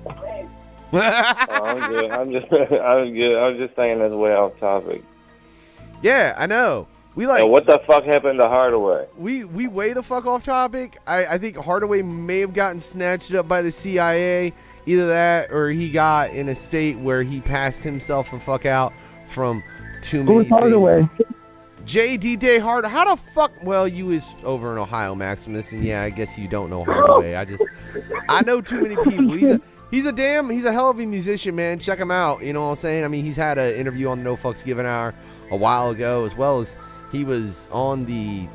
Speaker 6: I'm good. I'm good. I'm just saying that's way off topic.
Speaker 3: Yeah, I know. We like.
Speaker 6: And what the fuck happened to Hardaway?
Speaker 3: We way the fuck off topic. I think Hardaway may have gotten snatched up by the CIA. Either that, or he got in a state where he passed himself the fuck out from too many
Speaker 8: Who's Hardaway?
Speaker 3: JD Hard. How the fuck? Well, you was over in Ohio, Maximus, and yeah, I guess you don't know Hardaway. I know too many people. He's a hell of a musician, man. Check him out. You know what I'm saying? I mean, he's had an interview on the No Fucks Given Hour a while ago, as well as he was on the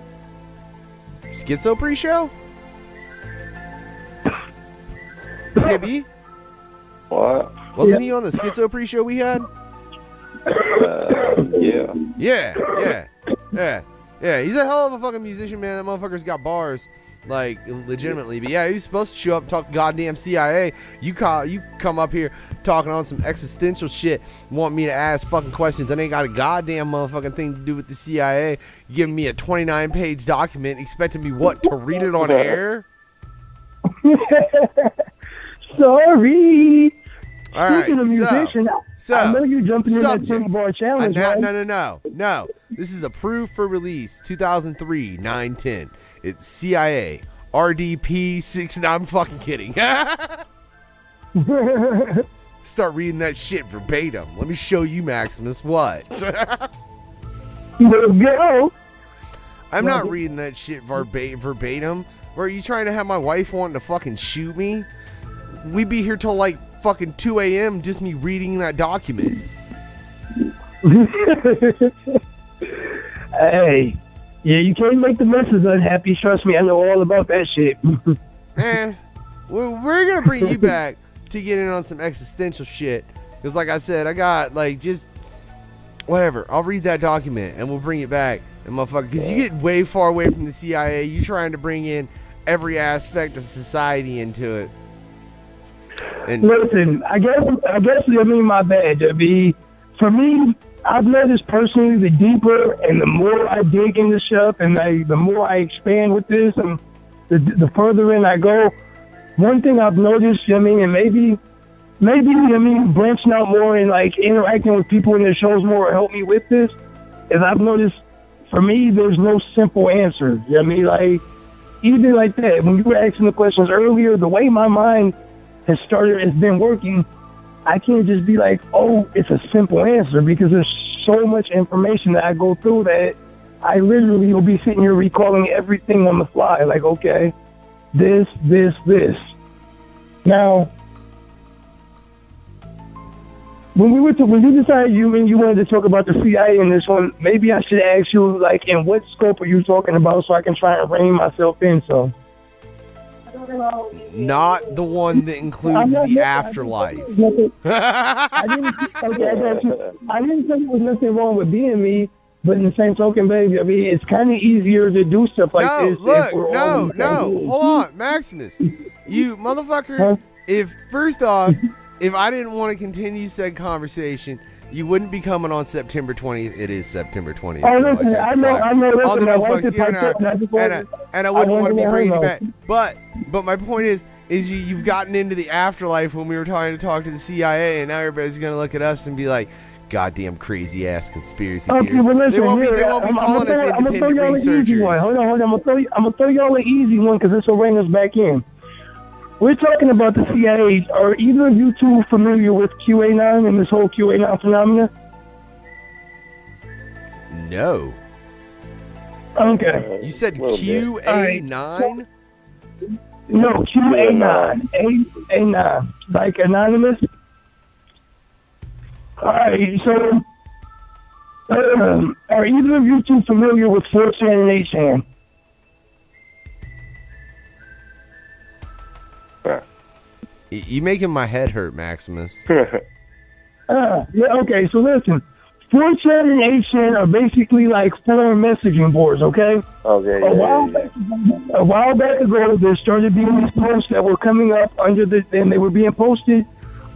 Speaker 3: Schizo pre-show. KB?
Speaker 6: What?
Speaker 3: Wasn't he on the Schizo pre-show we had?
Speaker 6: Yeah.
Speaker 3: Yeah. He's a hell of a fucking musician, man. That motherfucker's got bars, like, legitimately. But yeah, he was supposed to show up, talk goddamn CIA. You come up here talking on some existential shit, want me to ask fucking questions. I ain't got a goddamn motherfucking thing to do with the CIA. You giving me a 29-page document, expecting me what, to read it on air?
Speaker 8: Sorry.
Speaker 3: All right,
Speaker 8: Speaking of musician, I know you're jumping in that 20-bar challenge, right?
Speaker 3: No. This is approved for release 2003 9/10. It's CIA RDP 6. No, I'm fucking kidding. Start reading that shit verbatim. Let me show you, Maximus. What?
Speaker 8: Let's go.
Speaker 3: I'm not reading that shit verbatim. Or are you trying to have my wife wanting to fucking shoot me? We'd be here till like fucking 2 a.m. just me reading that document.
Speaker 8: Hey, yeah, you can't make the missus unhappy. Trust me, I know all about that shit.
Speaker 3: We're gonna bring you back to get in on some existential shit. Because like I said, I got like just whatever. I'll read that document and we'll bring it back. And motherfucker, because you get way far away from the CIA. You trying to bring in every aspect of society into it. And
Speaker 8: listen, I guess my bad. For me, I've noticed personally, the deeper and the more I dig into stuff and the more I expand with this and the further in I go, one thing I've noticed, and maybe branching out more and like interacting with people in their shows more will help me with this, is I've noticed, for me, there's no simple answer. Like, even like that, when you were asking the questions earlier, the way my mind has been working, I can't just be like, oh, it's a simple answer, because there's so much information that I go through that I literally will be sitting here recalling everything on the fly. Like, okay, this. Now, when you decided you wanted to talk about the CIA in this one, maybe I should ask you, like, in what scope are you talking about, so I can try and rein myself in. So.
Speaker 3: Not the one that includes the afterlife.
Speaker 8: I didn't say there was nothing wrong with being me, but in the same token, baby, it's kind of easier to do stuff like this.
Speaker 3: No, hold on, Maximus. You motherfucker, first off, if I didn't want to continue said conversation, you wouldn't be coming on September 20th. It is September 20th.
Speaker 8: Oh, listen, I know. Listen,
Speaker 3: my wife did and I wouldn't want to be bringing you back. But my point is you've gotten into the afterlife when we were trying to talk to the CIA, and now everybody's gonna look at us and be like, goddamn crazy ass conspiracy theories.
Speaker 8: Well, listen,
Speaker 3: they won't be calling us independent researchers.
Speaker 8: Hold on. I'm gonna throw y'all an easy one because this will bring us back in. we're talking about the CIA. Are either of you two familiar with QAnon and this whole QAnon phenomena?
Speaker 3: No.
Speaker 8: Okay.
Speaker 3: You said QA9?
Speaker 8: No, QAnon. A9. Like anonymous. Alright, so are either of you two familiar with 4chan and 8chan?
Speaker 3: You making my head hurt, Maximus.
Speaker 8: Yeah, okay, so listen. 4chan and 8chan are basically like foreign messaging boards, okay?
Speaker 6: Okay,
Speaker 8: A while back ago, there started being these posts that were coming up under and they were being posted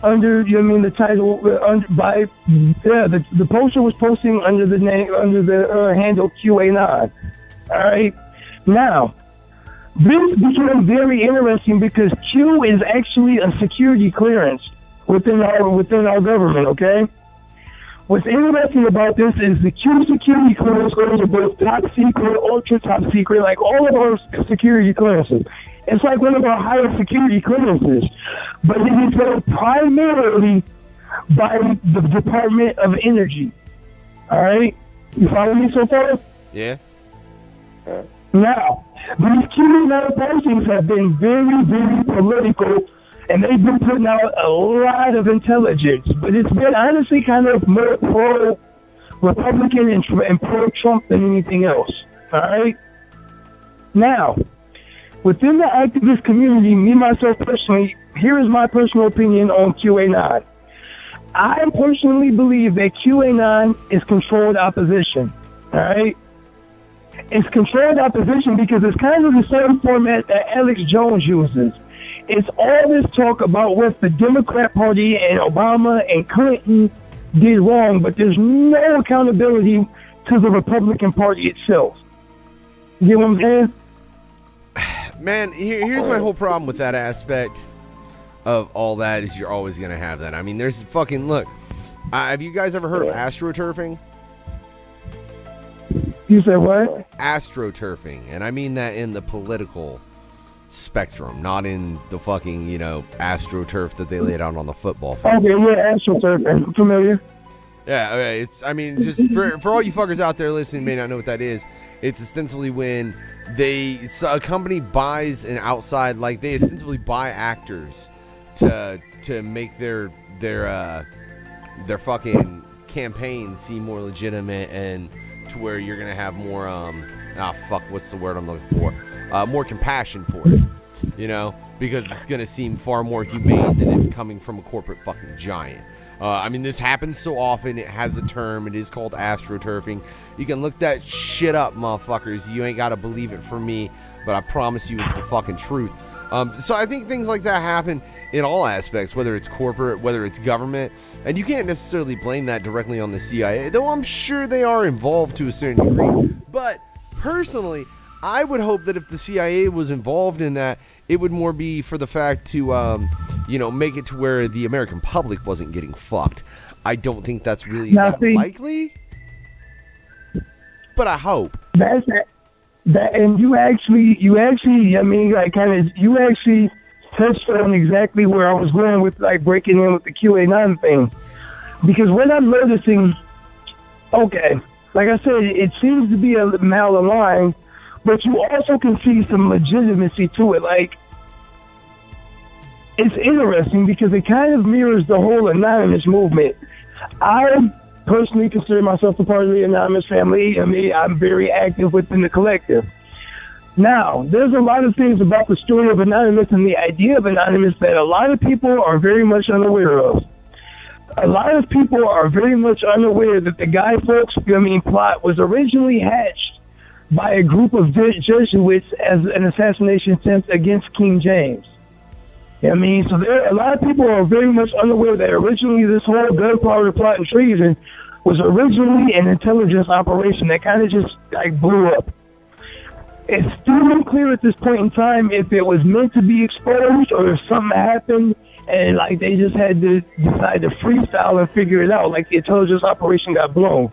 Speaker 8: under, the title, the poster was posting under the name, under the handle QAnon. Alright? Now, this became very interesting because Q is actually a security clearance within our government, okay? What's interesting about this is the Q security clearance goes to both top secret, ultra top secret, like all of our security clearances. It's like one of our higher security clearances. But it is held primarily by the Department of Energy. Alright? You follow me so far?
Speaker 3: Yeah.
Speaker 8: Now, these QAnon postings have been very, very political, and they've been putting out a lot of intelligence, but it's been honestly kind of more pro-Republican and pro-Trump than anything else. All right? Now, within the activist community, me, myself personally, here is my personal opinion on QAnon. I personally believe that QAnon is controlled opposition. All right? It's controlled opposition because it's kind of the same format that Alex Jones uses. It's all this talk about what the Democrat Party and Obama and Clinton did wrong, but there's no accountability to the Republican Party itself. You get what I'm saying?
Speaker 3: Man, here's my whole problem with that aspect of all that is you're always going to have that. I mean, there's fucking, look, have you guys ever heard of astroturfing?
Speaker 8: You said what?
Speaker 3: Astroturfing, and I mean that in the political spectrum, not in the fucking, astroturf that they laid out on the football field.
Speaker 8: Okay, yeah, astroturf. I'm familiar.
Speaker 3: Yeah, okay. It's, I mean, just for all you fuckers out there listening may not know what that is. It's ostensibly when a company buys an outside, like they ostensibly buy actors to make their fucking campaign seem more legitimate and to where you're gonna have more what's the word I'm looking for? More compassion for it, because it's gonna seem far more humane than it coming from a corporate fucking giant. I mean, this happens so often. It has a term. It is called astroturfing. You can look that shit up, motherfuckers. You ain't gotta believe it from me, but I promise you it's the fucking truth. So I think things like that happen in all aspects, whether it's corporate, whether it's government, and you can't necessarily blame that directly on the CIA, though I'm sure they are involved to a certain degree. But personally, I would hope that if the CIA was involved in that, it would more be for the fact to, make it to where the American public wasn't getting fucked. I don't think that's really that likely, but I hope.
Speaker 8: That's it. And you actually, I mean, like, you actually touched on exactly where I was going with, like, breaking in with the QAnon thing. Because what I'm noticing, okay, like I said, it seems to be a malaligned, but you also can see some legitimacy to it. Like, it's interesting because it kind of mirrors the whole anonymous movement. I personally consider myself a part of the anonymous family. I mean, I'm very active within the collective. Now, there's a lot of things about the story of Anonymous and the idea of Anonymous that a lot of people are very much unaware of. A lot of people are very much unaware that the Guy Fawkes plot was originally hatched by a group of Jesuits as an assassination attempt against King James. I mean, so a lot of people are very much unaware that originally this whole gunpowder plot and treason was originally an intelligence operation that kind of just like blew up. It's still unclear at this point in time if it was meant to be exposed or if something happened and like they just had to decide to freestyle and figure it out, like the intelligence operation got blown.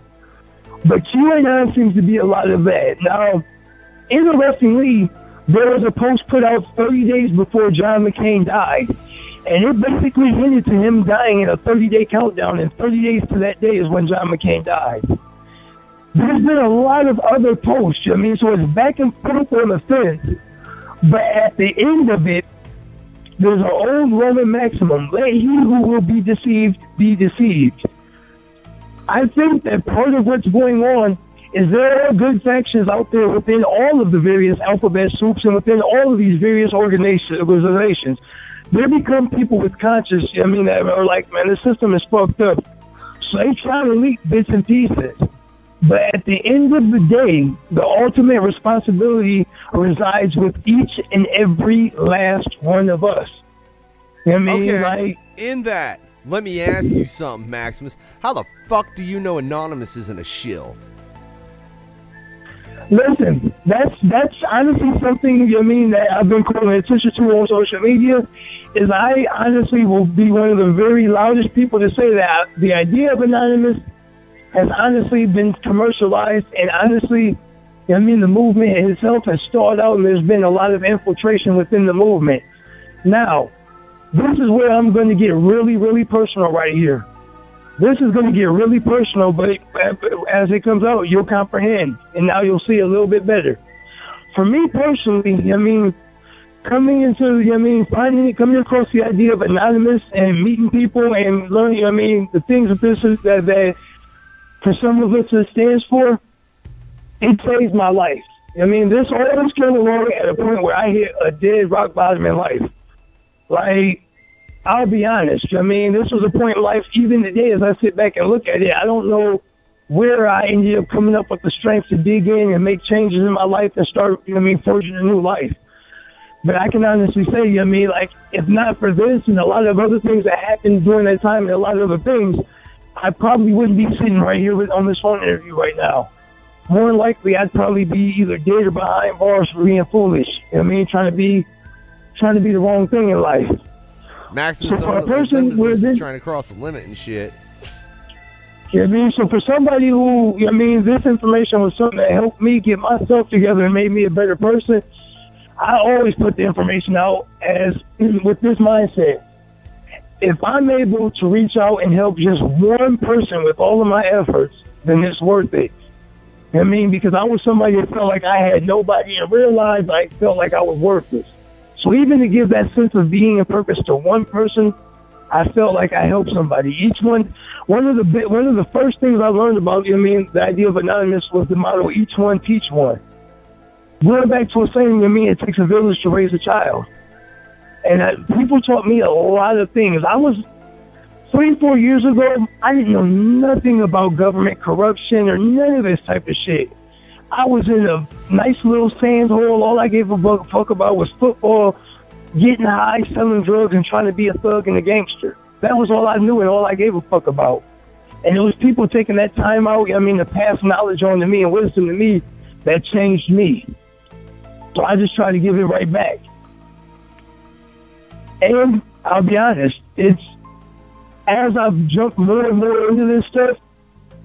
Speaker 8: But QAnon seems to be a lot of that. Now, interestingly, there was a post put out 30 days before John McCain died. And it basically hinted to him dying in a 30-day countdown, and 30 days to that day is when John McCain died. There's been a lot of other posts, I mean, so it's back and forth on the fence. But at the end of it, there's an old Roman maximum, let he who will be deceived be deceived. I think that part of what's going on is there are good factions out there within all of the various alphabet soups and within all of these various organizations. There become people with conscience, I mean, that are like, man, the system is fucked up. So they try to leak bits and pieces. But at the end of the day, the ultimate responsibility resides with each and every last one of us. You know what I mean?
Speaker 3: Okay,
Speaker 8: like,
Speaker 3: in that, let me ask you something, Maximus. How the fuck do you know Anonymous isn't a shill?
Speaker 8: Listen, that's honestly something, you know what I mean, that I've been calling attention to on social media, is I honestly will be one of the very loudest people to say that the idea of Anonymous has honestly been commercialized, and honestly, you know what I mean, the movement itself has stalled out, and there's been a lot of infiltration within the movement. Now, this is where I'm going to get really, really personal right here. This is going to get really personal, but as it comes out, you'll comprehend, and now you'll see a little bit better. For me personally, I mean, coming across the idea of Anonymous and meeting people and learning, I mean, the things that that for some of it stands for, it saved my life. I mean, this always came along at a point where I hit a dead rock bottom in life. Like, I'll be honest. I mean, this was a point in life, even today, as I sit back and look at it, I don't know where I ended up coming up with the strength to dig in and make changes in my life and start, you know what I mean, forging a new life. But I can honestly say, you know what I mean, like, if not for this and a lot of other things that happened during that time and a lot of other things, I probably wouldn't be sitting right here on this phone interview right now. More than likely, I'd probably be either dead or behind bars for being foolish. You know what I mean? Trying to be the wrong thing in life.
Speaker 3: Maximus
Speaker 8: So for a person with
Speaker 3: is
Speaker 8: this,
Speaker 3: trying to cross the limit and shit.
Speaker 8: you know what I mean? So for somebody who, you know what I mean, this information was something that helped me get myself together and made me a better person, I always put the information out as with this mindset. If I'm able to reach out and help just one person with all of my efforts, then it's worth it. You know what I mean? Because I was somebody that felt like I had nobody and realized I felt like I was worthless. So even to give that sense of being a purpose to one person, I felt like I helped somebody. Each one of the first things I learned about, you know what I mean, the idea of Anonymous was the motto, each one teach one. Going back to a saying, you know what I mean, it takes a village to raise a child. And people taught me a lot of things. I was 3-4 years ago, I didn't know nothing about government corruption or none of this type of shit. I was in a nice little sand hole. All I gave a fuck about was football, getting high, selling drugs, and trying to be a thug and a gangster. That was all I knew and all I gave a fuck about. And it was people taking that time out, I mean, to pass knowledge on to me and wisdom to me that changed me. So I just try to give it right back. And I'll be honest, it's as I've jumped more and more into this stuff,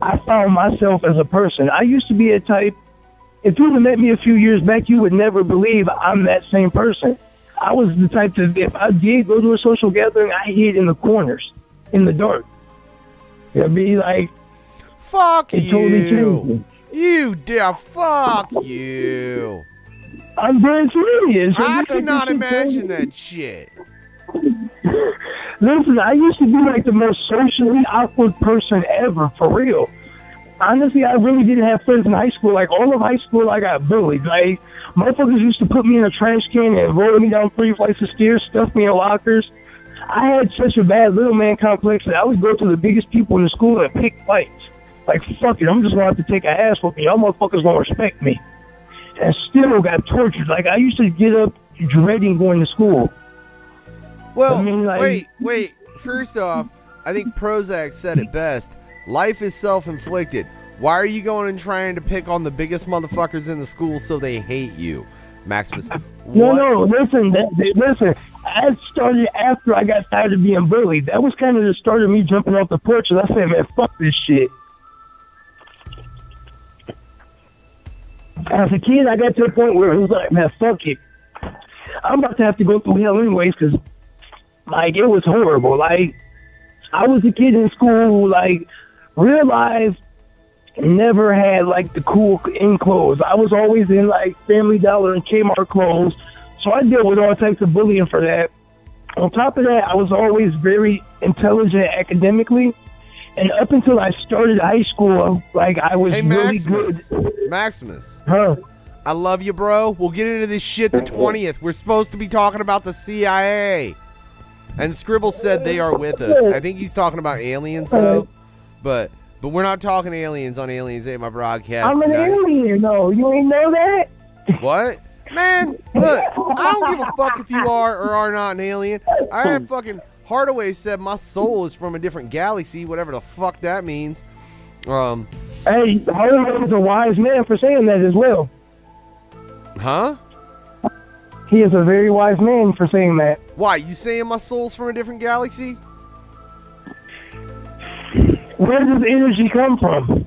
Speaker 8: I found myself as a person. I used to be a type, if you would have met me a few years back, you would never believe I'm that same person. I was the type to, if I did go to a social gathering, I hid in the corners, in the dark. It'd be like,
Speaker 3: fuck
Speaker 8: it
Speaker 3: you.
Speaker 8: Totally changed me.
Speaker 3: You did, fuck you.
Speaker 8: I'm very serious.
Speaker 3: I cannot imagine that shit.
Speaker 8: Listen, I used to be like the most socially awkward person ever, for real. Honestly, I really didn't have friends in high school. Like, all of high school, I got bullied. Like, motherfuckers used to put me in a trash can and roll me down 3 flights of stairs, stuff me in lockers. I had such a bad little man complex that I would go to the biggest people in the school and pick fights. Like, fuck it, I'm just going to have to take an ass whooping. Y'all motherfuckers going to respect me. And still got tortured. Like, I used to get up dreading going to school.
Speaker 3: Well,
Speaker 8: I mean, like,
Speaker 3: wait. First off, I think Prozac said it best. Life is self-inflicted. Why are you going and trying to pick on the biggest motherfuckers in the school so they hate you, Maximus?
Speaker 8: No, listen. Listen, I started after I got tired of being bullied. That was kind of the start of me jumping off the porch, and I said, man, fuck this shit. As a kid, I got to the point where it was like, man, fuck it. I'm about to have to go through hell anyways, because, like, it was horrible. Like, I was a kid in school, like, realized never had, like, the cool in clothes. I was always in, like, Family Dollar and Kmart clothes, so I dealt with all types of bullying for that. On top of that, I was always very intelligent academically, and up until I started high school, like, I was really good.
Speaker 3: Maximus.
Speaker 8: Huh?
Speaker 3: I love you, bro. We'll get into this shit the 20th. We're supposed to be talking about the CIA. And Scribble said they are with us. I think he's talking about aliens, though. But we're not talking aliens on Aliens 8, my broadcast.
Speaker 8: I'm an alien, though. You ain't know that?
Speaker 3: What? Man, look, I don't give a fuck if you are or are not an alien. I heard fucking Hardaway said my soul is from a different galaxy, whatever the fuck that means.
Speaker 8: Hey, Hardaway's a wise man for saying that as well.
Speaker 3: Huh?
Speaker 8: He is a very wise man for saying that.
Speaker 3: Why? You saying my soul's from a different galaxy?
Speaker 8: Where does energy come from?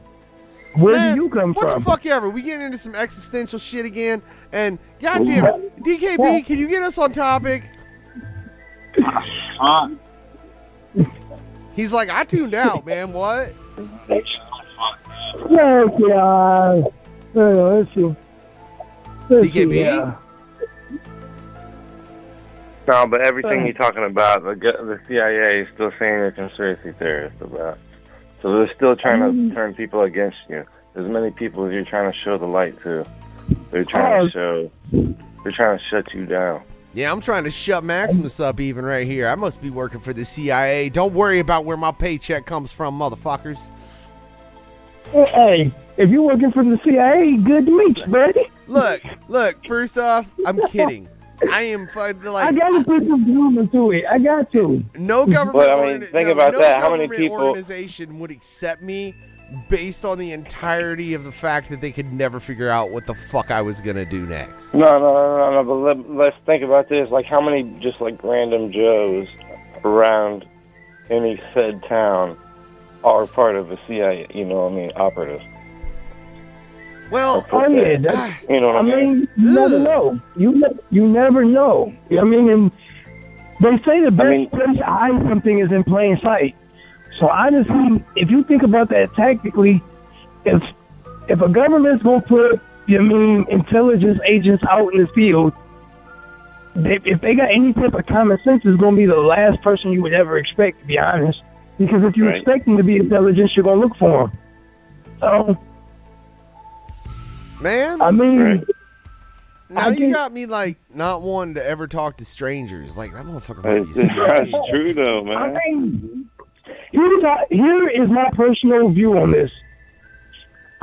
Speaker 8: Where do you come
Speaker 3: what
Speaker 8: from?
Speaker 3: The fuck ever? We getting into some existential shit again, and goddamn it, DKB, can you get us on topic? He's like, I tuned out, man. What?
Speaker 8: Yeah. Let's see.
Speaker 3: DKB?
Speaker 6: No, but everything you're talking about, the CIA is still saying they're conspiracy theorists about. So they're still trying to turn people against you. As many people as you're trying to show the light to, they're trying to shut you down.
Speaker 3: Yeah, I'm trying to shut Maximus up even right here. I must be working for the CIA. Don't worry about where my paycheck comes from, motherfuckers.
Speaker 8: Hey, if you're working for the CIA, good to meet you, buddy.
Speaker 3: Look, first off, I'm kidding. I am like,
Speaker 8: I gotta put some bloom into it. I got to.
Speaker 3: No government.
Speaker 6: But I mean, think about that. How many people?
Speaker 3: Organization would accept me based on the entirety of the fact that they could never figure out what the fuck I was gonna do next.
Speaker 6: No. But let's think about this. Like, how many just like random Joes around any said town are part of the CIA? You know what I mean? Operatives.
Speaker 3: Well,
Speaker 6: you know what I mean?
Speaker 8: You never know. You never know. I mean, and they say the best place to hide something is in plain sight. So honestly, if you think about that tactically, if a government's gonna put, intelligence agents out in the field, if they got any type of common sense, it's gonna be the last person you would ever expect, to be honest. Because if you expect them to be intelligent, you're gonna look for them. So.
Speaker 3: Man,
Speaker 8: I mean,
Speaker 3: now you got me like not wanting to ever talk to strangers. Like that motherfucker might be
Speaker 6: That's true though, man.
Speaker 8: I mean, here is my personal view on this.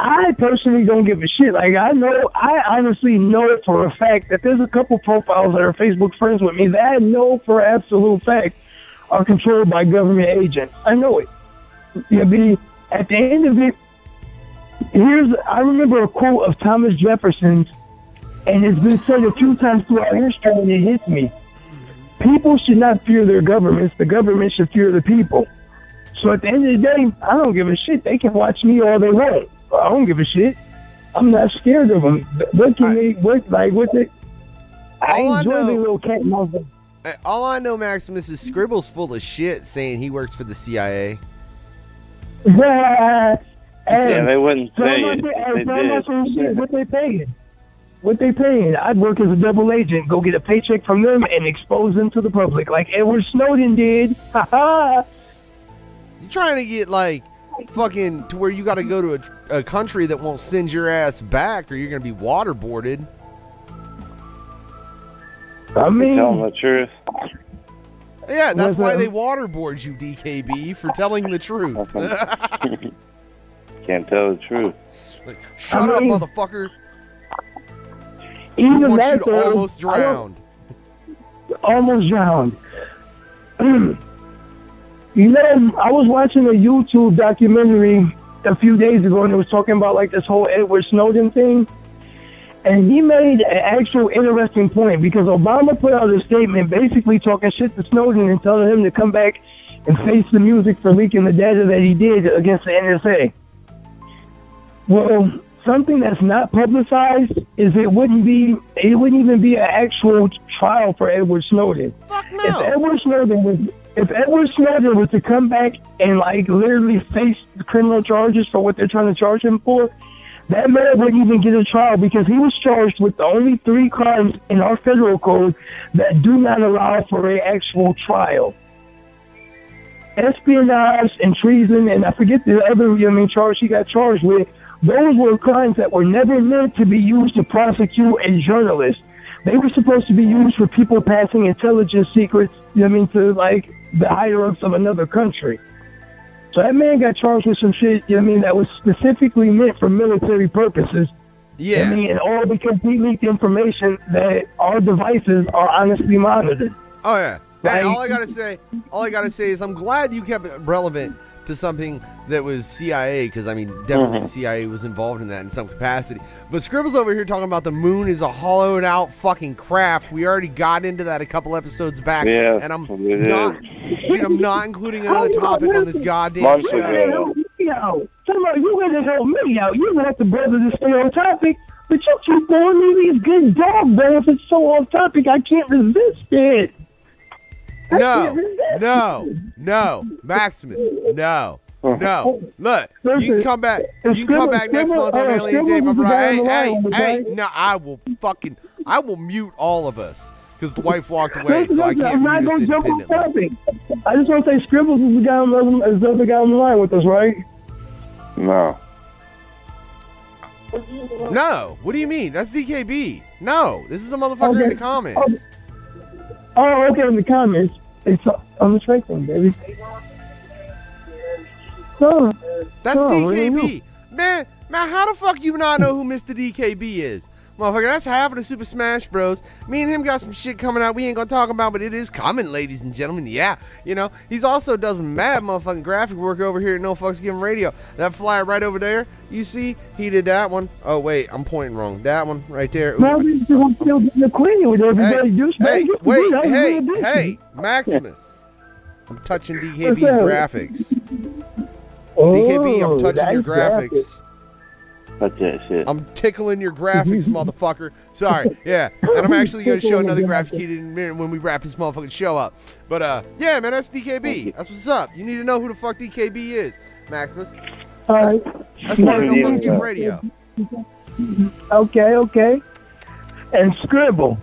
Speaker 8: I personally don't give a shit. Like I honestly know for a fact that there's a couple profiles that are Facebook friends with me that I know for absolute fact are controlled by government agents. I know it. At the end of it. I remember a quote of Thomas Jefferson's, and it's been said a few times throughout history, and it hits me. People should not fear their governments. The government should fear the people. So at the end of the day, I don't give a shit. They can watch me all they want. I don't give a shit. I'm not scared of them. What can they, I enjoy the little cat and mouse.
Speaker 3: All I know, Maximus, is Scribble's full of shit saying he works for the CIA.
Speaker 6: Yeah, they wouldn't say it.
Speaker 8: What they paying? I'd work as a double agent, go get a paycheck from them, and expose them to the public, like Edward Snowden did. You
Speaker 3: trying to get like fucking to where you got to go to a country that won't send your ass back, or you're gonna be waterboarded.
Speaker 8: I mean,
Speaker 6: tell them the truth.
Speaker 3: Yeah, that's why they waterboard you, DKB, for telling the truth.
Speaker 6: Can't tell the truth.
Speaker 3: Like, shut up, motherfucker.
Speaker 8: Even
Speaker 3: want
Speaker 8: that,
Speaker 3: you to almost drowned.
Speaker 8: Almost drowned. I was watching a YouTube documentary a few days ago, and it was talking about like this whole Edward Snowden thing. And he made an actual interesting point, because Obama put out a statement basically talking shit to Snowden and telling him to come back and face the music for leaking the data that he did against the NSA. Well, something that's not publicized is it wouldn't even be an actual trial for Edward Snowden.
Speaker 3: Fuck no.
Speaker 8: If Edward Snowden was to come back and like literally face the criminal charges for what they're trying to charge him for, that man wouldn't even get a trial because he was charged with the only 3 crimes in our federal code that do not allow for an actual trial. Espionage and treason, and I forget the other charge he got charged with. Those were crimes that were never meant to be used to prosecute a journalist. They were supposed to be used for people passing intelligence secrets, to like the higher-ups of another country. So that man got charged with some shit, that was specifically meant for military purposes.
Speaker 3: Yeah.
Speaker 8: And all because he leaked information that our devices are honestly monitored.
Speaker 3: Oh yeah. Hey,
Speaker 8: Like,
Speaker 3: all I gotta say is I'm glad you kept it relevant to something that was CIA, because definitely the CIA was involved in that in some capacity. But Scribble's over here talking about the moon is a hollowed out fucking craft. We already got into that a couple episodes back, and I'm not including another topic on this goddamn show.
Speaker 8: Yo, somebody, you gonna help me out. You want the brother to stay on topic, but you keep throwing me these good dog bands. It's so off topic, I can't resist it.
Speaker 3: No, Maximus, no. Look, you can come back. You can come back next month on Aliens Day, my bro. Hey, no, I will mute all of us because the wife walked away, so I can't mute us independently.
Speaker 8: I just want to say, Scribbles is the other guy on the line with us, right?
Speaker 6: No.
Speaker 3: No, what do you mean? That's DKB. No, this is a motherfucker in the comments.
Speaker 8: Oh, okay, in the comments. It's on the straight thing, baby.
Speaker 3: That's DKB. Man, how the fuck you not know who Mr. DKB is? Motherfucker, that's half of the Super Smash Bros. Me and him got some shit coming out we ain't gonna talk about, but it is coming, ladies and gentlemen. Yeah, he's also does mad motherfucking graphic work over here at No Fucks Given Radio. That flyer right over there, you see, he did that one. Oh, wait, I'm pointing wrong. That one right there. Hey, Maximus. I'm touching DKB's graphics. DKB, I'm touching your graphics.
Speaker 6: Touch that shit.
Speaker 3: I'm tickling your graphics, motherfucker. Sorry, yeah. And I'm actually going to show another graphic in a minute when we wrap this motherfucking show up. But, yeah, man, that's DKB. That's what's up. You need to know who the fuck DKB is, Maximus. That's part of No Fucks Given Radio.
Speaker 8: Okay. And Scribble.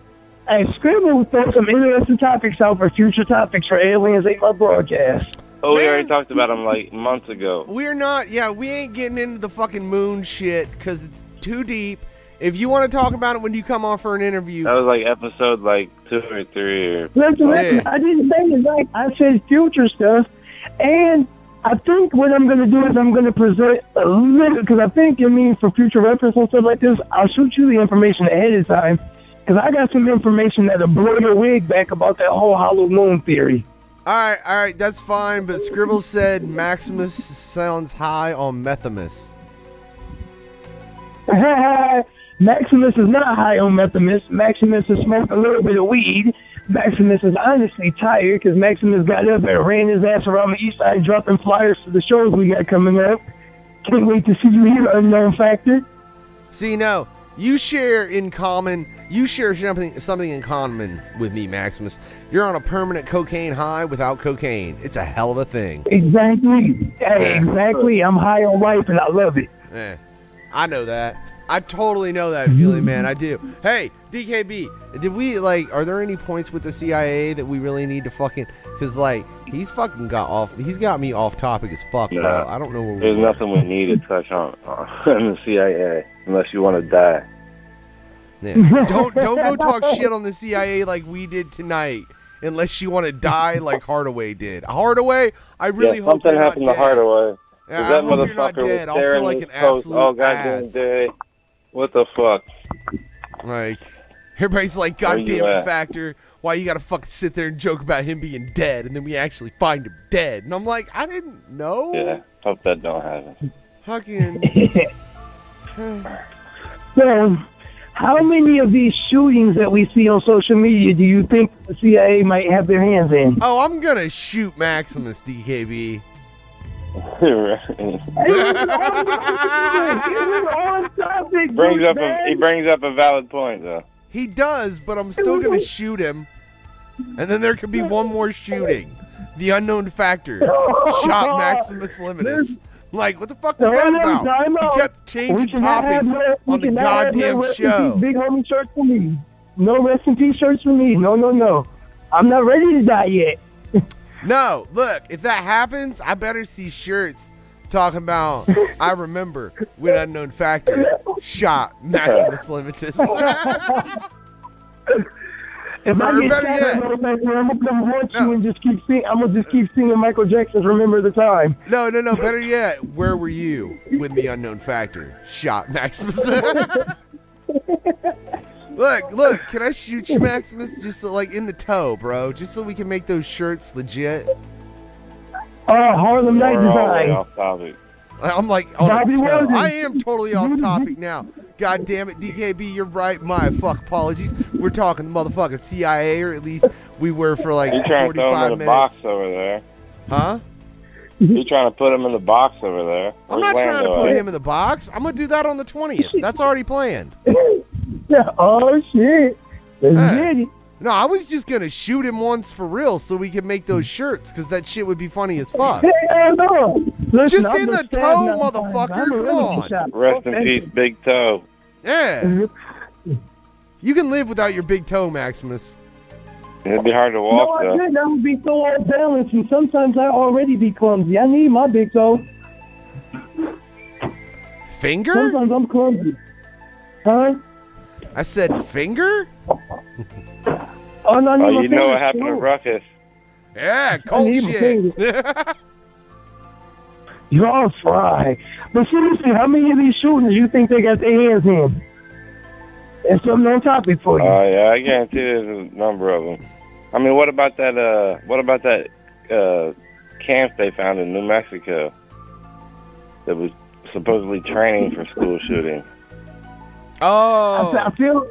Speaker 8: Hey, Scribble will throw some interesting topics out for future topics for Aliens Ain't My Broadcast.
Speaker 6: Oh, we already talked about them like months ago.
Speaker 3: We're not, we ain't getting into the fucking moon shit because it's too deep. If you want to talk about it when you come on for an interview.
Speaker 6: That was like episode 2 or 3.
Speaker 8: Listen, I didn't say it right. I said future stuff. And I think what I'm going to do is I'm going to present a little, because I think, for future reference and stuff like this, I'll shoot you the information ahead of time. Because I got some information that'll blow your wig back about that whole hollow moon theory.
Speaker 3: All right, that's fine, but Scribble said Maximus sounds high on Methamus.
Speaker 8: Maximus is not high on Methamus. Maximus has smoked a little bit of weed. Maximus is honestly tired because Maximus got up and ran his ass around the east side dropping flyers for the shows we got coming up. Can't wait to see you here, Unknown Factor.
Speaker 3: See, no, you share something in common with me, Maximus. You're on a permanent cocaine high without cocaine. It's a hell of a thing.
Speaker 8: Exactly. Hey, exactly. I'm high on life and I love it.
Speaker 3: I know that. I totally know that feeling, man. I do. Hey, DKB, did we, are there any points with the CIA that we really need to fucking, because, he's got me off topic as fuck, bro. I don't know where
Speaker 6: there's nothing we need to touch on the CIA, unless you want to die.
Speaker 3: Yeah. Don't go talk shit on the CIA like we did tonight, unless you want to die like Hardaway did. Hardaway, I really hope
Speaker 6: something happened to Hardaway.
Speaker 3: Yeah, I hope you're not dead. I'll feel like an absolute
Speaker 6: all goddamn
Speaker 3: ass.
Speaker 6: Day. What the fuck?
Speaker 3: Everybody's like, God damn it, Factor. Why you gotta fucking sit there and joke about him being dead, and then we actually find him dead? And I'm like, I didn't know.
Speaker 6: Yeah, hope that don't happen.
Speaker 3: Fucking.
Speaker 8: So, how many of these shootings that we see on social media do you think the CIA might have their hands in?
Speaker 3: Oh, I'm gonna shoot Maximus, DKB.
Speaker 6: He brings up a valid point, though.
Speaker 3: He does, but I'm still going to shoot him. And then there could be one more shooting. The unknown factor. Shot Maximus Limitus. Like, what the fuck was that about? He kept changing topics on the goddamn show.
Speaker 8: Big homie shirts for me. No rest in peace shirts for me. No. I'm not ready to die yet.
Speaker 3: No, look, if that happens, I better see shirts talking about, I remember when unknown factor shot Maximus Limitus.
Speaker 8: If I get shot, I'm gonna come haunt you and just keep singing. I'm gonna just keep singing Michael Jackson's "Remember the Time."
Speaker 3: No. Better yet, where were you when the unknown factor shot Maximus? Look. Can I shoot you, Maximus? Just so, like, in the toe, bro. Just so we can make those shirts legit.
Speaker 8: Harlem Night design.
Speaker 6: Off topic.
Speaker 3: I'm like on a toe. I am totally off topic now. God damn it, DKB, you're right. My apologies. We're talking motherfucking CIA, or at least we were for like 45 minutes.
Speaker 6: You're trying to throw him in the box over there.
Speaker 3: Huh?
Speaker 6: You're trying to put him in the box over there.
Speaker 3: I'm not trying to put him in the box. I'm going to do that on the 20th. That's already planned.
Speaker 8: Oh, shit. Let's get it.
Speaker 3: No, I was just going to shoot him once for real so we can make those shirts, because that shit would be funny as fuck.
Speaker 8: No. Listen,
Speaker 3: just in the toe, motherfucker. Come on.
Speaker 6: Rest in peace, Big Toe.
Speaker 3: Yeah. You can live without your big toe, Maximus.
Speaker 6: It'd be hard to walk, though.
Speaker 8: No, I would be so off balance, and sometimes I already be clumsy. I need my big toe.
Speaker 3: Finger?
Speaker 8: Sometimes I'm clumsy. Huh?
Speaker 3: I said finger?
Speaker 8: Oh, no,
Speaker 6: you know what happened to Ruckus.
Speaker 3: Yeah, cold shit.
Speaker 8: You're all fried. But seriously, how many of these shooters you think they got their hands in? There's something on topic for you.
Speaker 6: Oh, yeah, I guarantee there's a number of them. I mean, what about that camp they found in New Mexico that was supposedly training for school shooting?
Speaker 8: Oh, I feel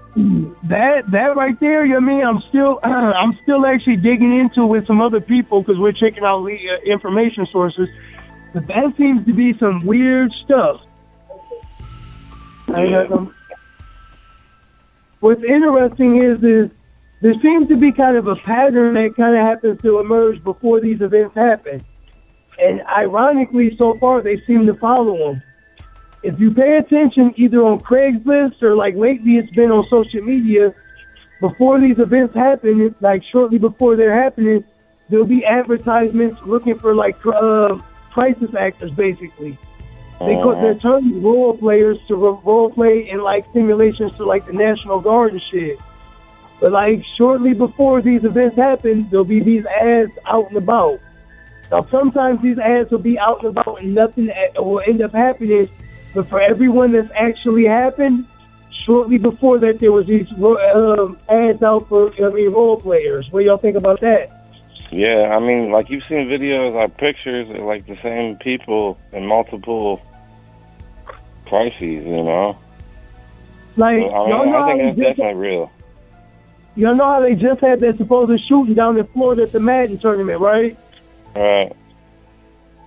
Speaker 8: that right there. You know what I mean, I'm still actually digging into it with some other people because we're checking out information sources. But that seems to be some weird stuff. What's interesting is there seems to be kind of a pattern that kind of happens to emerge before these events happen. And ironically, so far, they seem to follow them. If you pay attention either on Craigslist or like lately it's been on social media, before these events happen, like shortly before they're happening, there'll be advertisements looking for like crisis actors, basically. They're turning role players to role play in like simulations to like the National Guard and shit. But like shortly before these events happen, there'll be these ads out and about. Now sometimes these ads will be out and about and nothing will end up happening. But for everyone that's actually happened, shortly before that there was these ads out for role players. What do y'all think about that?
Speaker 6: Yeah, I mean, like you've seen videos, like pictures of like the same people in multiple crises, you know?
Speaker 8: Like,
Speaker 6: so, I think that's definitely real.
Speaker 8: You know how they just had that supposed shooting down in Florida at the Madden tournament, right?
Speaker 6: Right.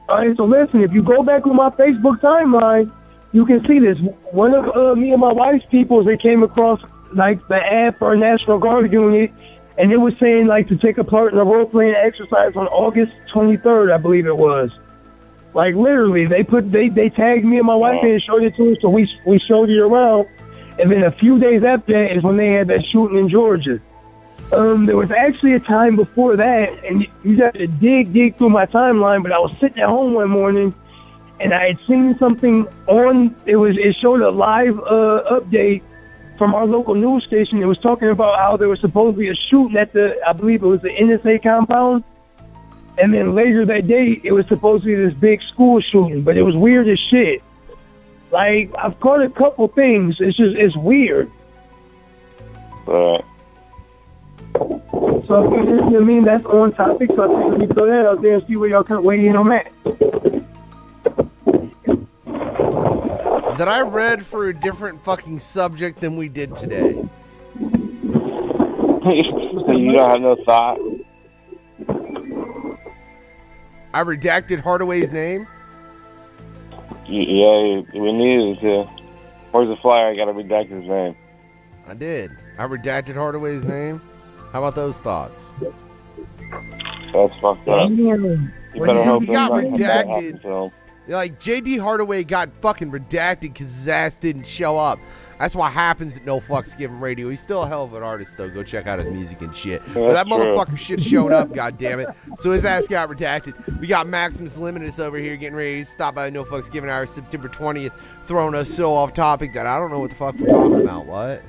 Speaker 8: All right, so listen, if you go back on my Facebook timeline, you can see this. One of me and my wife's people, they came across like the ad for a National Guard unit, and it was saying like to take a part in a role-playing exercise on August 23rd, I believe it was. Like literally, they tagged me and my wife in and showed it to us, so we showed it around. And then a few days after that is when they had that shooting in Georgia. There was actually a time before that, and you got to dig through my timeline, but I was sitting at home one morning, and I had seen something on, it showed a live update from our local news station. It was talking about how there was supposedly a shooting at I believe it was the NSA compound, and then later that day, it was supposedly this big school shooting, but it was weird as shit. Like, I've caught a couple things, it's weird. So, I mean, that's on topic, so I think let me throw that out there and see where y'all can weigh in on that.
Speaker 3: That I read for a different fucking subject than we did today.
Speaker 6: You don't have no thought?
Speaker 3: I redacted Hardaway's name?
Speaker 6: Yeah, we needed to. Where's the flyer? I gotta redact his name.
Speaker 3: I did. I redacted Hardaway's name. How about those thoughts?
Speaker 6: That's fucked up. You better hope
Speaker 3: he got
Speaker 6: nothing bad
Speaker 3: redacted.
Speaker 6: happens to him.
Speaker 3: Like, J.D. Hardaway got fucking redacted because his ass didn't show up. That's what happens at No Fucks Given Radio. He's still a hell of an artist, though. Go check out his music and shit. But that motherfucker shit's showing up, goddammit. So his ass got redacted. We got Maximus Limitless over here getting ready to stop by No Fucks Given Hour September 20th, throwing us so off topic that I don't know what the fuck we're talking about. What?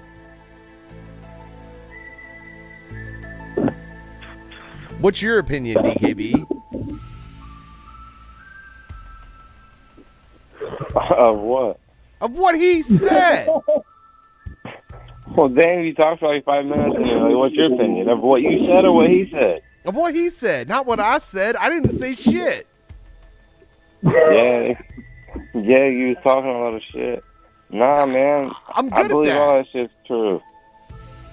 Speaker 3: What's your opinion, DKB?
Speaker 6: Of what?
Speaker 3: Of what he said.
Speaker 6: Well, damn, you talked for like 5 minutes, and you're like, what's your opinion? Of what you said or what he said?
Speaker 3: Of what he said, not what I said. I didn't say shit.
Speaker 6: Yeah, you was talking a lot of shit. Nah, man.
Speaker 3: I'm good
Speaker 6: I believe
Speaker 3: at that.
Speaker 6: all that shit's true.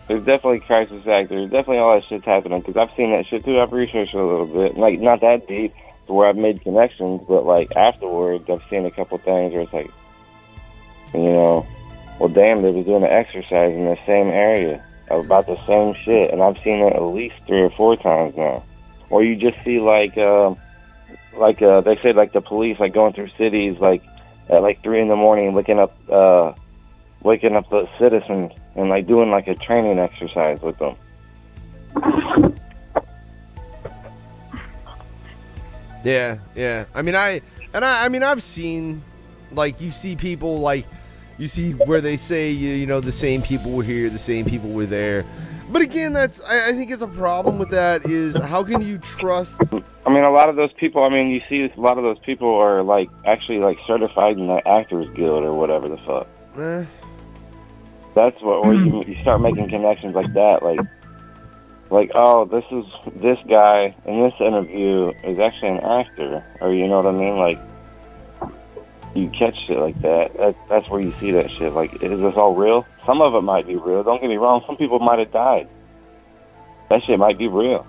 Speaker 6: There's definitely crisis actors. There's definitely all that shit's happening, because I've seen that shit, too. I've researched it a little bit. Like, not that deep to where I've made connections, but, like, afterwards, I've seen a couple things where it's like, you know, well, damn, they were doing an exercise in the same area about the same shit, and I've seen it at least 3 or 4 times now. Or you just see, they say, like, the police, like, going through cities, like, at, like, 3 in the morning, waking up the citizens and, like, doing, like, a training exercise with them.
Speaker 3: Yeah. I mean, I've seen, like, you see people, like, you see where they say, you know, the same people were here, the same people were there. But again, I think it's a problem with that is how can you trust?
Speaker 6: I mean, a lot of those people, you see a lot of those people are, like, actually, like, certified in the Actors Guild or whatever the fuck. That's what, where you start making connections like that, like, oh, this guy in this interview is actually an actor, or you know what I mean? Like, you catch shit like that. That's where you see that shit. Like, is this all real? Some of it might be real. Don't get me wrong. Some people might have died. That shit might be real.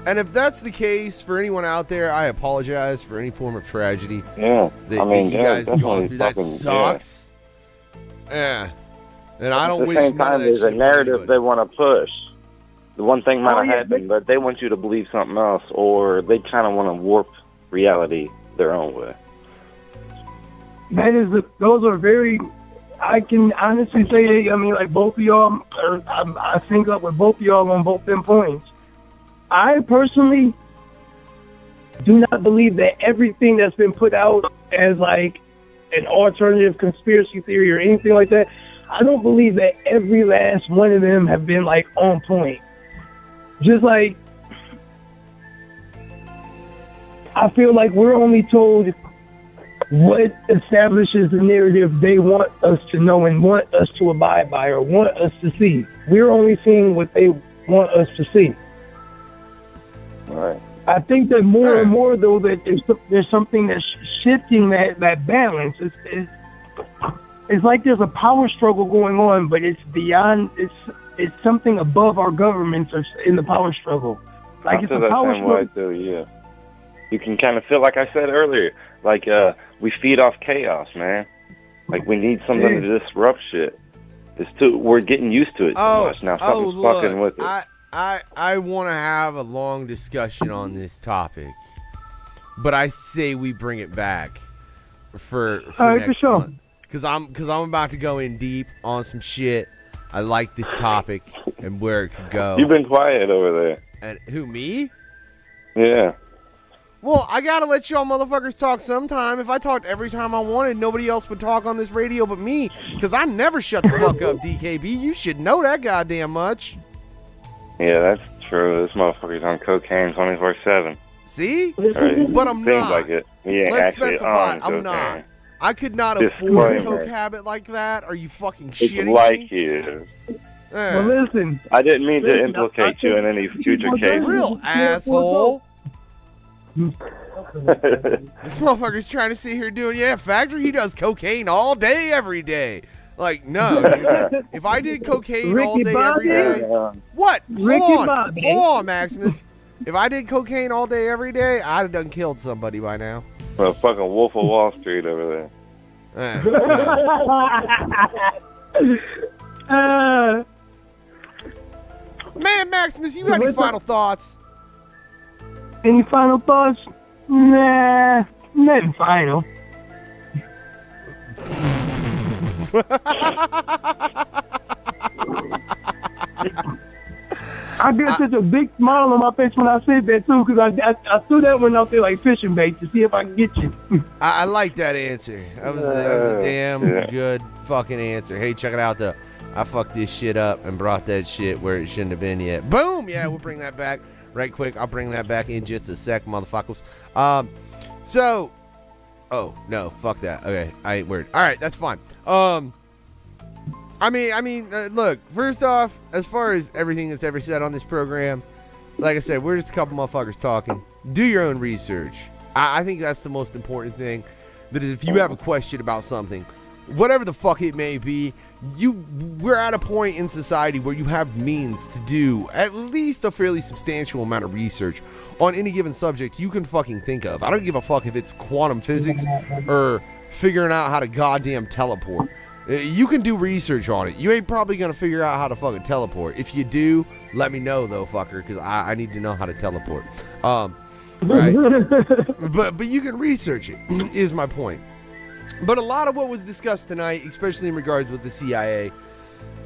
Speaker 3: And if that's the case, for anyone out there, I apologize for any form of tragedy.
Speaker 6: Yeah,
Speaker 3: that you guys are going through. That sucks. Yeah. And I don't wish none of that shit
Speaker 6: at the same time, there's a narrative they want to push. The one thing might have happened, but they want you to believe something else, or they kind of want to warp reality their own way.
Speaker 8: Those are very, I can honestly say, like both of y'all, I sync up with both of y'all on both them points. I personally do not believe that everything that's been put out as like an alternative conspiracy theory or anything like that, I don't believe that every last one of them have been like on point. Just like, I feel like we're only told what establishes the narrative they want us to know and want us to abide by or want us to see. We're only seeing what they want us to see.
Speaker 6: Right.
Speaker 8: I think that more and more, though, that there's something that's shifting that balance. It's like there's a power struggle going on, but it's beyond. It's something above our governments in the power struggle. Like
Speaker 6: I
Speaker 8: it's
Speaker 6: feel
Speaker 8: a power
Speaker 6: that same
Speaker 8: struggle.
Speaker 6: way too. Yeah. You can kind of feel, like I said earlier, like we feed off chaos, man. Like we need something to disrupt shit. We're getting used to it too much now. Something's fucking with it.
Speaker 3: I want to have a long discussion on this topic, but I say we bring it back for next month. Cause I'm about to go in deep on some shit. I like this topic and where it could go.
Speaker 6: You've been quiet over there.
Speaker 3: And who, me?
Speaker 6: Yeah.
Speaker 3: Well, I gotta let y'all motherfuckers talk sometime. If I talked every time I wanted, nobody else would talk on this radio but me. Because I never shut the fuck up, DKB. You should know that goddamn much.
Speaker 6: Yeah, that's true. This motherfucker's on cocaine 24/7.
Speaker 3: See?
Speaker 6: Right.
Speaker 3: But I'm
Speaker 6: Seems
Speaker 3: not.
Speaker 6: like it. Yeah,
Speaker 3: Let's
Speaker 6: actually
Speaker 3: specify.
Speaker 6: on cocaine.
Speaker 3: I'm not. I could not afford a coke habit like that. Are you fucking shitting
Speaker 6: It's like
Speaker 3: me?
Speaker 6: you.
Speaker 8: Well, listen.
Speaker 6: I didn't mean to implicate you in any future cases.
Speaker 3: Real asshole. This motherfucker's trying to sit here doing, Factory, he does cocaine all day, every day. Like, no, dude. If I did cocaine all day, every day. What? Hold on, Maximus. If I did cocaine all day, every day, I'd have done killed somebody by now.
Speaker 6: Well, fucking Wolf of Wall Street over there.
Speaker 3: Man, Maximus, you got any final thoughts?
Speaker 8: Any final thoughts? Nah, nothing final. I guess it's a big smile on my face when I said that too, because I threw that one out there like fishing bait to see if I can get you.
Speaker 3: I like that answer. That was a damn good fucking answer. Hey, check it out though. I fucked this shit up and brought that shit where it shouldn't have been yet. Boom! Yeah, we'll bring that back right quick. I'll bring that back in just a sec, motherfuckers. So, oh no, fuck that. Okay, I ain't worried. All right, that's fine. I mean, look. First off, as far as everything that's ever said on this program, like I said, we're just a couple motherfuckers talking. Do your own research. I think that's the most important thing. That is, if you have a question about something, whatever the fuck it may be, we're at a point in society where you have means to do at least a fairly substantial amount of research on any given subject you can fucking think of. I don't give a fuck if it's quantum physics or figuring out how to goddamn teleport. You can do research on it. You ain't probably gonna figure out how to fucking teleport. If you do, let me know though, fucker, because I need to know how to teleport. Right? but you can research it, is my point. But a lot of what was discussed tonight, especially in regards with the CIA,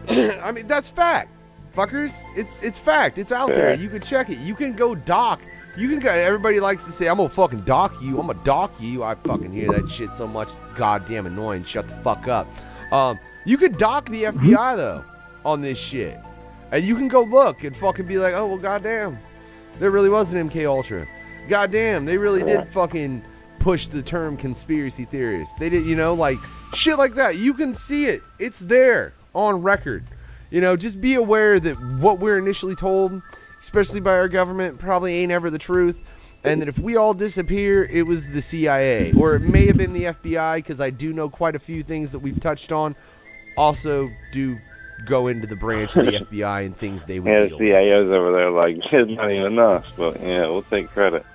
Speaker 3: I mean, that's fact, fuckers. It's fact. It's out there. You can check it. You can go dock. You can go. Everybody likes to say, I'm gonna fucking dock you. I'm gonna dock you. I fucking hear that shit so much. It's goddamn annoying. Shut the fuck up. You could dock the FBI though on this shit, and you can go look and fucking be like, oh well, goddamn, there really was an MKUltra. Goddamn, they really did fucking push the term conspiracy theorists. They did, you know, like shit like that. You can see it. It's there on record. You know, just be aware that what we're initially told, especially by our government, probably ain't ever the truth. And that if we all disappear, it was the CIA. Or it may have been the FBI, because I do know quite a few things that we've touched on also do go into the branch of the FBI and things they would
Speaker 6: deal with. Yeah, the CIO's over there like, it's not even us, but yeah, we'll take credit.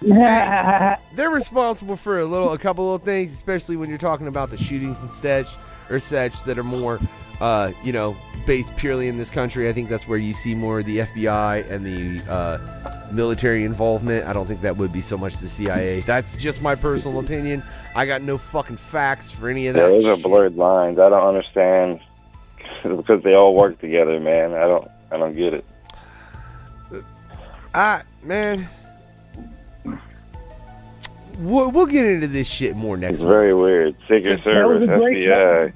Speaker 3: They're responsible for a couple of things, especially when you're talking about the shootings and such that are more, you know, based purely in this country. I think that's where you see more of the FBI and the military involvement. I don't think that would be so much the CIA. That's just my personal opinion. I got no fucking facts for any of that.
Speaker 6: Yeah, those are blurred lines. I don't understand because they all work together, man. I don't get it.
Speaker 3: Man, we'll get into this shit more next week.
Speaker 6: It's very weird. Secret Service, FBI.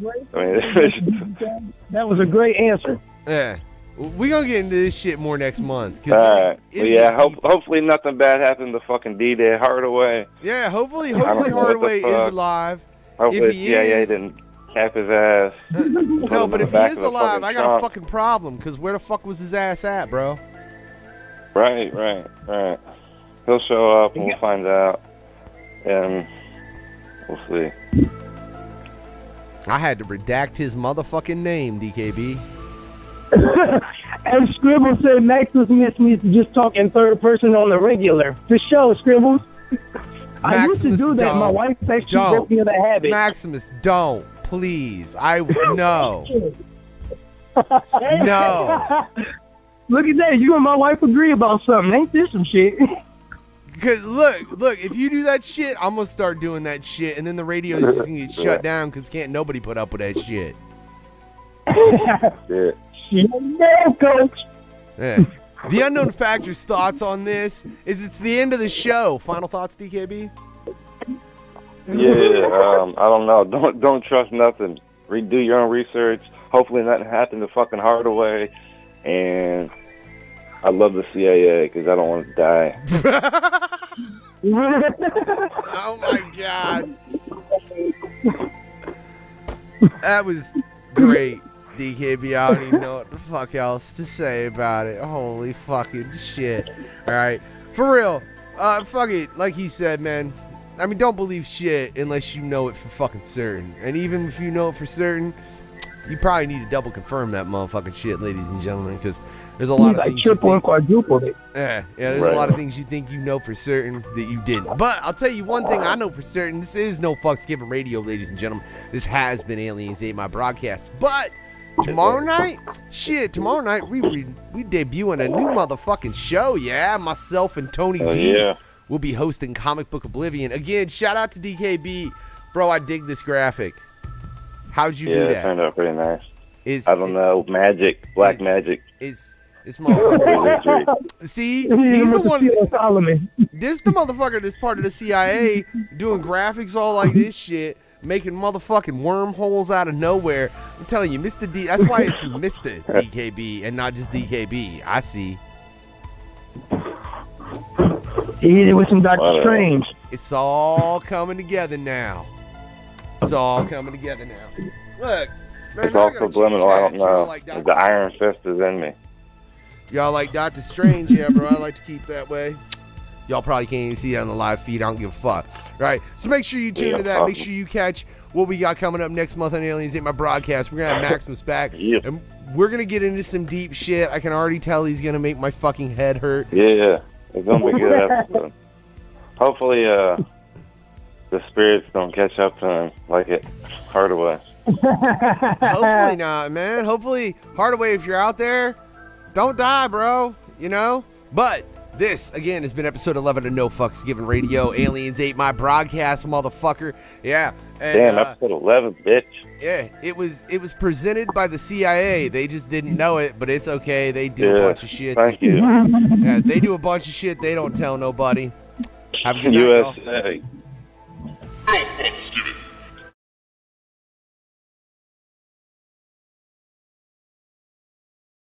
Speaker 8: That was a great answer.
Speaker 3: Yeah. We're going to get into this shit more next month.
Speaker 6: All right. Yeah, hopefully nothing bad happened to fucking D-Day Hardaway.
Speaker 3: Yeah, hopefully Hardaway is alive.
Speaker 6: Hopefully the CIA didn't cap his ass.
Speaker 3: No, but if he is alive, I got a fucking problem, because where the fuck was his ass at, bro?
Speaker 6: Right. He'll show up and we'll find out. And we'll see.
Speaker 3: I had to redact his motherfucking name, DKB.
Speaker 8: And Scribble said Maximus needs to just talk in third person on the regular. For sure, Scribbles. I used to do that.
Speaker 3: Don't.
Speaker 8: My wife actually broke me of the habit.
Speaker 3: Maximus, don't. Please. No. No.
Speaker 8: Look at that. You and my wife agree about something. Ain't this some shit?
Speaker 3: Cause look, if you do that shit, I'm gonna start doing that shit, and then the radio's just gonna get shut down because can't nobody put up with that shit.
Speaker 8: Yeah, coach.
Speaker 3: Yeah. The Unknown Factor's thoughts on this is it's the end of the show. Final thoughts, DKB?
Speaker 6: Yeah, I don't know. Don't trust nothing. Do your own research. Hopefully nothing happened to fucking Hardaway. And I love the CIA because I don't want to die.
Speaker 3: Oh my God. That was great, DKB. I don't even know what the fuck else to say about it. Holy fucking shit. Alright. For real. Fuck it. Like he said, man. I mean, don't believe shit unless you know it for fucking certain. And even if you know it for certain, you probably need to double confirm that motherfucking shit, ladies and gentlemen, because there's a lot of things.
Speaker 8: Triple and quadrupled it.
Speaker 3: Yeah, there's a lot of things you think you know for certain that you didn't. But I'll tell you one thing I know for certain. This is No Fucks Given Radio, ladies and gentlemen. This has been Aliens Ate My Broadcast. But tomorrow night, we debuting a new motherfucking show, yeah? Myself and Tony D will be hosting Comic Book Oblivion. Again, shout out to DKB. Bro, I dig this graphic. How'd you do that?
Speaker 6: Yeah, it turned out pretty nice. I don't know, black magic.
Speaker 3: This motherfucker. See, he's the one. This the motherfucker that's part of the CIA doing graphics all like this shit, making motherfucking wormholes out of nowhere. I'm telling you, Mr. D. That's why it's Mr. DKB and not just DKB. I see.
Speaker 8: He hit it with some Doctor Strange.
Speaker 3: It's all coming together now. It's all coming together now. Look, man,
Speaker 6: it's all subliminal. I don't know. Like the Iron Fist is in me.
Speaker 3: Y'all like Doctor Strange? Yeah, bro. I like to keep that way. Y'all probably can't even see that on the live feed. I don't give a fuck. Right? So make sure you tune to that. Make sure you catch what we got coming up next month on Aliens Ate My Broadcast. We're going to have Maximus back. And we're going to get into some deep shit. I can already tell he's going to make my fucking head hurt.
Speaker 6: Yeah. It's going to be a good episode. Hopefully, the spirits don't catch up to him like it Hardaway.
Speaker 3: Hopefully not, man. Hopefully, Hardaway, if you're out there, don't die, bro. You know? But this, again, has been episode 11 of No Fucks Given Radio. Aliens Ate My Broadcast, motherfucker. Yeah. And,
Speaker 6: damn, episode 11, bitch.
Speaker 3: Yeah, it was presented by the CIA. They just didn't know it, but it's okay. They do a bunch of shit.
Speaker 6: Thank you.
Speaker 3: Yeah, they do a bunch of shit they don't tell nobody. Have a good night,
Speaker 6: USA.